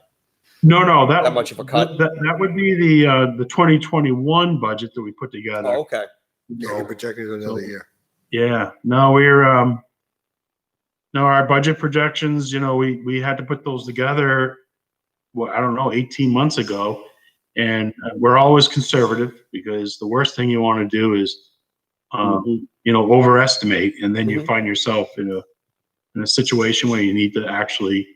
No, That much of a cut? That would be the 2021 budget that we put together. Oh, okay. Yeah, projected another year. Yeah, no, we're no, our budget projections, you know, we had to put those together, well, I don't know, 18 months ago, and we're always conservative, because the worst thing you want to do is you know, overestimate, and then you find yourself in a situation where you need to actually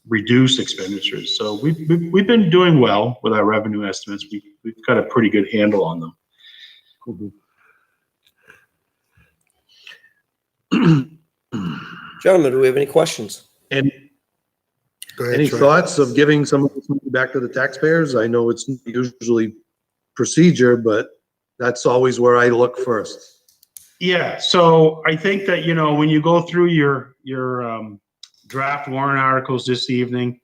reduce expenditures. So we've been doing well with our revenue estimates. We've got a pretty good handle on them. Gentlemen, do we have any questions? And Go ahead, any Troy. thoughts of giving some of this money back to the taxpayers? I know it's usually procedure, but that's always where I look first. Yeah, so I think that, you know, when you go through your draft warrant articles this evening,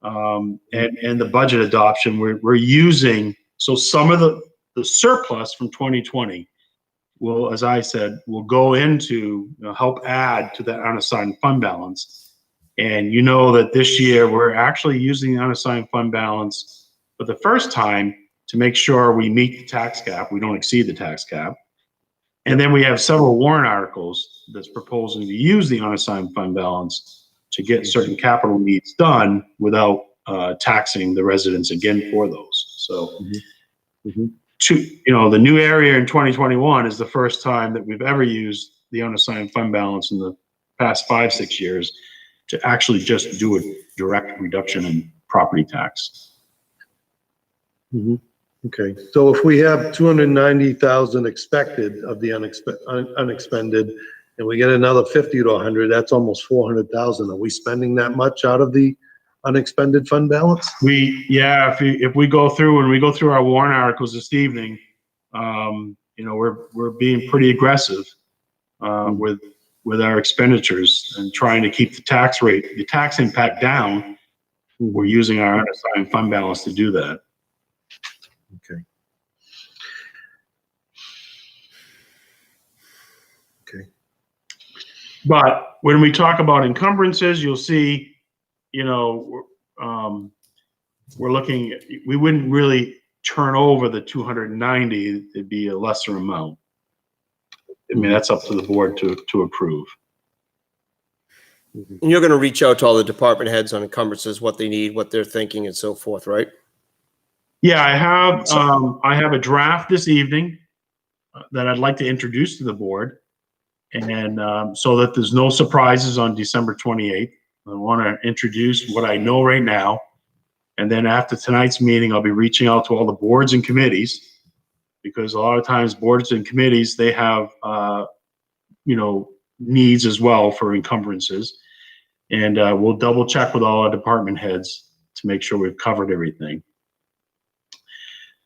and the budget adoption, we're using, so some of the surplus from 2020 will, as I said, will go into, you know, help add to that unassigned fund balance. And you know that this year we're actually using the unassigned fund balance for the first time to make sure we meet the tax cap, we don't exceed the tax cap. And then we have several warrant articles that's proposing to use the unassigned fund balance to get certain capital needs done without taxing the residents again for those. So, you know, the new area in 2021 is the first time that we've ever used the unassigned fund balance in the past 5-6 years to actually just do a direct reduction in property tax. Okay, so if we have 290,000 expected of the unexpended, and we get another 50 to 100, that's almost 400,000. Are we spending that much out of the unexpended fund balance? Yeah, if we go through, when we go through our warrant articles this evening, you know, we're being pretty aggressive with with our expenditures and trying to keep the tax rate, the tax impact down. We're using our unassigned fund balance to do that. Okay. Okay. But when we talk about encumbrances, you'll see, you know, we're looking, we wouldn't really turn over the 290, it'd be a lesser amount. I mean, that's up to the board to approve. And you're going to reach out to all the department heads on encumbrances, what they need, what they're thinking and so forth, right? Yeah, I have a draft this evening that I'd like to introduce to the board. And so that there's no surprises on December 28th. I want to introduce what I know right now. And then after tonight's meeting, I'll be reaching out to all the boards and committees, because a lot of times boards and committees, they have, you know, needs as well for encumbrances. And we'll double check with all our department heads to make sure we've covered everything.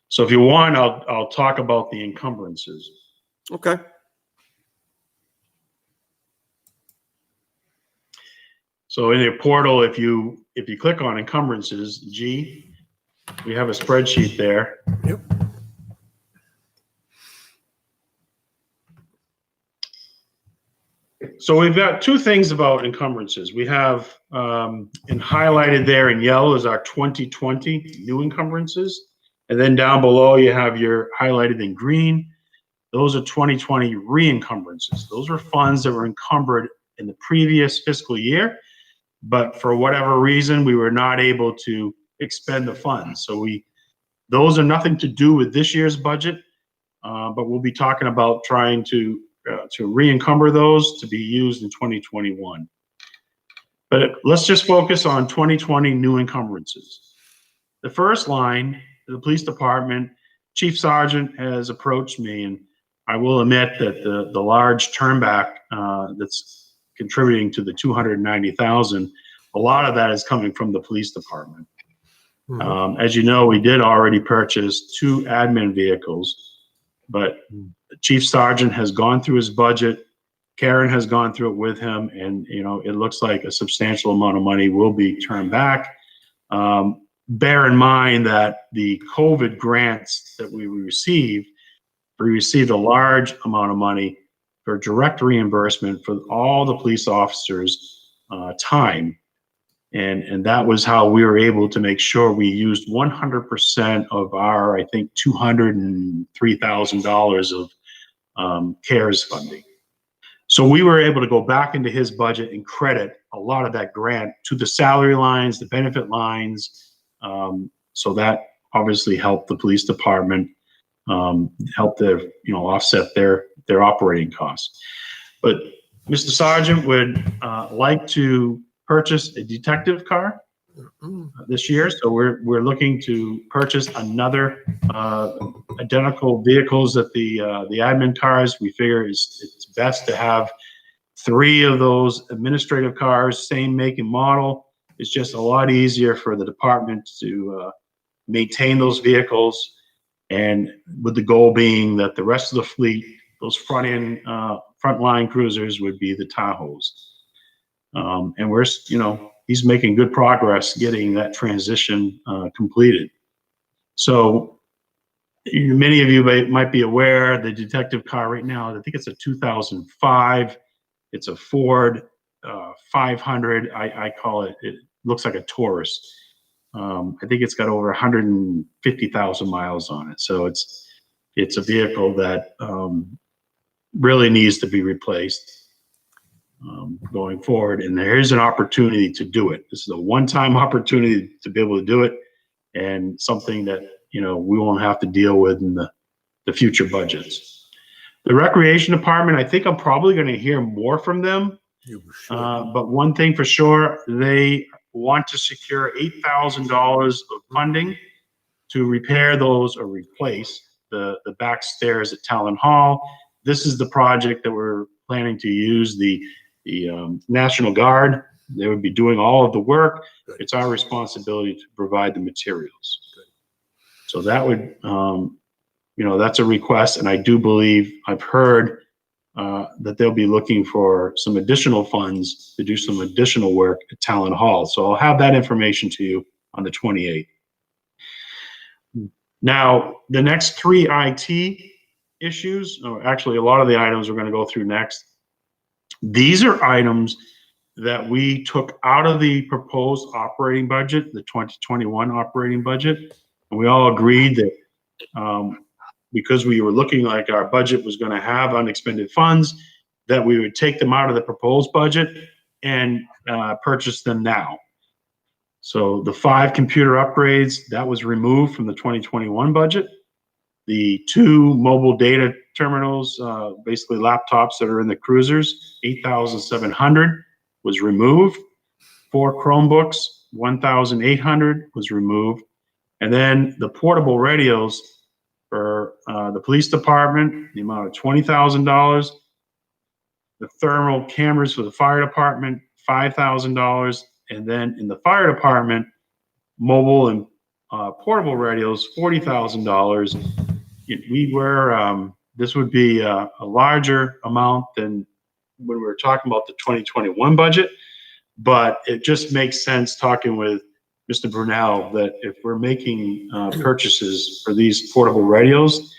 So if you want, I'll talk about the encumbrances. Okay. So in your portal, if you click on encumbrances, G, we have a spreadsheet there. Yep. So we've got two things about encumbrances. We have, and highlighted there in yellow is our 2020 new encumbrances. And then down below you have your highlighted in green. Those are 2020 re-encumbrances. Those are funds that were encumbered in the previous fiscal year, but for whatever reason, we were not able to expend the funds. So those are nothing to do with this year's budget, but we'll be talking about trying to re-encumber those to be used in 2021. But let's just focus on 2020 new encumbrances. The first line, the police department, Chief Sergeant has approached me, and I will admit that the large turnback that's contributing to the 290,000, a lot of that is coming from the police department. Mhm. As you know, we did already purchase 2 admin vehicles, but the Chief Sergeant has gone through his budget. Karen has gone through it with him, and you know, it looks like a substantial amount of money will be turned back. Bear in mind that the COVID grants that we received a large amount of money for direct reimbursement for all the police officers' time. And that was how we were able to make sure we used 100% of our, I think, $203,000 of CARES funding. So we were able to go back into his budget and credit a lot of that grant to the salary lines, the benefit lines. So that obviously helped the police department, helped their, you know, offset their operating costs. But Mr. Sergeant would like to purchase a detective car this year. So we're looking to purchase another identical vehicles that the admin cars. We figure it's best to have 3 of those administrative cars, same make and model. It's just a lot easier for the department to maintain those vehicles, and with the goal being that the rest of the fleet, those frontline cruisers, would be the Tahoes. And we're, you know, he's making good progress getting that transition completed. So many of you might be aware the detective car right now, I think it's a 2005. It's a Ford 500. I call it, it looks like a Taurus. I think it's got over 150,000 miles on it. So it's a vehicle that really needs to be replaced going forward. And there is an opportunity to do it. This is a one-time opportunity to be able to do it, and something that, you know, we won't have to deal with in the future budgets. The recreation department, I think I'm probably going to hear more from them. But one thing for sure, they want to secure $8,000 of funding to repair those or replace the back stairs at Talon Hall. This is the project that we're planning to use the National Guard. They would be doing all of the work. It's our responsibility to provide the materials. So that would, you know, that's a request, and I do believe I've heard that they'll be looking for some additional funds to do some additional work at Talon Hall. So I'll have that information to you on the 28th. Now, the next three IT issues, or actually a lot of the items we're going to go through next, these are items that we took out of the proposed operating budget, the 2021 operating budget. And we all agreed that because we were looking like our budget was going to have unexpended funds, that we would take them out of the proposed budget and purchase them now. So the 5 computer upgrades, that was removed from the 2021 budget. The 2 mobile data terminals, basically laptops that are in the cruisers, 8,700 was removed. 4 Chromebooks, 1,800 was removed. And then the portable radios for the police department, the amount of $20,000. The thermal cameras for the fire department, $5,000. And then in the fire department, mobile and portable radios, $40,000. We were, this would be a larger amount than when we were talking about the 2021 budget, but it just makes sense talking with Mr. Brunel that if we're making purchases for these portable radios,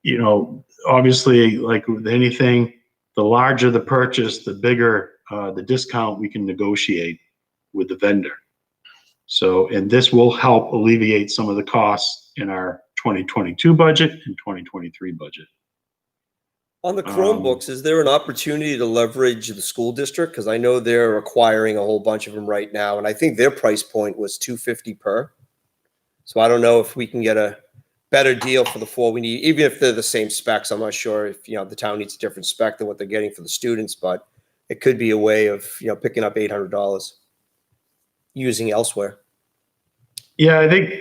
you know, obviously, like with anything, the larger the purchase, the bigger the discount we can negotiate with the vendor. So, and this will help alleviate some of the costs in our 2022 budget and 2023 budget. On the Chromebooks, is there an opportunity to leverage the school district? Because I know they're acquiring a whole bunch of them right now, and I think their price point was $250 per. So I don't know if we can get a better deal for the 4 we need, even if they're the same specs. I'm not sure if, you know, the town needs a different spec than what they're getting for the students, but it could be a way of, you know, picking up $800 using elsewhere. Yeah, I think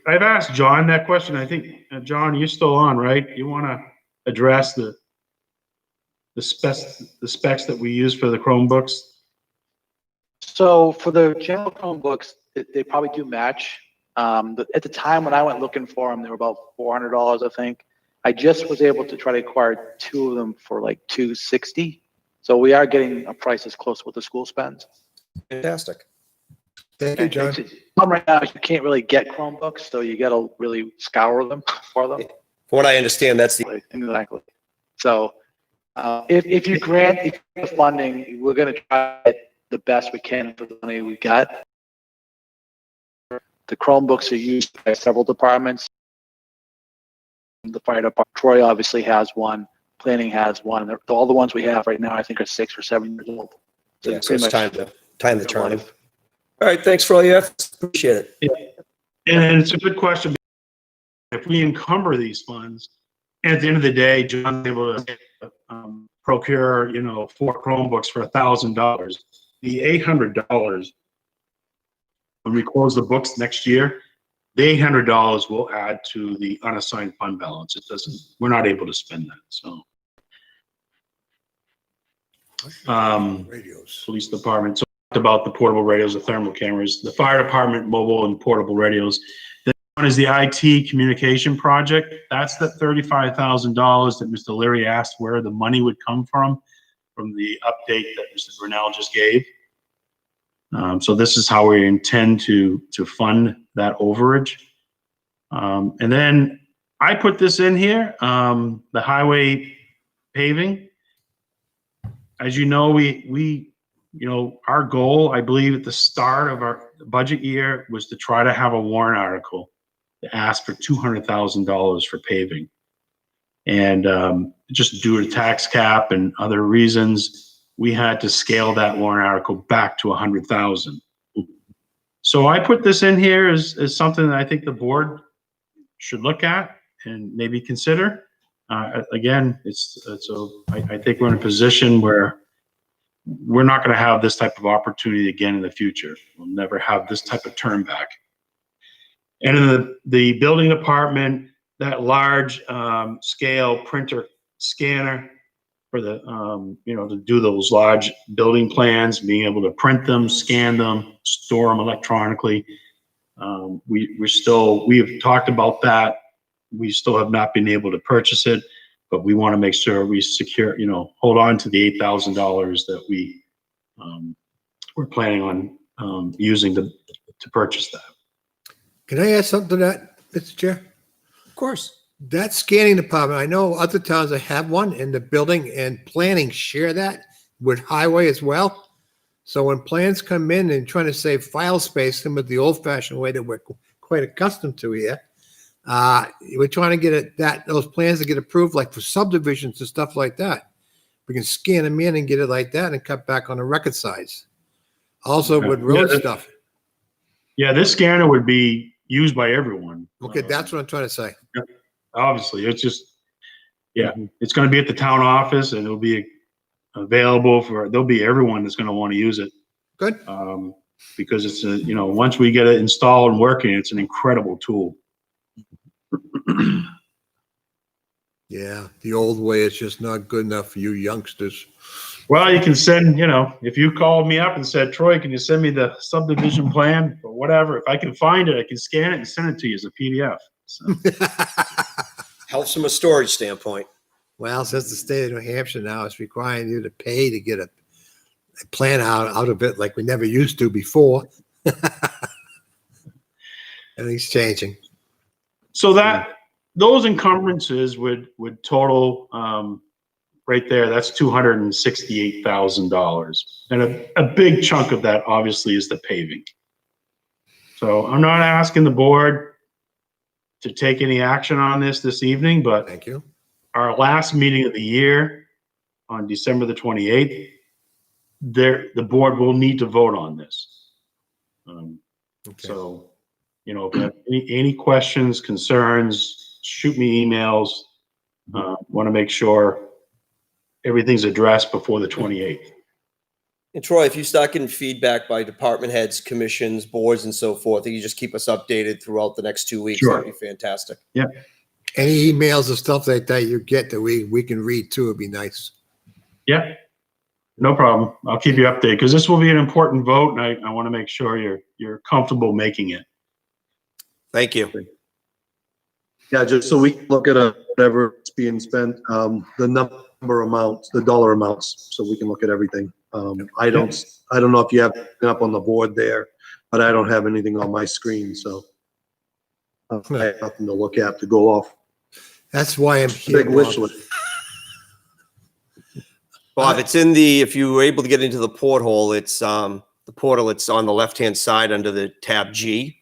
I've asked John that question. I think, John, you're still on, right? You want to address the specs that we use for the Chromebooks? So for the general Chromebooks, they probably do match. At the time when I went looking for them, they were about $400, I think. I just was able to try to acquire 2 of them for like $260. So we are getting a price as close to what the school spends. Fantastic. Thank you, John. Right now, you can't really get Chromebooks, so you got to really scour them for them. From what I understand, that's the Exactly. So if you grant the funding, we're going to try the best we can for the money we got. The Chromebooks are used by several departments. The fire department, Troy obviously has one. Planning has one. All the ones we have right now, I think, are 6 or 7 years old. So yeah, so it's time to turn them. All right, thanks for all your efforts. Appreciate it. Yeah. And it's a good question. If we encumber these funds, and at the end of the day, John's able to procure, you know, 4 Chromebooks for $1,000. The $800, when we close the books next year, the $800 will add to the unassigned fund balance. It doesn't, we're not able to spend that, so. Radios. Police department talked about the portable radios, the thermal cameras, the fire department, mobile and portable radios. The one is the IT communication project. That's the $35,000 that Mr. Leary asked where the money would come from the update that Mr. Brunel just gave. So this is how we intend to fund that overage. And then I put this in here, the highway paving. As you know, our goal, I believe at the start of our budget year, was to try to have a warrant article to ask for $200,000 for paving. And just due to tax cap and other reasons, we had to scale that warrant article back to 100,000. So I put this in here as something that I think the board should look at and maybe consider. Again, I think we're in a position where we're not going to have this type of opportunity again in the future. We'll never have this type of turn back. And in the building department, that large scale printer scanner for the, to do those large building plans, being able to print them, scan them, store them electronically. We have talked about that. We still have not been able to purchase it. But we want to make sure we secure, hold on to the $8,000 that we're planning on using to purchase that. Can I add something to that, Mr. Chair? Of course. That scanning department, I know other towns that have one in the building and planning share that with highway as well. So when plans come in and trying to save file space, some of the old fashioned way that we're quite accustomed to here, we're trying to get those plans to get approved, like for subdivisions and stuff like that. We can scan them in and get it like that and cut back on the record size. Also with road stuff. Yeah, this scanner would be used by everyone. Okay, that's what I'm trying to say. Obviously, it's just, it's going to be at the town office and it'll be available there'll be everyone that's going to want to use it. Good. Because it's once we get it installed and working, it's an incredible tool. Yeah, the old way is just not good enough for you youngsters. Well, you can send, if you called me up and said, Troy, can you send me the subdivision plan or whatever? If I can find it, I can scan it and send it to you as a PDF. So. Helps from a storage standpoint. Well, since the state of New Hampshire now is requiring you to pay to get a plan out of it like we never used to before. Everything's changing. So those encumbrances would total right there. That's $268,000, and a big chunk of that obviously is the paving. So I'm not asking the board to take any action on this evening, but Thank you. Our last meeting of the year on December the 28th, the board will need to vote on this. Okay. So, if you have any questions, concerns, shoot me emails. Want to make sure everything's addressed before the 28th. And Troy, if you start getting feedback by department heads, commissions, boards, and so forth, and you just keep us updated throughout the next 2 weeks, Sure. that'd be fantastic. Yeah. Any emails or stuff like that you get that we can read too would be nice. Yeah. No problem. I'll keep you updated because this will be an important vote, and I want to make sure you're comfortable making it. Thank you. Yeah, just so we can look at whatever it's being spent, the amounts, the dollar amounts, so we can look at everything. I don't know if you have it up on the board there, but I don't have anything on my screen, so I have nothing to look at to go off. That's why I'm here. Big wish list. Bob, it's if you were able to get into the porthole, it's the portal, it's on the left-hand side under the tab G.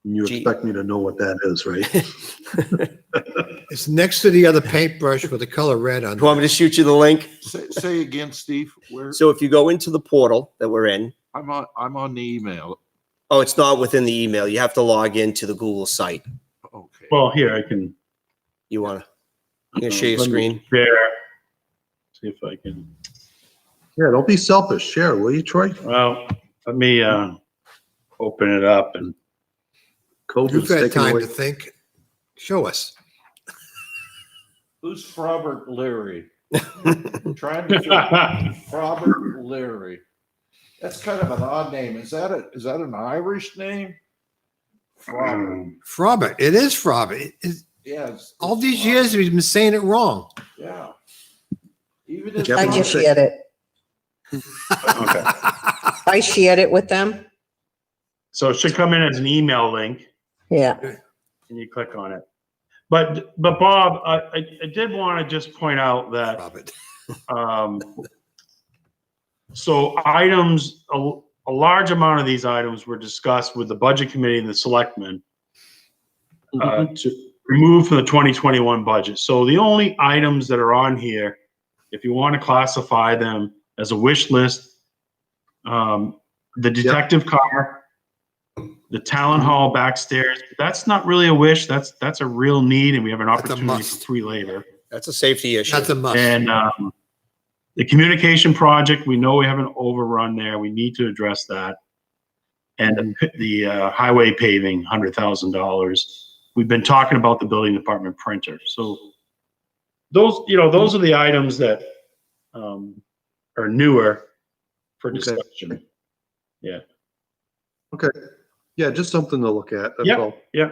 You expect me to know what that is, right? It's next to the other paintbrush with the color red on You want me to shoot you the link? Say again, Steve, where, So if you go into the portal that we're in, I'm on the email. oh, it's not within the email. You have to log into the Google site. Okay. Well, here I can You want to share your let me screen? share. See if I can. Yeah, don't be selfish. Share, will you, Troy? Well, let me open it up and. COVID's You've had taken time away. to think. Show us. Who's Robert Leary? Trying to think. Robert Leary. That's kind of an odd name. Is that an Irish name? Robert. Frobert. It is Frobert. Yes. All these years we've been saying it wrong. Yeah. Even if Yep. I just shared it. Okay. I shared it with them. So it should come in as an email link. Yeah. And you click on it. But Bob, I did want to just point out that Frobert. so items, a large amount of these items were discussed with the budget committee and the selectmen to remove from the 2021 budget. So the only items that are on here, if you want to classify them as a wish list, the detective car, the town hall backstairs, that's not really a wish. That's a real need, and we have an That's a opportunity for must. free labor. That's a safety issue. That's a must. And the communication project, we know we have an overrun there. We need to address that. And the highway paving, $100,000. We've been talking about the building department printer. So those are the items that are newer for discussion. Yeah. Okay. Yeah, just something to look at. That's Yeah. all. Yeah.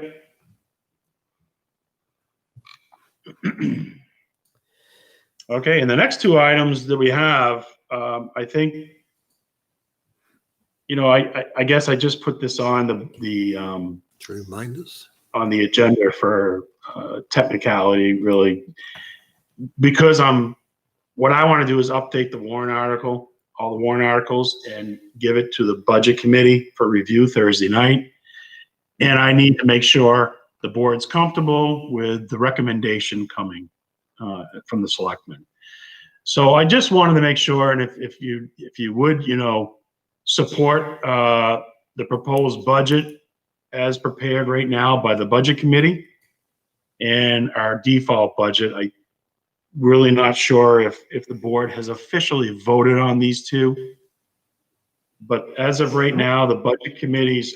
Okay, and the next two items that we have, I think, I guess I just put this on To remind us. on the agenda for technicality, really, because what I want to do is update the warrant article, all the warrant articles, and give it to the budget committee for review Thursday night. And I need to make sure the board's comfortable with the recommendation coming from the selectmen. So I just wanted to make sure, and if you would, support the proposed budget as prepared right now by the budget committee and our default budget. I really not sure if the board has officially voted on these two, but as of right now, the budget committee's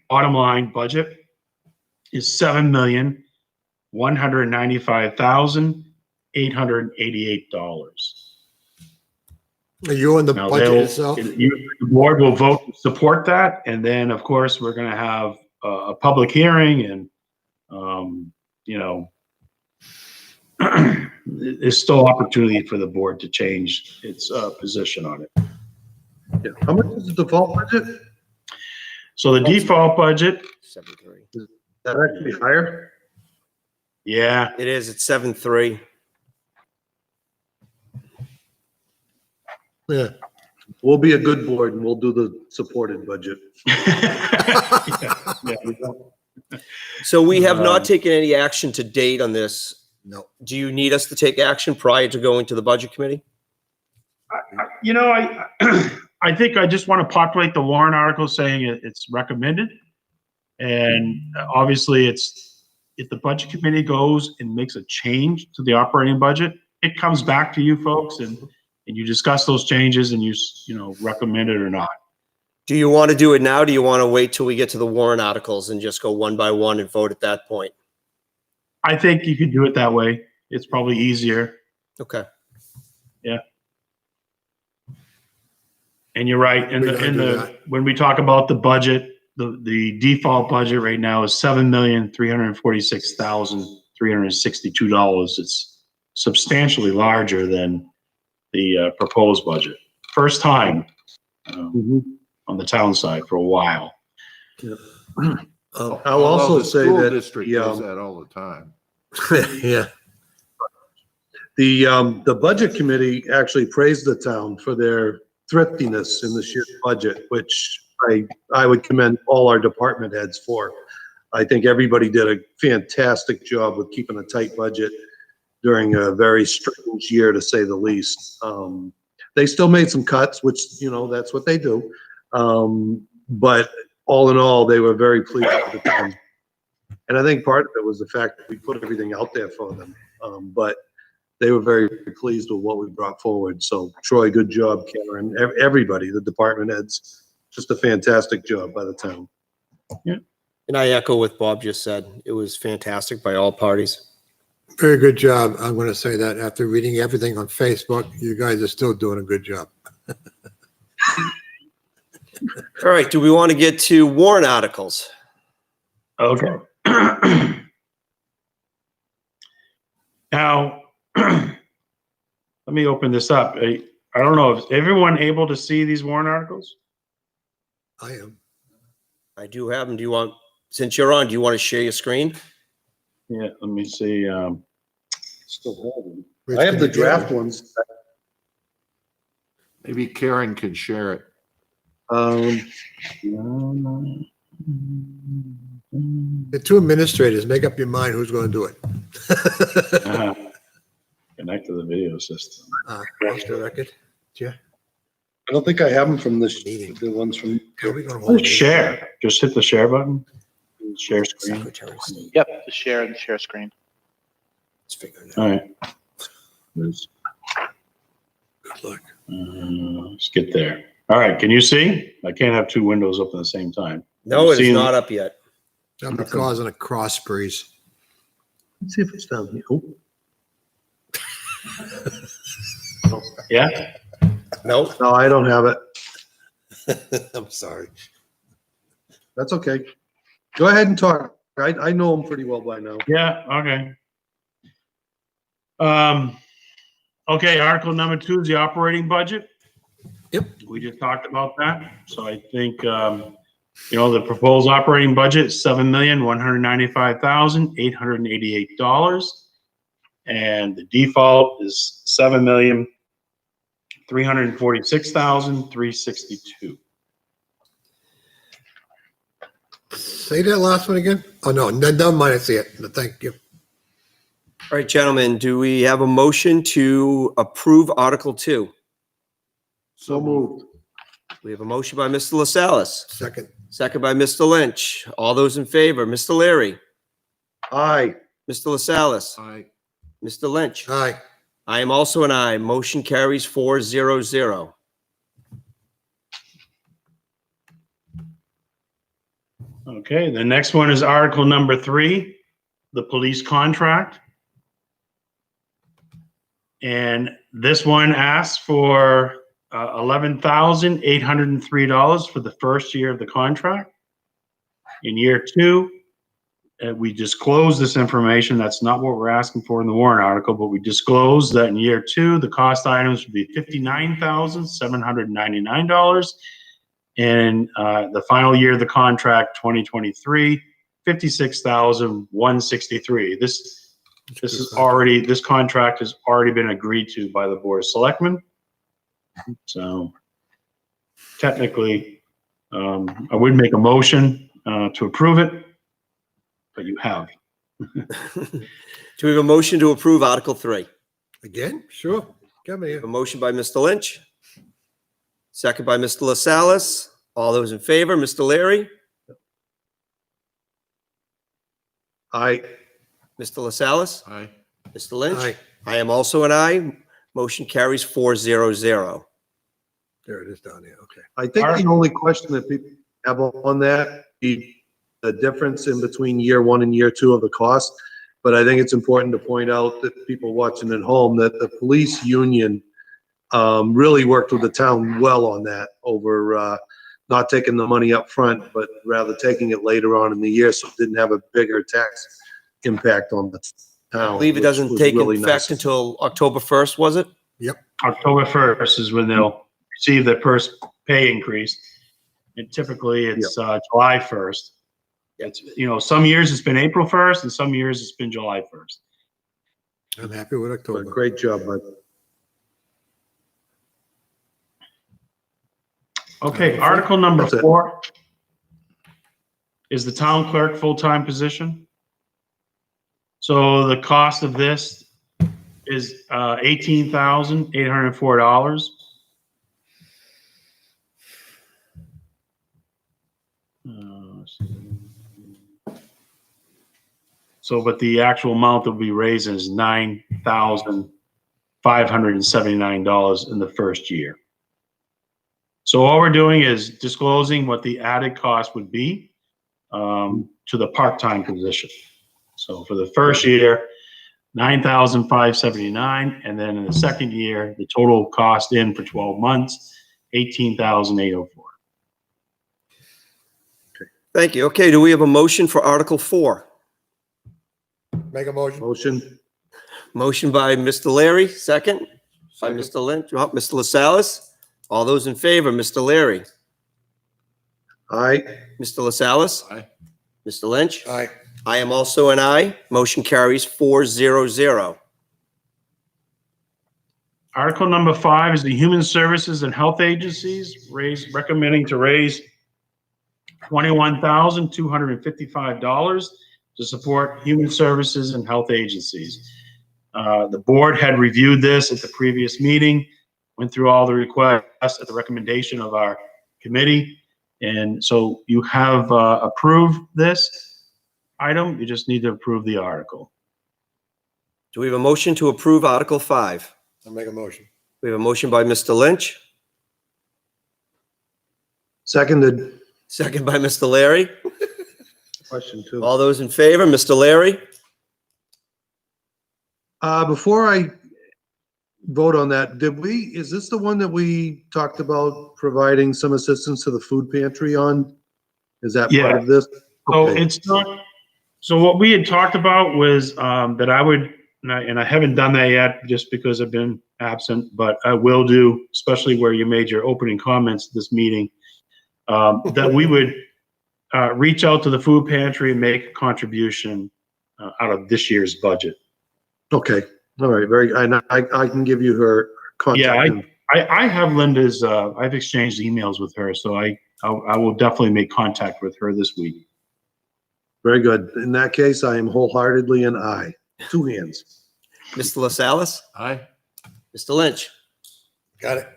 bottom line budget is $7,195,888. Are you on the Now, budget itself? the board will vote to support that, and then, of course, we're going to have a public hearing, and there's still opportunity for the board to change its position on it. Yeah. How much is the default budget? Is So the default budget, 7.3. that actually higher? yeah, It is, it's 7.3. Yeah. We'll be a good board and we'll do the supported budget. yeah, we don't. So we have not taken any action to date on this. No. Do you need us to take action prior to going to the budget committee? I think I just want to populate the warrant article saying it's recommended. And obviously if the budget committee goes and makes a change to the operating budget, it comes back to you folks and you discuss those changes and you recommend it or not. Do you want to do it now? Do you want to wait till we get to the warrant articles and just go one by one and vote at that point? I think you could do it that way. It's probably easier. Okay. Yeah. And you're right. And We're gonna do that. when we talk about the budget, the default budget right now is $7,346,362. It's substantially larger than the proposed budget. First time on the town side for a while. I'll also the say school that district does that all the time. Yeah. the budget committee actually praised the town for their thriftiness in this year's budget, which I would commend all our department heads for. I think everybody did a fantastic job with keeping a tight budget during a very strange year, to say the least. They still made some cuts, which, that's what they do. But all in all, they were very pleased with the town. And I think part of it was the fact that we put everything out there for them. But they were very pleased with what we brought forward. So Troy, good job, Karen, everybody, the department heads, just a fantastic job by the town. Yeah. And I echo what Bob just said. It was fantastic by all parties. Very good job. I'm going to say that after reading everything on Facebook, you guys are still doing a good job. All right. Do we want to get to warrant articles? Okay. Now, let me open this up. I don't know, is everyone able to see these warrant articles? I am. I do have them. Do you want, since you're on, do you want to share your screen? Yeah, let me see. Still have them. I have the draft ones. Maybe Karen can share it. The two administrators, make up your mind who's going to do it. Connect to the video system. Off the record. I don't think I have them from this, Meeting. the ones from. Are we going to hold it? Share. Just hit the share button. Share screen. Secretary of State. Yep, the share screen. Let's figure it out. All right. Let's Good luck. let's get there. All right. Can you see? I can't have two windows open at the same time. No, it See is them? not up yet. I'm causing a cross breeze. Let's see if it's down here. Oh, Yeah. Nope. no, I don't have it. I'm sorry. That's okay. Go ahead and talk. I know them pretty well by now. Yeah. Okay. Okay, article number 2 is the operating budget. Yep. We just talked about that. So I think, the proposed operating budget is $7,195,888. And the default is $7,346,362. Say that last one again? Oh, no, never mind, I see it. No, thank you. All right, gentlemen, do we have a motion to approve Article 2? So moved. We have a motion by Mr. LaSalle's, Second. second by Mr. Lynch. All those in favor, Mr. Leary, Aye. Mr. LaSalle's, Aye. Mr. Lynch. Aye. I am also an aye. Motion carries 4-0-0. Okay, the next one is article number 3, the police contract. And this one asks for $11,803 for the first year of the contract. In year 2, we disclose this information. That's not what we're asking for in the warrant article, but we disclose that in year 2, the cost items would be $59,799. And the final year of the contract, 2023, $56,163. This contract has already been agreed to by the Board of Selectmen. So technically, I would make a motion to approve it, but you have. Do we have a motion to approve Article 3? Again? Sure. Come here. A motion by Mr. Lynch, second by Mr. LaSalle's. All those in favor, Mr. Leary, Aye. Mr. LaSalle's, Aye. Mr. Lynch. Aye. I am also an aye. Motion carries 4-0-0. There it is down there, okay. I think the only question that people have on that, the difference in between year 1 and year 2 of the cost. But I think it's important to point out that people watching at home, that the police union really worked with the town well on that, over not taking the money up front, but rather taking it later on in the year, so it didn't have a bigger tax impact on the town. I believe it which doesn't was take really effect nice. until October 1st, was it? October 1st is when they'll receive their first pay increase. And typically it's July 1st. It's, some years it's been April 1st and some years it's been July 1st. I'm happy with October. Great job, bud. Okay, article number That's it. 4 is the town clerk full-time position. So the cost of this is $18,804. But the actual amount that will be raised is $9,579 in the first year. So all we're doing is disclosing what the added cost would be to the part-time position. So for the first year, $9,579, and then in the second year, the total cost in for 12 months, $18,804. Thank you. Okay, do we have a motion for Article 4? Make a motion. Motion. Motion by Mr. Leary, second by Mr. Lynch, Mr. LaSalle's. All those in favor, Mr. Leary, Aye. Mr. LaSalle's, Aye. Mr. Lynch. Aye. I am also an aye. Motion carries 4-0-0. Article number 5 is the Human Services and Health Agencies, recommending to raise $21,255 to support human services and health agencies. The board had reviewed this at the previous meeting, went through all the requests at the recommendation of our committee. And so you have approved this item. You just need to approve the article. Do we have a motion to approve Article 5? I'll make a motion. We have a motion by Mr. Lynch, Seconded. second by Mr. Leary. Question 2. All those in favor, Mr. Leary, Before I vote on that, is this the one that we talked about providing some assistance to the food pantry on? Is that part of this? So Okay. it's not, so what we had talked about was that I would and I haven't done that yet just because I've been absent, but I will do, especially where you made your opening comments this meeting, that we would reach out to the food pantry and make a contribution out of this year's budget. Okay, all right, I can give you her contact. Yeah, I have Linda's, I've exchanged emails with her, so I will definitely make contact with her this week. Very good. In that case, I am wholeheartedly an aye. 2 hands. Mr. LaSalle's, Aye. Mr. Lynch. Got it.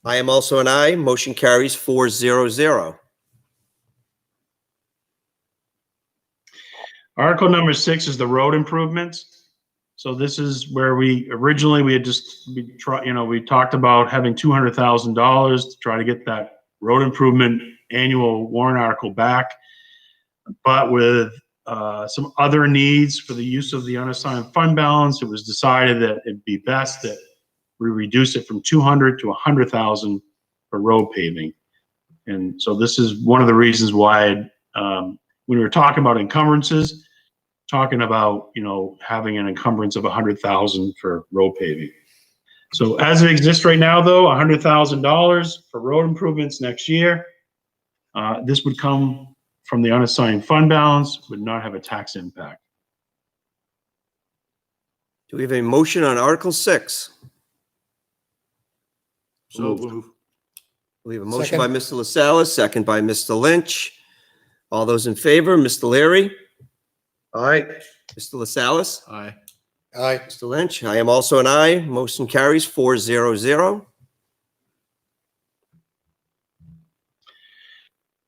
I am also an aye. Motion carries 4-0-0. Article number 6 is the road improvements. So this is where we talked about having $200,000 to try to get that road improvement annual warrant article back. But with some other needs for the use of the unassigned fund balance, it was decided that it'd be best that we reduce it from 200 to 100,000 for road paving. And so this is one of the reasons why when we were talking about encumbrances, talking about, having an encumbrance of 100,000 for road paving. So as it exists right now, though, $100,000 for road improvements next year. This would come from the unassigned fund balance, would not have a tax impact. Do we have a motion on Article 6? So move. We have a motion by Mr. LaSalle's, second by Mr. Lynch. All those in favor, Mr. Leary, Aye. Mr. LaSalle's, Aye. Aye. Mr. Lynch. I am also an aye. Motion carries 4-0-0.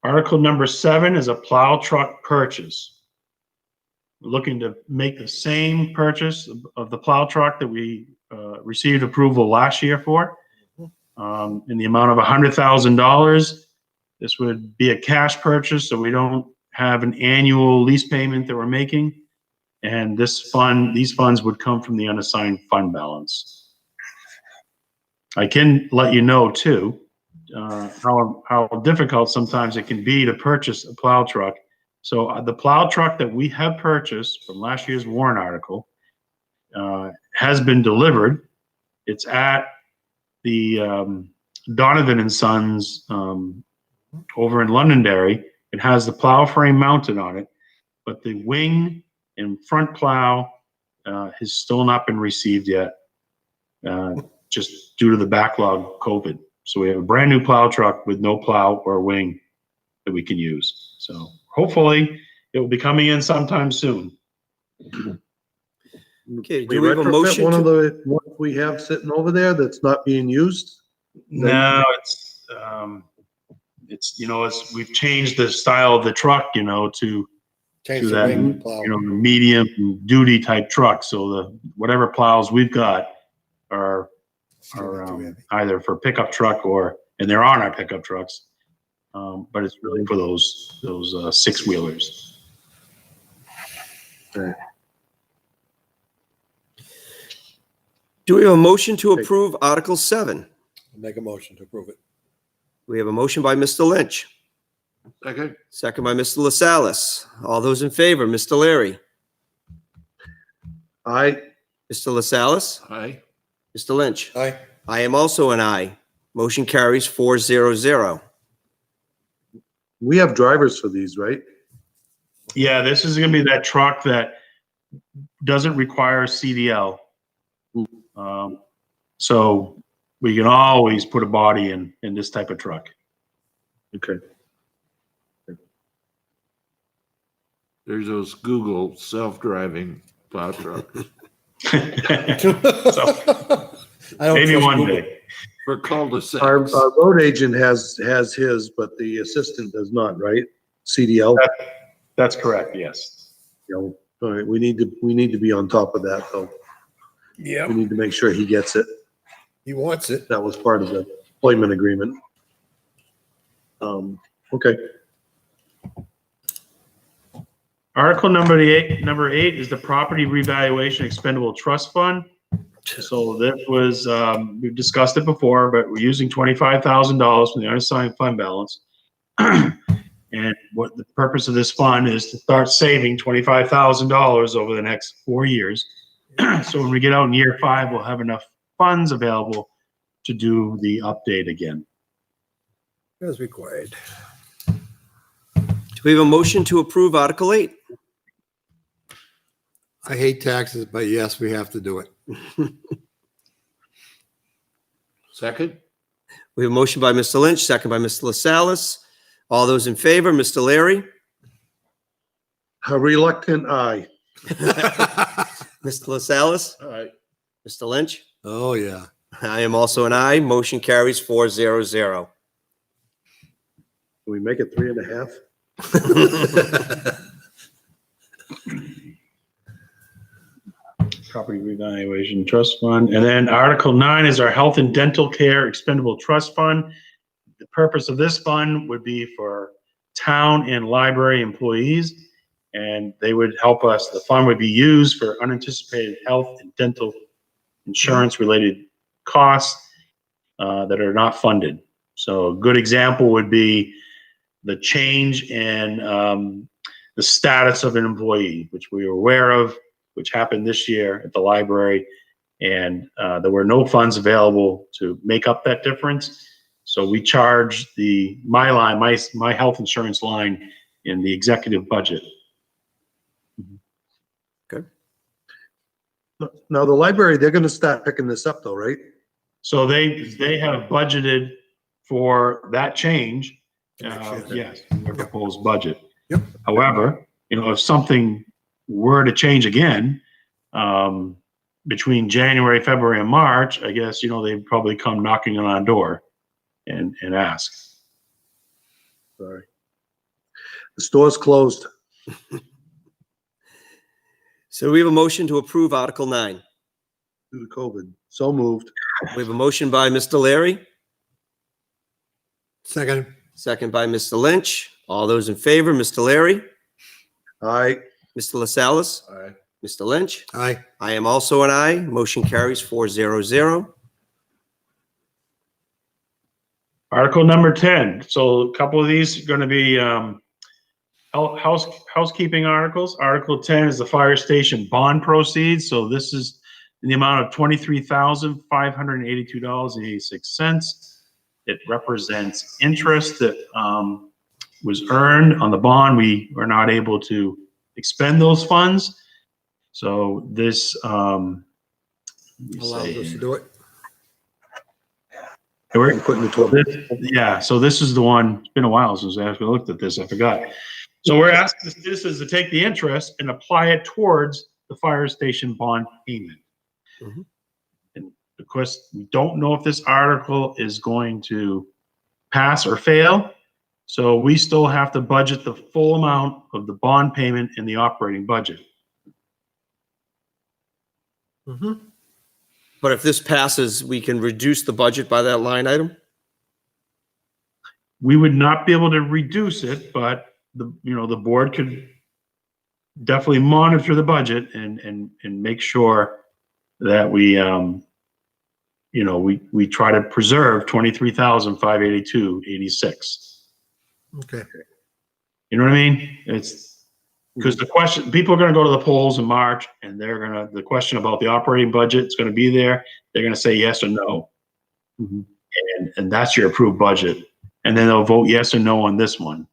Article number 7 is a plow truck purchase. We're looking to make the same purchase of the plow truck that we received approval last year for, in the amount of $100,000. This would be a cash purchase, so we don't have an annual lease payment that we're making. And these funds would come from the unassigned fund balance. I can let you know too, how difficult sometimes it can be to purchase a plow truck. So the plow truck that we have purchased from last year's warrant article has been delivered. It's at the Donovan and Sons over in Londonderry. It has the plow frame mounted on it, but the wing and front plow has still not been received yet, just due to the backlog of COVID. So we have a brand new plow truck with no plow or wing that we can use. So hopefully it will be coming in sometime soon. Okay, We do we have a retrofit motion? one of the ones we have sitting over there that's not being used? No, we've changed the style of the truck, to Change the that, wing plow. the medium duty type truck. So whatever plows we've got are either for pickup truck and they're on our pickup trucks. But it's really for those 6-wheelers. Okay. Do we have a motion to approve Article 7? Make a motion to approve it. We have a motion by Mr. Lynch, Second. second by Mr. LaSalle's. All those in favor, Mr. Leary, Aye. Mr. LaSalle's, Aye. Mr. Lynch. Aye. I am also an aye. Motion carries 4-0-0. We have drivers for these, right? Yeah, this is going to be that truck that doesn't require CDL. So we can always put a body in this type of truck. Okay. There's those Google self-driving plow trucks Maybe one day. for cul-de-sacs. Our road agent has his, but the assistant does not, right? CDL? That's correct, yes. All right, we need to be on top of that, though. Yeah, We need to make sure he gets it. he wants it. That was part of the employment agreement. Okay. Article number 8 is the Property Revaluation Expendable Trust Fund. So that was, we've discussed it before, but we're using $25,000 from the unassigned fund balance. And what the purpose of this fund is to start saving $25,000 over the next 4 years. So when we get out in year 5, we'll have enough funds available to do the update again. As required. Do we have a motion to approve Article 8? I hate taxes, but yes, we have to do it. Second? We have a motion by Mr. Lynch, second by Mr. LaSalle's. All those in favor, Mr. Leary? A reluctant aye. Mr. LaSalle's? All right. Mr. Lynch? Oh, yeah. I am also an aye. Motion carries 4-0-0. Can we make it 3.5? Property revaluation trust fund. And then Article 9 is our health and dental care expendable trust fund. The purpose of this fund would be for town and library employees, and they would help us. The fund would be used for unanticipated health and dental insurance related costs that are not funded. So a good example would be the change in the status of an employee, which we were aware of, which happened this year at the library, and there were no funds available to make up that difference. So we charged my health insurance line in the executive budget. Now, the library, they're gonna start picking this up though, right? So they have budgeted for that change. Yes, in their proposed budget. Yep. However, if something were to change again, between January, February, and March, I guess, they'd probably come knocking on our door and ask. Sorry. The store's closed. So we have a motion to approve Article 9. Due to COVID. So moved. We have a motion by Mr. Leary, Second. second by Mr. Lynch. All those in favor, Mr. Leary, Aye. Mr. LaSalle's, All right. Mr. Lynch. Aye. I am also an aye. Motion carries 4-0-0. Article number 10. So a couple of these are going to be housekeeping articles. Article 10 is the fire station bond proceeds. So this is in the amount of $23,582.86. It represents interest that was earned on the bond. We were not able to expend those funds. So this Allows us to do it. I'm putting it to Yeah, so this is the one, it's been a while since I actually looked at this, I forgot. So we're asking the citizens to take the interest and apply it towards the fire station bond payment. Mhm. And of course, we don't know if this article is going to pass or fail. So we still have to budget the full amount of the bond payment in the operating budget. Mhm. But if this passes, we can reduce the budget by that line item? We would not be able to reduce it, but the board could definitely monitor the budget and make sure that we try to preserve 23,582.86. Okay. You know what I mean? It's because the question, people are going to go to the polls in March, and the question about the operating budget is going to be there. They're going to say yes or no. Mhm. And that's your approved budget. And then they'll vote yes or no on this one.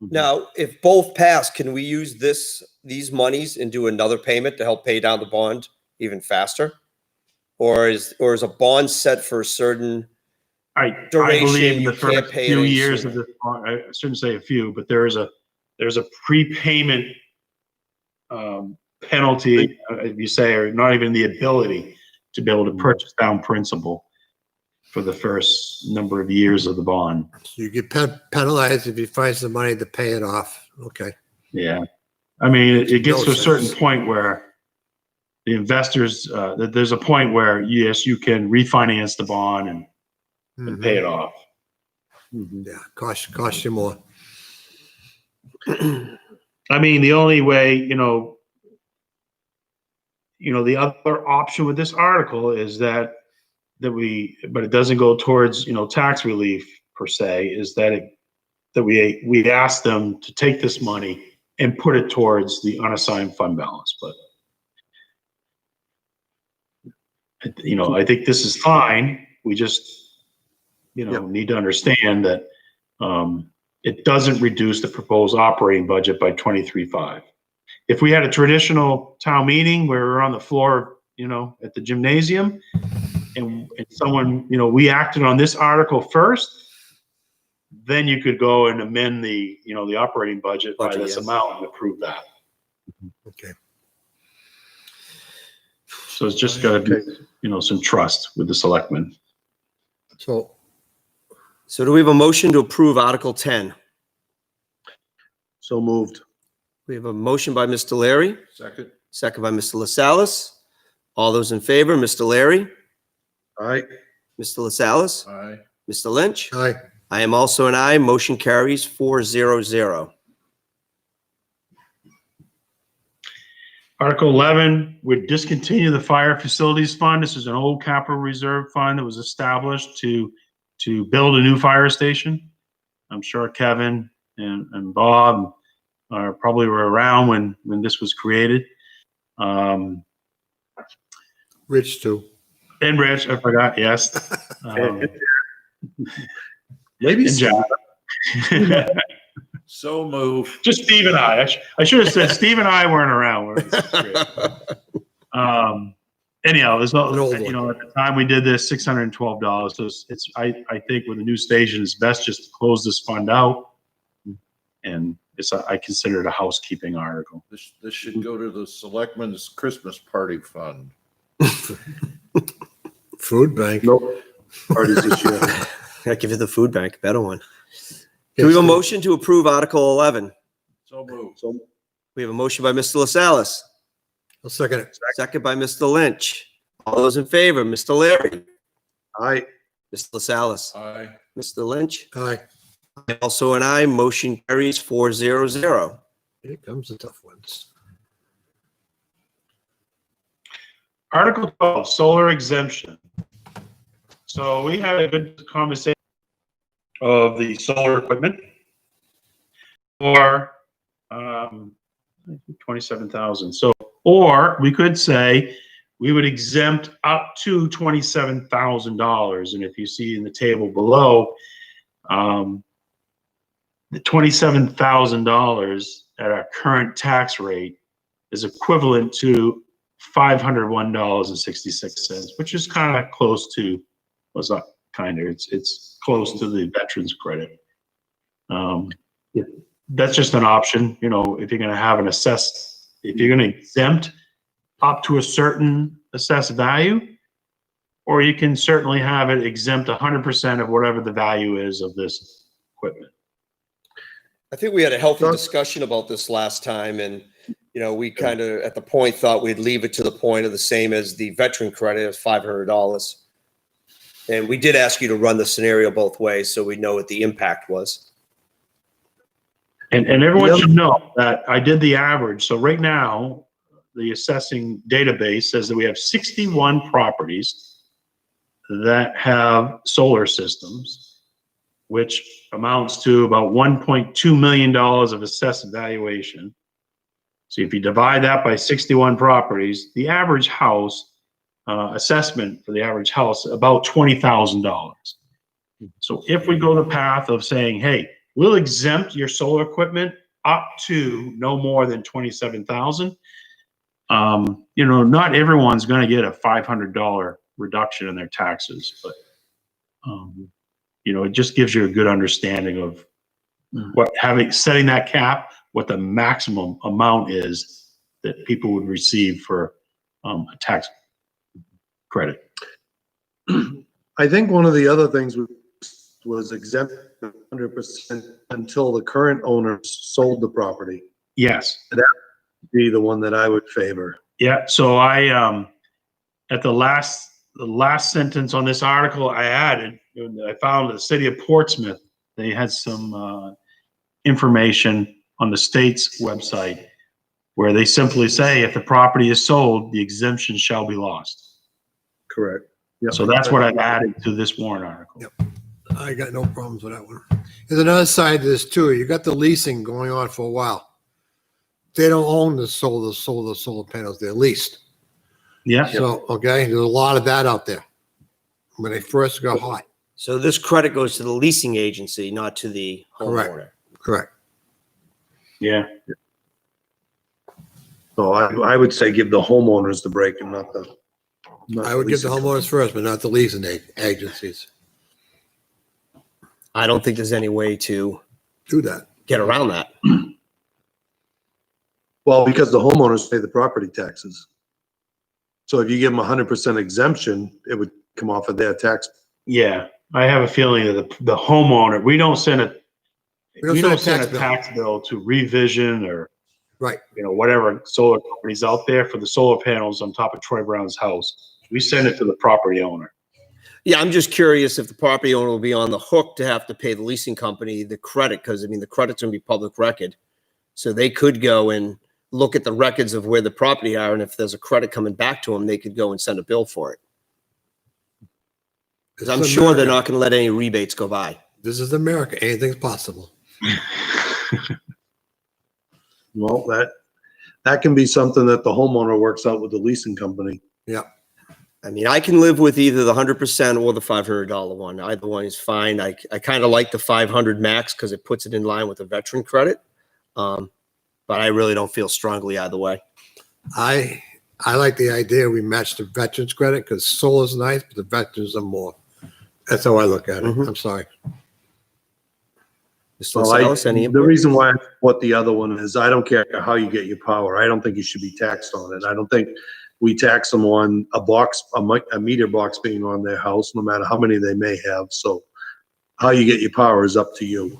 Now, if both pass, can we use these monies and do another payment to help pay down the bond even faster? Or is a bond set for a certain I duration? believe You the can't first pay few any years sooner? of this, I shouldn't say a few, but there's a prepayment penalty, if you say, or not even the ability to be able to purchase down principal for the first number of years of the bond. So you get penalized if you find some money to pay it off. Okay. Yeah. I mean, it gets No to a certain sense. point where the investors, there's a point where, yes, you can refinance the bond and Mhm. pay it off. Yeah, cost you more. I mean, the only way, the other option with this article is but it doesn't go towards, tax relief per se, is that we'd ask them to take this money and put it towards the unassigned fund balance. But You know, I think this is fine. We just, you know, need to understand that it doesn't reduce the proposed operating budget by 23.5. If we had a traditional town meeting where we're on the floor, you know, at the gymnasium, and someone, you know, we acted on this article first, then you could go and amend the, you know, the operating budget by this amount and approve that. Okay. So it's just got to be, you know, some trust with the selectmen. So So do we have a motion to approve Article 10? So moved. We have a motion by Mr. Leary, Second. second by Mr. LaSalle's. All those in favor, Mr. Leary, Aye. Mr. LaSalle's, Aye. Mr. Lynch. aye. I am also an aye. Motion carries 4-0-0. Article 11 would discontinue the fire facilities fund. This is an old capital reserve fund that was established to build a new fire station. I'm sure Kevin and Bob probably were around when this was created. Rich too. And Rich, I forgot, yes. Maybe. And Jack. So move. Just Steve and I. I should have said Steve and I weren't around. Anyhow, there's no, An old you one. know, at the time we did this, $612. So it's I think with the new station, it's best just to close this fund out. And I consider it a housekeeping article. This should go to the Selectmen's Christmas Party Fund. Food bank. Nope. Parties this year. I give you the food bank, better one. Do we have a motion to approve Article 11? So move. So We have a motion by Mr. LaSalle's, I'll second it. second by Mr. Lynch. All those in favor, Mr. Leary, aye. Mr. LaSalle's, Aye. Mr. Lynch. Aye. Also an aye. Motion carries 4-0-0. Here comes the tough ones. Article 12, solar exemption. So we had a good conversation of the solar equipment for 27,000. So, or we could say we would exempt up to $27,000. And if you see in the table below, the $27,000 at our current tax rate is equivalent to $501.66, which is kind of close to, well, it's not kind of, it's close to the veterans credit. That's just an option, you know, if you're going to have an if you're going to exempt up to a certain assessed value, or you can certainly have it exempt 100% of whatever the value is of this equipment. I think we had a healthy discussion about this last time, and you know, we kind of at the point thought we'd leave it to the point of the same as the veteran credit of $500. And we did ask you to run the scenario both ways so we know what the impact was. And everyone should know that I did the average. So right now, the assessing database says that we have 61 properties that have solar systems, which amounts to about $1.2 million of assessed valuation. So if you divide that by 61 properties, the average house assessment for the average house about $20,000. So if we go the path of saying, hey, we'll exempt your solar equipment up to no more than $27,000, you know, not everyone's going to get a $500 reduction in their taxes, but you know, it just gives you a good understanding of what setting that cap, what the maximum amount is that people would receive for a tax credit. I think one of the other things was exempt 100% until the current owners sold the property. Yes. That would be the one that I would favor. Yeah. So I, at the last sentence on this article, I added, I found the city of Portsmouth, they had some information on the state's website where they simply say, if the property is sold, the exemption shall be lost. Correct. Yep. So that's what I've added to this warrant article. Yep. I got no problems with that one. There's another side to this too. You got the leasing going on for a while. They don't own the solar panels. They're leased. Yeah. So, okay, there's a lot of that out there when they first go hot. So this credit goes to the leasing agency, not to the Correct. homeowner. Correct. Yeah. So I would say give the homeowners the break and not the. I would give the homeowners first, but not the leasing agencies. I don't think there's any way to Do that. get around that. Well, because the homeowners pay the property taxes. So if you give them 100% exemption, it would come off of their tax. Yeah. I have a feeling that the homeowner, we don't send a tax bill. tax bill to Revision or, Right. whatever solar companies out there for the solar panels on top of Troy Brown's house. We send it to the property owner. Yeah, I'm just curious if the property owner will be on the hook to have to pay the leasing company the credit, because the credit's gonna be public record. So they could go and look at the records of where the property are, and if there's a credit coming back to them, they could go and send a bill for it. Because I'm This is sure they're America. not gonna let any rebates go by. This is America. Anything's possible. Well, that can be something that the homeowner works out with the leasing company. I can live with either the 100% or the $500 one. Either one is fine. I kind of like the 500 max because it puts it in line with the veteran credit. But I really don't feel strongly either way. I like the idea we match the veterans credit because solar's nice, but the veterans are more. That's how I look at it. Mhm. I'm sorry. Mr. Well, Lascelles, any the input? reason why what the other one is, I don't care how you get your power. I don't think you should be taxed on it. I don't think we tax them on a meter box being on their house, no matter how many they may have. So how you get your power is up to you.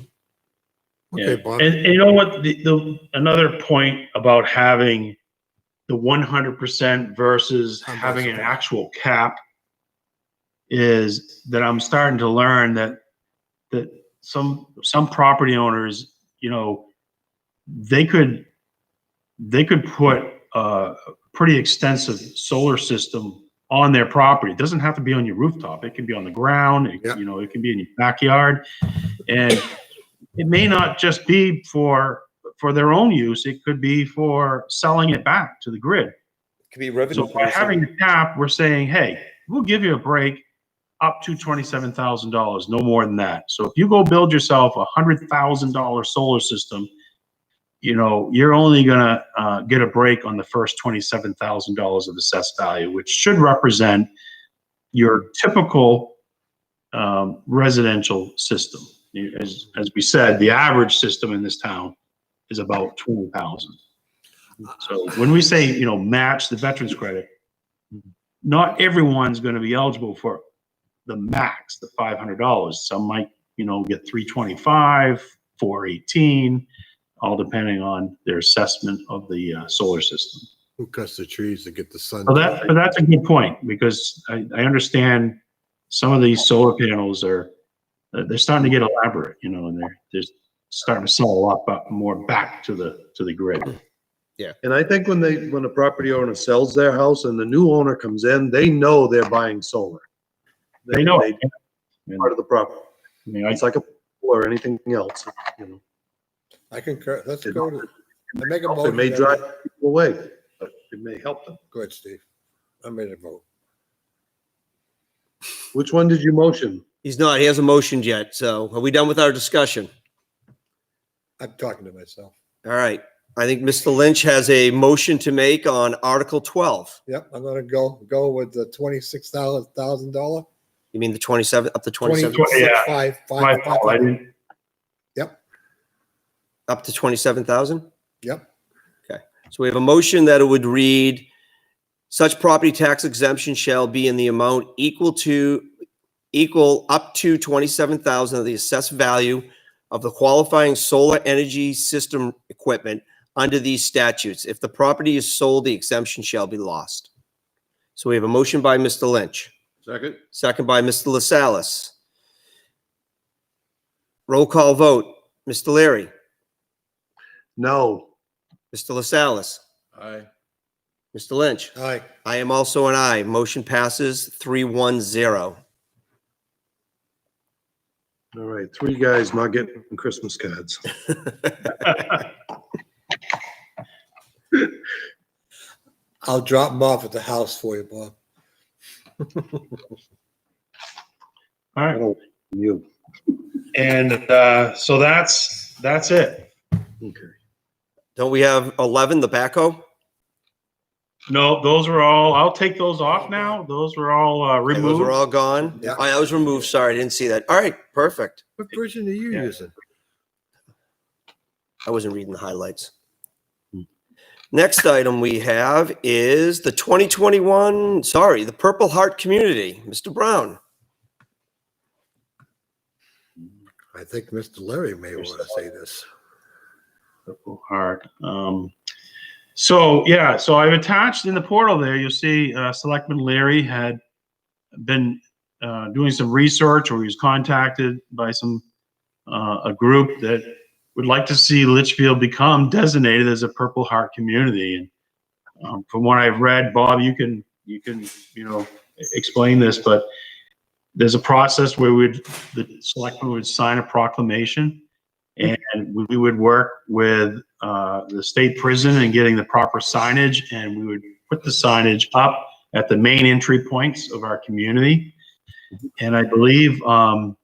Okay, Bob. And you know what, another point about having the 100% versus having an actual cap is that I'm starting to learn that some property owners, they could put a pretty extensive solar system on their property. It doesn't have to be on your rooftop. It can be on the ground. It can be in your backyard, and it may not just be for their own use. It could be for selling it back to the grid. It could be revenue. So by having a cap, we're saying, hey, we'll give you a break up to $27,000, no more than that. So if you go build yourself a $100,000 solar system, you're only gonna get a break on the first $27,000 of assessed value, which should represent your typical residential system. As we said, the average system in this town is about 20,000. So when we say, match the veterans credit, not everyone's going to be eligible for the max, the $500. Some might, get $325, $418, all depending on their assessment of the solar system. Who cuts the trees to get the sun? But that's a good point, because I understand some of these solar panels they're starting to get elaborate, and they're starting to sell a lot more back to the grid. And I think when a property owner sells their house and the new owner comes in, they know they're buying solar. They know. Part of the property. I It's like a pool or anything else, I concur. Let's go to, I make a It motion. may that drive people away, but it may help them. Go ahead, Steve. I'm ready to vote. Which one did you motion? He's not. He hasn't motioned yet. So are we done with our discussion? I'm talking to myself. All right. I think Mr. Lynch has a motion to make on Article 12. Yep, I'm gonna go with the $26,000. You mean the 27, up to 27, Yeah. Five. My fault, I didn't. Yep, up to 27,000? yep. So we have a motion that it would read, such property tax exemption shall be in the amount equal up to 27,000 of the assessed value of the qualifying solar energy system equipment under these statutes. If the property is sold, the exemption shall be lost. So we have a motion by Mr. Lynch. Second? Second by Mr. Lascelles. Roll call vote. Mr. Leary. No. Mr. Lascelles. Aye. Mr. Lynch. Aye. I am also an aye. Motion passes 3-1-0. All right, 3 guys not getting Christmas cards. I'll drop them off at the house for you, Bob. All right. You. And so that's it. Okay. Don't we have 11, the backhoe? No, those are all, I'll take those off now. Those were all Okay, removed. those are all gone? Yeah. Oh, that was removed. Sorry, I didn't see that. All right, perfect. What version are you Yeah. using? I wasn't reading the highlights. Next item we have is the 2021, the Purple Heart Community. Mr. Brown. I think Mr. Leary may want to say this. Purple Heart. So I've attached in the portal there, you'll see Selectman Leary had been doing some research, or he was contacted by a group that would like to see Litchfield become designated as a Purple Heart community. And from what I've read, Bob, you can explain this, but there's a process where the selectmen would sign a proclamation, and we would work with the state prison and getting the proper signage, and we would put the signage up at the main entry points of our community. And I believe a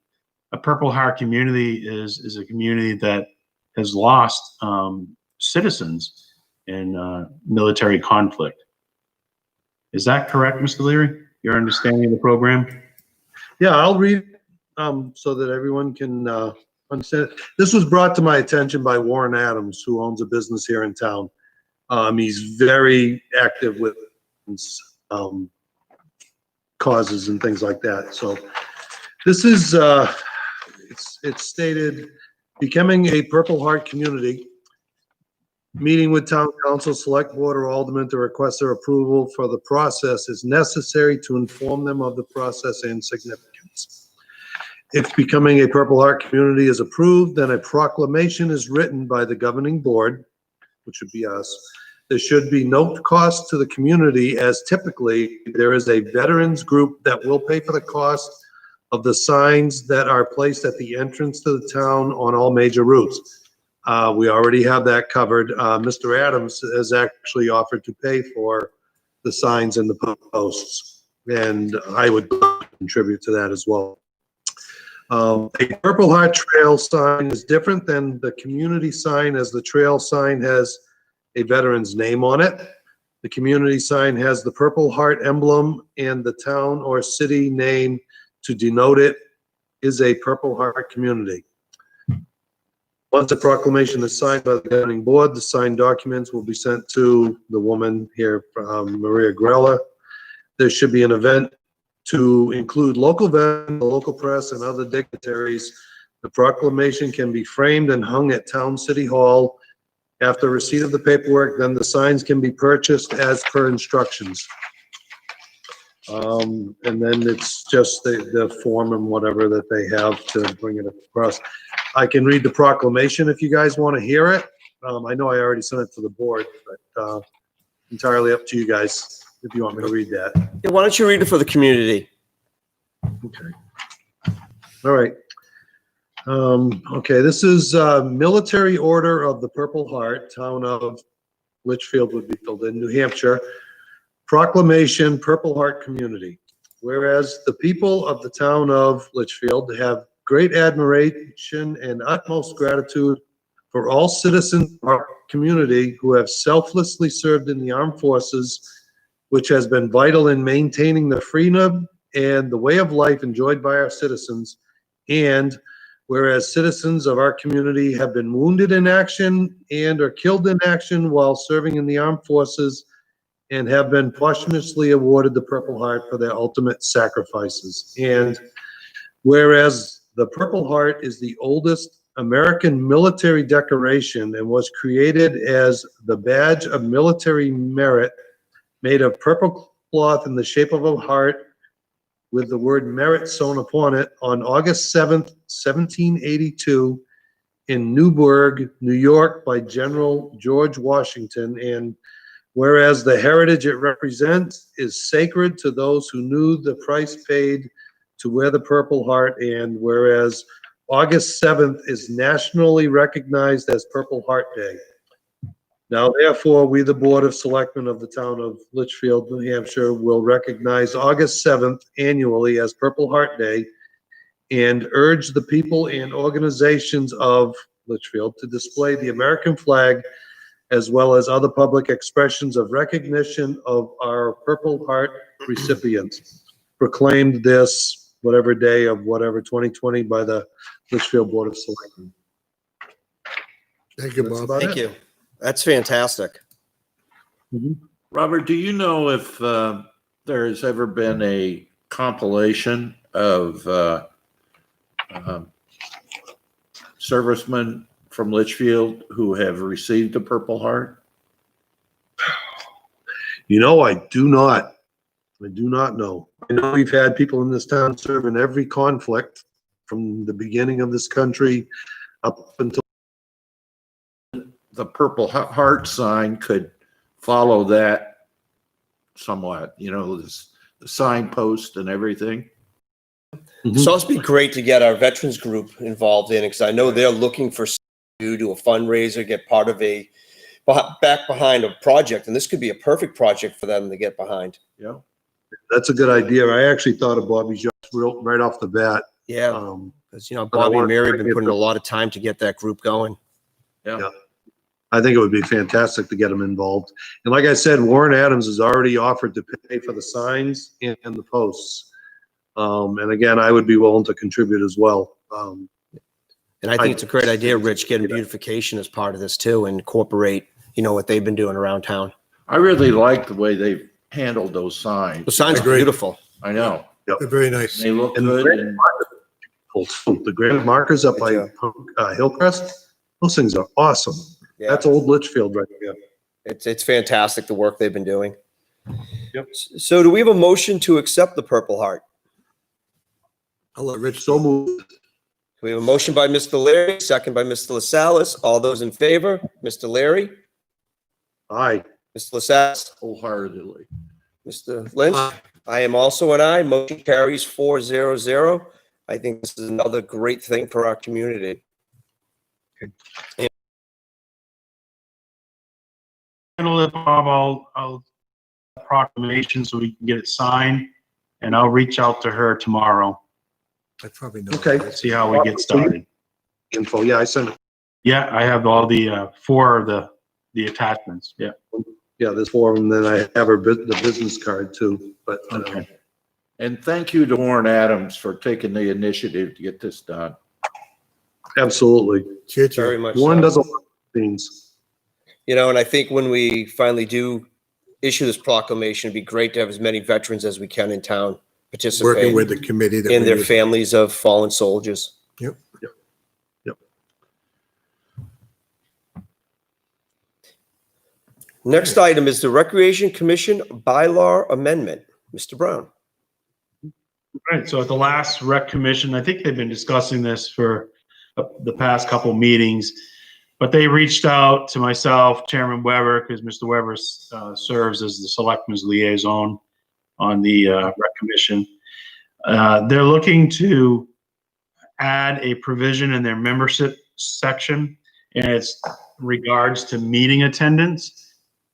Purple Heart community is a community that has lost citizens in military conflict. Is that correct, Mr. Leary? Your understanding of the program? Yeah, I'll read so that everyone can understand. This was brought to my attention by Warren Adams, who owns a business here in town. He's very active with causes and things like that. So this is, it's stated, becoming a Purple Heart community, meeting with town council, select board, or alderman to request their approval for the process is necessary to inform them of the process and significance. If becoming a Purple Heart community is approved, then a proclamation is written by the governing board, which would be us. There should be no cost to the community, as typically there is a veterans group that will pay for the cost of the signs that are placed at the entrance to the town on all major routes. We already have that covered. Mr. Adams has actually offered to pay for the signs and the posts, and I would contribute to that as well. A Purple Heart Trail sign is different than the community sign, as the trail sign has a veteran's name on it. The community sign has the Purple Heart emblem and the town or city name to denote it is a Purple Heart community. Once a proclamation is signed by the governing board, the signed documents will be sent to the woman here, Maria Grella. There should be an event to include local vendors, local press, and other dignitaries. The proclamation can be framed and hung at Town City Hall. After receipt of the paperwork, then the signs can be purchased as per instructions. And then it's just the form and whatever that they have to bring it across. I can read the proclamation if you guys want to hear it. I know I already sent it to the board, but entirely up to you guys if you want me to read that. Yeah, why don't you read it for the community? Okay. All right. Okay, this is Military Order of the Purple Heart, town of Litchfield would be filled in, New Hampshire. Proclamation, Purple Heart Community. Whereas the people of the town of Litchfield have great admiration and utmost gratitude for all citizens of our community who have selflessly served in the armed forces, which has been vital in maintaining the freedom and the way of life enjoyed by our citizens. And whereas citizens of our community have been wounded in action and or killed in action while serving in the armed forces and have been posthumously awarded the Purple Heart for their ultimate sacrifices. And whereas the Purple Heart is the oldest American military decoration and was created as the badge of military merit, made of purple cloth in the shape of a heart with the word merit sewn upon it, on August 7th, 1782, in Newburgh, New York, by General George Washington. And whereas the heritage it represents is sacred to those who knew the price paid to wear the Purple Heart, and whereas August 7th is nationally recognized as Purple Heart Day. Now therefore, we, the Board of Selectmen of the town of Litchfield, New Hampshire, will recognize August 7th annually as Purple Heart Day and urge the people and organizations of Litchfield to display the American flag as well as other public expressions of recognition of our Purple Heart recipients. Proclaimed this, whatever day of whatever 2020 by the Litchfield Board of Selectmen. Thank you, That's Bob. about Thank it. you. That's fantastic. Robert, do you know if there has ever been a compilation of servicemen from Litchfield who have received a Purple Heart? You know, I do not know. I know we've had people in this town serve in every conflict from the beginning of this country up until. The Purple Heart sign could follow that somewhat, you know, the signpost and everything. It's also be great to get our veterans group involved in it, because I know they're looking for you to do a fundraiser, get part of back behind a project, and this could be a perfect project for them to get behind. Yeah. That's a good idea. I actually thought of Bobby Jones right off the bat. Yeah, because but I Bobby and want Mary to have been get putting the- a lot of time to get that group going. Yeah. I think it would be fantastic to get them involved. And like I said, Warren Adams has already offered to pay for the signs and the posts. And again, I would be willing to contribute as well. And I think it's a great idea, Rich, getting beautification as part of this too, and incorporate, what they've been doing around town. I really like the way they've handled those signs. The signs are Agreed. beautiful. I know. They're very nice. They look And good. the And the granite markers up by Hillcrest, those things are awesome. Yeah, That's old Litchfield right there. it's fantastic, the work they've been doing. Yep. So do we have a motion to accept the Purple Heart? I'll let Rich. So moved. We have a motion by Mr. Leary, second by Mr. LaSalle's. All those in favor? Mr. Leary? Aye. Mr. LaSalle's? wholeheartedly. Mr. Lynch? I am also an aye. Motion carries 4-0-0. I think this is another great thing for our community. Handle it, Bob. I'll proclamation so we can get it signed, and I'll reach out to her tomorrow. I probably know. Okay. See how we get started. Info, yeah, I sent it. Yeah, I have all the 4 of the attachments. Yeah. Yeah, there's 4 of them, then I have the business card too, but. Okay. And thank you to Warren Adams for taking the initiative to get this done. Absolutely. Cheers. Very much Warren so. does a lot of things. And I think when we finally do issue this proclamation, it'd be great to have as many veterans as we can in town participate. Working with the committee. that And we their use. families of fallen soldiers. Yep. Next item is the Recreation Commission bylaw amendment. Mr. Brown. Right, so at the last rec commission, I think they've been discussing this for the past couple meetings, but they reached out to myself, Chairman Weber, because Mr. Weber serves as the selectman's liaison on the rec commission. They're looking to add a provision in their membership section, and it's regards to meeting attendance.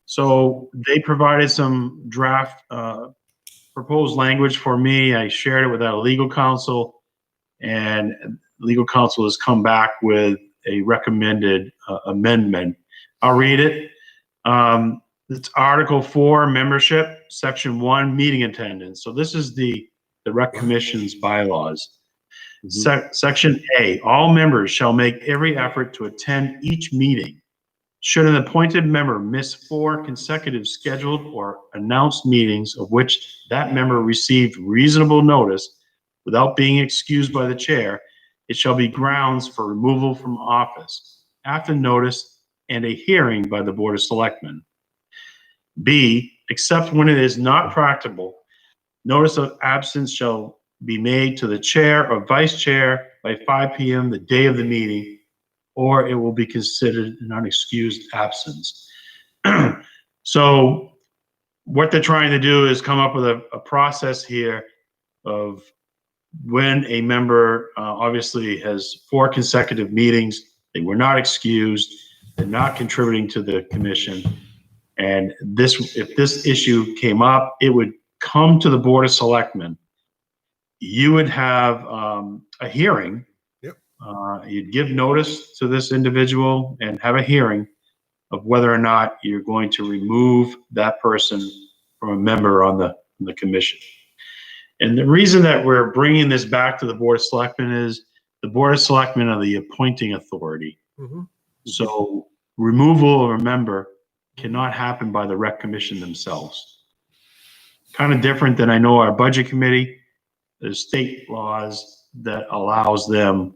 So they provided some draft proposed language for me. I shared it with our legal counsel, and legal counsel has come back with a recommended amendment. I'll read it. It's Article 4, membership, Section 1, meeting attendance. So this is the rec commission's bylaws. Section A, all members shall make every effort to attend each meeting. Should an appointed member miss 4 consecutive scheduled or announced meetings of which that member received reasonable notice without being excused by the chair, it shall be grounds for removal from office after notice and a hearing by the Board of Selectmen. B, except when it is not practicable, notice of absence shall be made to the chair or vice chair by 5 p.m. the day of the meeting, or it will be considered an unexcused absence. So what they're trying to do is come up with a process here of when a member obviously has 4 consecutive meetings, they were not excused, They're not contributing to the commission. And if this issue came up, it would come to the Board of Selectmen. You would have a hearing. Yep. You'd give notice to this individual and have a hearing of whether or not you're going to remove that person from a member on the commission. And the reason that we're bringing this back to the Board of Selectmen is the Board of Selectmen are the appointing authority. Mhm. So removal of a member cannot happen by the rec commission themselves. Kind of different than I know our budget committee. There's state laws that allows them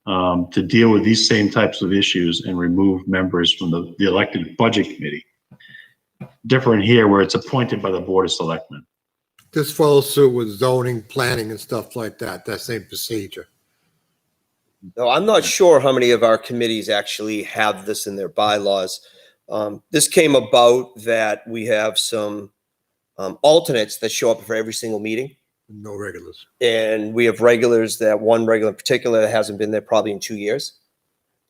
to deal with these same types of issues and remove members from the elected budget committee. Different here where it's appointed by the Board of Selectmen. This follows suit with zoning, planning and stuff like that, that same procedure. No, I'm not sure how many of our committees actually have this in their bylaws. This came about that we have some alternates that show up for every single meeting. No regulars. And we have regulars, that one regular in particular that hasn't been there probably in 2 years.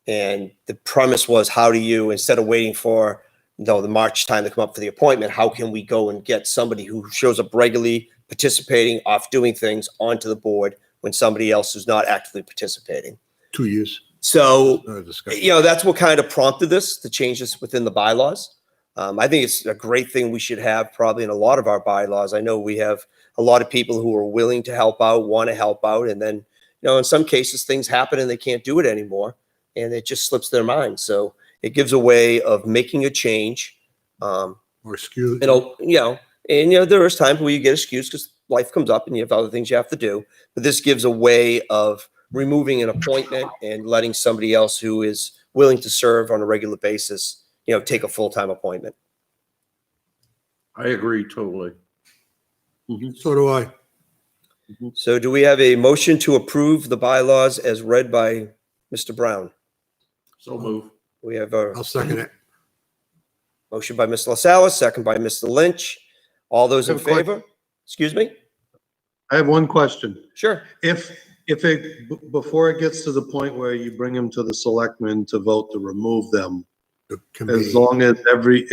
And the premise was, how do you, instead of waiting for the March time to come up for the appointment, how can we go and get somebody who shows up regularly, participating, off doing things, onto the board when somebody else is not actively participating? 2 years. So, No discussion. that's what kind of prompted this, to change this within the bylaws. I think it's a great thing we should have probably in a lot of our bylaws. I know we have a lot of people who are willing to help out, want to help out. And then, in some cases things happen and they can't do it anymore and it just slips their mind. So it gives a way of making a change. Or excuse. There is times where you get excused because life comes up and you have other things you have to do. But this gives a way of removing an appointment and letting somebody else who is willing to serve on a regular basis, take a full-time appointment. I agree totally. So do I. So do we have a motion to approve the bylaws as read by Mr. Brown? So move. We have a I'll second it. motion by Mr. LaSalle, second by Mr. Lynch. All those in I have a que- favor? Excuse me? I have one question. Sure. If before it gets to the point where you bring them to the selectmen to vote to remove them, The committee.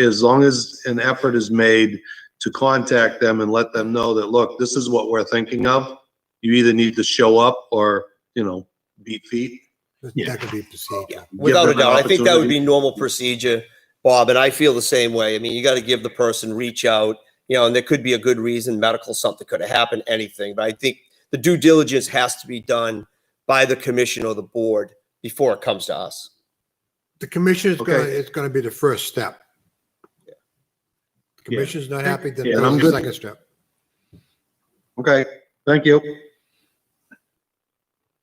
as long as an effort is made to contact them and let them know that, look, this is what we're thinking of. You either need to show up or, beat feet. That could be procedure. Without a them an doubt. I think that would be opportunity. normal procedure, Bob, and I feel the same way. I mean, you got to give the person, reach out, and there could be a good reason, medical, something could have happened, anything. But I think the due diligence has to be done by the commission or the board before it comes to us. The commission is Okay. it's gonna be the first step. The commission's not happy, then Yeah, I'm that's the good. second step. Okay, thank you.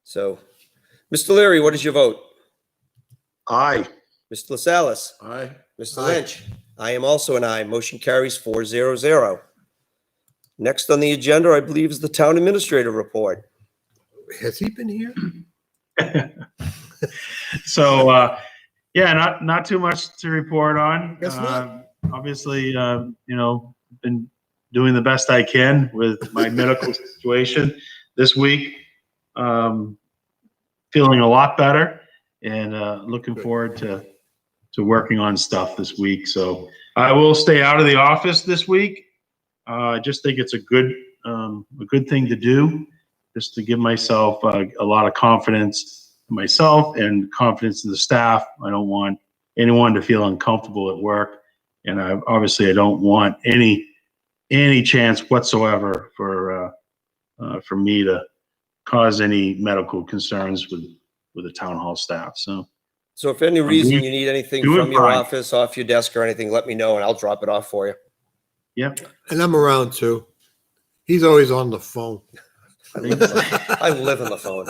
So, Mr. Leary, what is your vote? Aye. Mr. LaSalle? Aye. Mr. Aye. Lynch? I am also an aye. Motion carries 400. Next on the agenda, I believe, is the town administrator report. Has he been here? So, not too much to report on. Guess not. Obviously, been doing the best I can with my medical situation this week. Feeling a lot better and looking forward to working on stuff this week. So I will stay out of the office this week. I just think it's a good thing to do, just to give myself a lot of confidence in myself and confidence in the staff. I don't want anyone to feel uncomfortable at work, and I don't want any chance whatsoever for me to cause any medical concerns with the town hall staff. So So if any reason you need anything doing from your fine. office, off your desk or anything, let me know and I'll drop it off for you. yeah, And I'm around too. He's always on the phone. I live on the phone.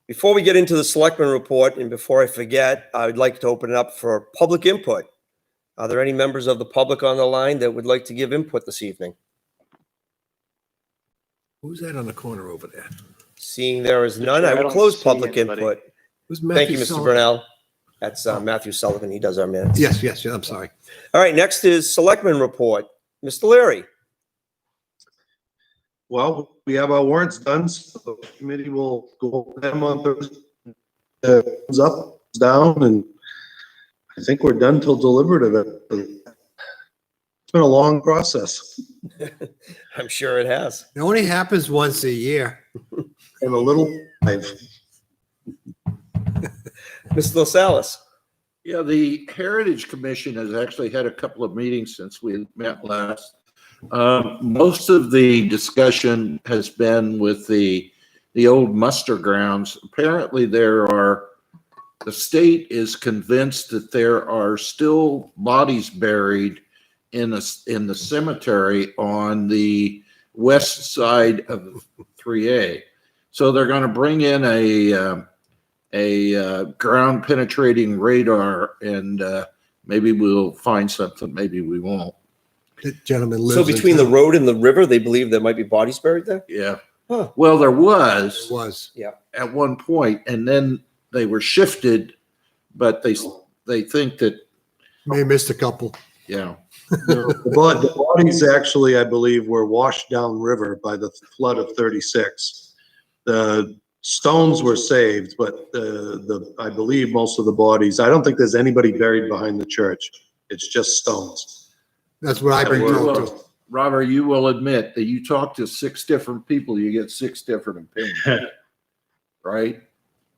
Before we get into the selectman report and before I forget, I would like to open it up for public input. Are there any members of the public on the line that would like to give input this evening? Who's that on the corner over there? Seeing there is none, Chair, I I will don't close see public anybody. input. Who's Thank you, Matthew Mr. Sullivan? Brunel. That's Matthew Sullivan. He does our minutes. Yes, I'm sorry. All right, next is selectman report. Mr. Leary. Well, we have our warrants done, so the committee will go over them on Thursday. Thumbs up, thumbs down, and I think we're done till deliberative. It's been a long process I'm sure it has. It only happens once a year. and a little live. Mr. LaSalle's. Yeah, the Heritage Commission has actually had a couple of meetings since we met last. Most of the discussion has been with the old muster grounds. Apparently the state is convinced that there are still bodies buried in the cemetery on the west side of 3A. So they're going to bring in a ground penetrating radar, and maybe we'll find something, maybe we won't. The gentleman lives. So in between the town. road and the river, they believe there might be bodies buried there? Yeah. Huh. Well, there It was was. at one point, and then they were shifted, but they think that, May have missed a couple. yeah. The bodies actually, I believe, were washed downriver by the flood of 36. The stones were saved, but I believe most of the bodies, I don't think there's anybody buried behind the church. It's just stones. That's what I've been told too. Robert, you will admit that you talk to 6 different people, you get 6 different opinions, right?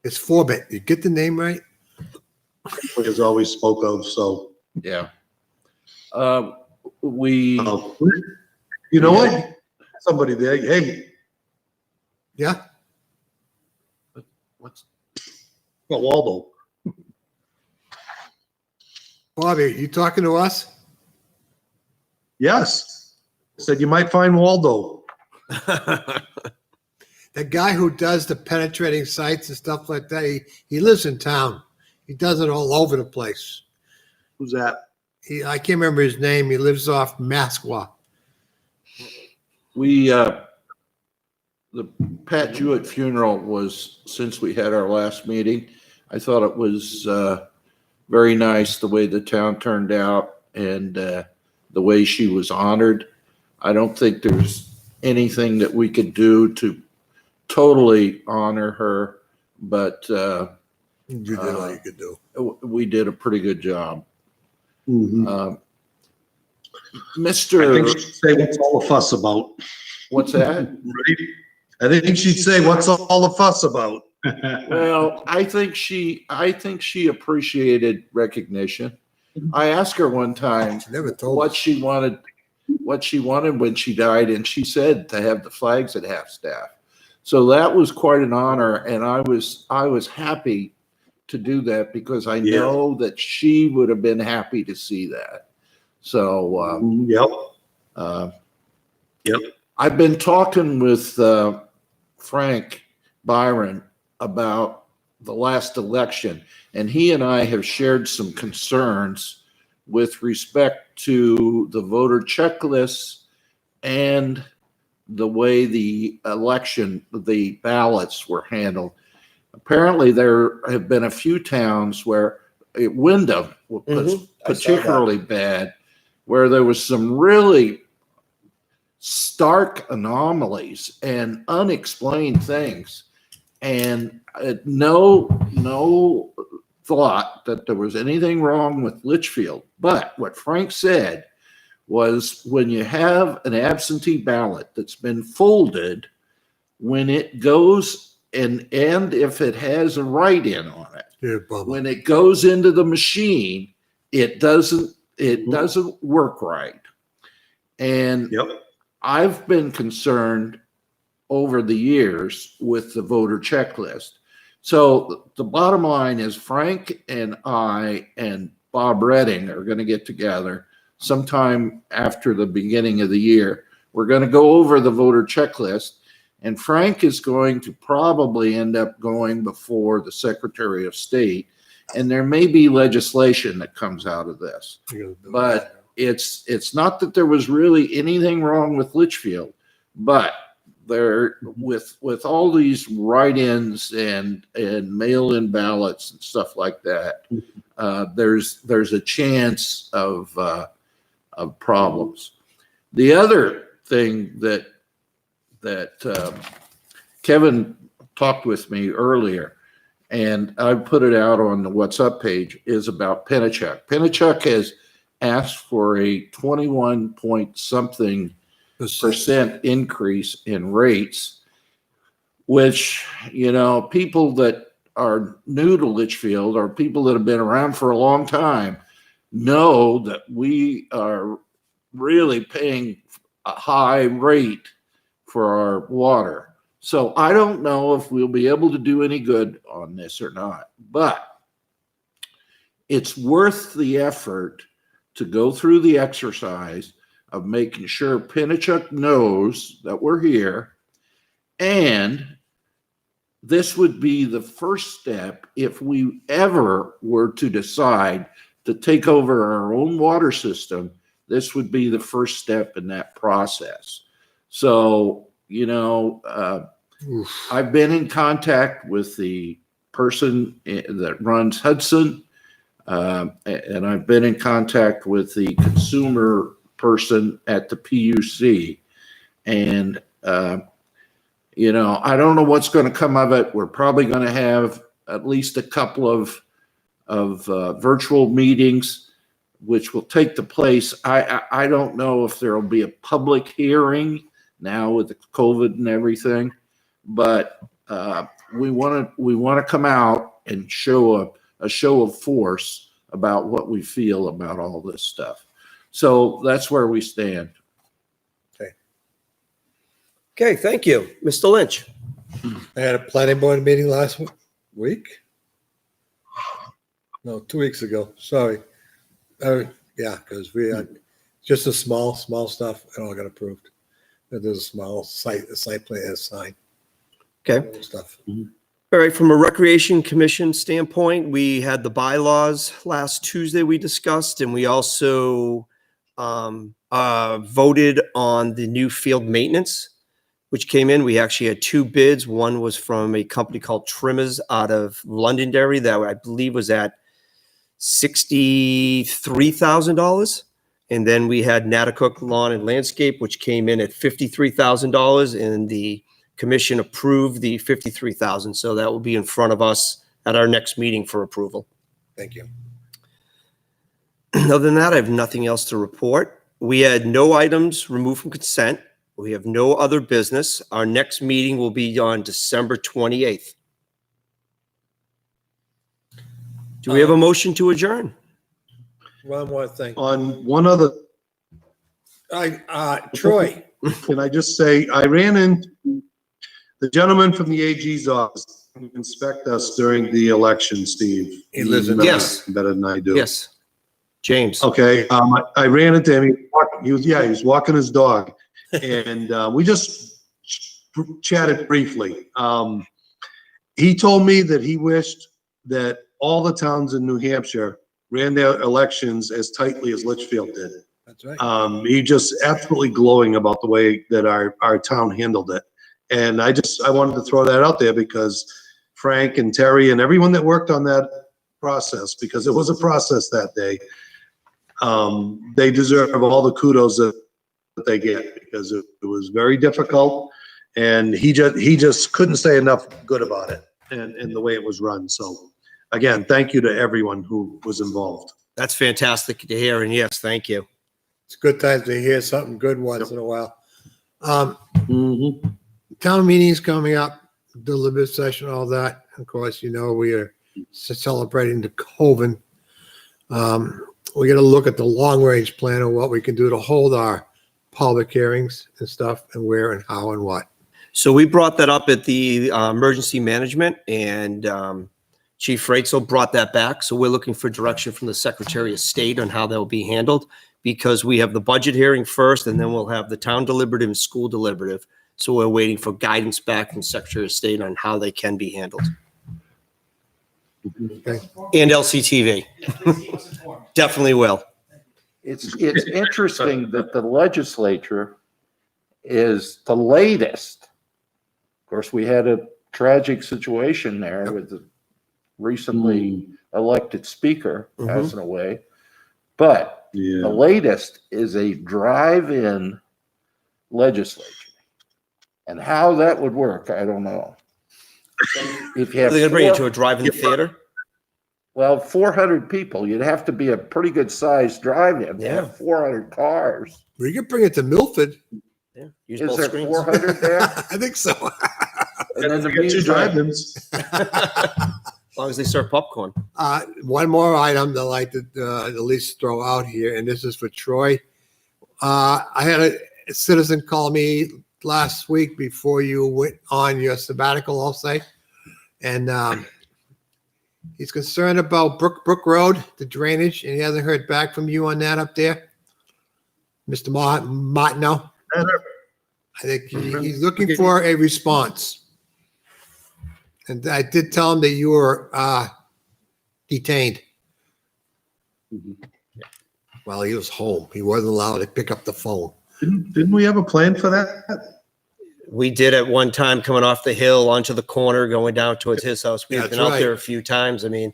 It's Forbit. You get the name right? Is always spoke of, so. Yeah. You know what? Somebody there, hey, Yeah. What's well, Waldo. Bobby, you talking to us? Yes. Said you might find Waldo. The guy who does the penetrating sites and stuff like that, he lives in town. He does it all over the place. Who's that? I can't remember his name. He lives off Masqua. the Pat Jewett funeral was, since we had our last meeting, I thought it was very nice the way the town turned out and the way she was honored. I don't think there's anything that we could do to totally honor her, but You did all you could do. we did a pretty good job. Mhm. Uh, I think Mr. she'd say, what's all the fuss about? What's that? Right? I think she'd say, what's all the fuss about? Well, I think she appreciated recognition. I asked her one time She never told what us. she wanted when she died, and she said to have the flags at half staff. So that was quite an honor, and I was happy to do that because I know that she would have been happy to see that. So Yep. I've been talking with Frank Byron about the last election, and he and I have shared some concerns with respect to the voter checklists and the way the ballots were handled. Apparently, there have been a few towns where Wyndham was I saw that. particularly bad, where there was some really stark anomalies and unexplained things, and no thought that there was anything wrong with Litchfield. But what Frank said was, when you have an absentee ballot that's been folded, when it goes and if it has a write-in on it, Yeah, Bubba. when it goes into the machine, it doesn't work right. And Yep. I've been concerned over the years with the voter checklist. So the bottom line is Frank and I and Bob Redding are going to get together sometime after the beginning of the year. We're going to go over the voter checklist, and Frank is going to probably end up going before the Secretary of State, and there may be legislation that comes out of this. But it's not that there was really anything wrong with Litchfield, but there with all these write-ins and mail-in ballots and stuff like that, there's a chance of problems. The other thing that Kevin talked with me earlier, and I put it out on the What's Up page, is about Pennachuck. Pennachuck has asked for a 21 point something percent increase in rates, which, people that are new to Litchfield or people that have been around for a long time know that we are really paying a high rate for our water. So I don't know if we'll be able to do any good on this or not, but it's worth the effort to go through the exercise of making sure Pennachuck knows that we're here. And this would be the first step if we ever were to decide to take over our own water system. This would be the first step in that process. So, I've been in contact with the person that runs Hudson, and I've been in contact with the consumer person at the PUC. And, I don't know what's going to come of it. We're probably going to have at least a couple of virtual meetings, which will take the place. I don't know if there will be a public hearing now with the COVID and everything, but we want to come out and show a show of force about what we feel about all this stuff. So that's where we stand. Okay, thank you. Mr. Lynch. I had a planning board meeting last week. No, 2 weeks ago. Sorry. Yeah, because we had just a small stuff. It all got approved. There's a small site plan has signed. Okay. Stuff. All right, from a Recreation Commission standpoint, we had the bylaws last Tuesday we discussed, and we also voted on the new field maintenance, which came in. We actually had two bids. One was from a company called Trimmers out of Londonderry that I believe was at $63,000. And then we had Natticook Lawn and Landscape, which came in at $53,000, and the commission approved the $53,000. So that will be in front of us at our next meeting for approval. Thank you. Other than that, I have nothing else to report. We had no items removed from consent. We have no other business. Our next meeting will be on December 28th. Do we have a motion to adjourn? One more thing. On one other, Troy. can I just say, I ran into the gentleman from the AG's office who inspect us during the election, Steve. He lives in- Yes. Better than I do. Yes. James. Okay, I ran into him. He was walking his dog, and we just chatted briefly. He told me that he wished that all the towns in New Hampshire ran their elections as tightly as Litchfield did. That's right. He just absolutely glowing about the way that our town handled it. And I wanted to throw that out there because Frank and Terry and everyone that worked on that process, because it was a process that day, they deserve all the kudos that they get, because it was very difficult, and he just couldn't say enough good about it and the way it was run. So again, thank you to everyone who was involved. That's fantastic to hear. And yes, thank you. It's good times to hear something good once in a while. Mm-hmm. Town meetings coming up, deliberative session, all that. Of course, we are celebrating the COVID. We got to look at the long-range plan of what we can do to hold our public hearings and stuff, and where and how and what. So we brought that up at the emergency management, and Chief Freitzel brought that back. So we're looking for direction from the Secretary of State on how that will be handled, because we have the budget hearing first, and then we'll have the town deliberative and school deliberative. So we're waiting for guidance back from Secretary of State on how they can be handled. Okay. And LCTV. Definitely will. It's interesting that the legislature is the latest. Of course, we had a tragic situation there with the recently elected speaker passing away. But the latest is a drive-in legislature. And how that would work, I don't know. If you Are have they gonna bring it to four, a drive-in theater? well, 400 people, you'd have to be a pretty good sized drive-in to Yeah. have 400 cars. We could bring it to Milford. Yeah. Use Is both there screens. 400 there? I think so. And then the We got two music. drive-ins. As long as they serve popcorn. One more item that I'd like to at least throw out here, and this is for Troy. I had a citizen call me last week before you went on your sabbatical, I'll say. And he's concerned about Brook Road, the drainage, and he hasn't heard back from you on that up there. Mr. Martineau. I think he's looking for a response. And I did tell him that you were detained. While he was home. He wasn't allowed to pick up the phone. Didn't we have a plan for that? We did at one time coming off the hill onto the corner, going down towards his house. We've That's been out right. there a few times. I mean,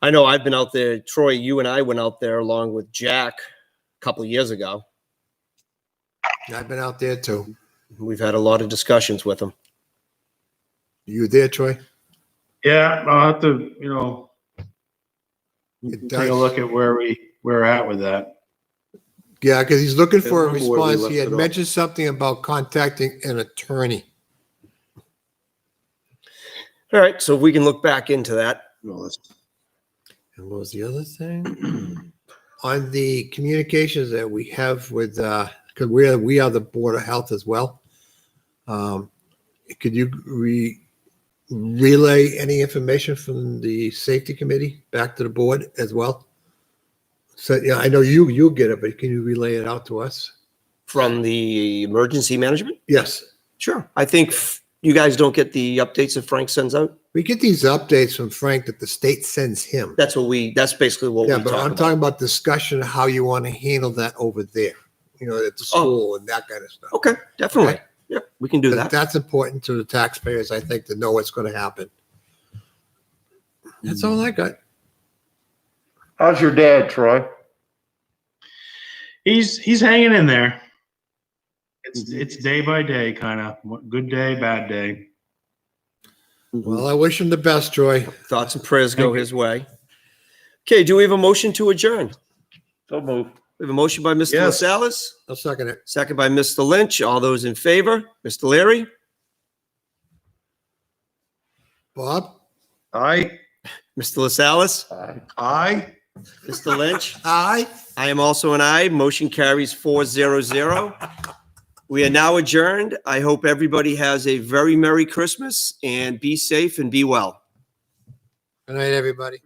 I know I've been out there. Troy, you and I went out there along with Jack a couple of years ago. I've been out there too. We've had a lot of discussions with him. You there, Troy? Yeah, I'll have to, you know, It take does. a look at where we're at with that. Yeah, because he's looking for a remember where we response. left He had it off. mentioned something about contacting an attorney. All right, so if we can look back into that. No, that's- And what was the other thing? On the communications that we have with, because we are the Board of Health as well. Could you relay any information from the Safety Committee back to the board as well? So, yeah, I know you'll get it, but can you relay it out to us? From the emergency management? Yes. Sure. I think you guys don't get the updates that Frank sends out. We get these updates from Frank that the state sends him. That's basically what we Yeah, but talk I'm about. talking about discussion of how you want to handle that over there, you know, at the school and that kind of stuff. Okay, definitely. Okay. Yeah, we can do But that. that's important to the taxpayers, I think, to know what's going to happen. That's all I got. How's your dad, Troy? He's hanging in there. It's day by day, kind of. Good day, bad day. Well, I wish him the best, Troy. Thoughts and prayers go his way. Okay, do we have a motion to adjourn? So move. We have a motion by Mr. Yes. LaSalle's, I'll second it. second by Mr. Lynch. All those in favor? Mr. Leary? Bob? Aye. Mr. LaSalle's? Aye. Mr. Lynch? Aye. I am also an aye. Motion carries 400. We are now adjourned. I hope everybody has a very Merry Christmas and be safe and be well. Good night, everybody.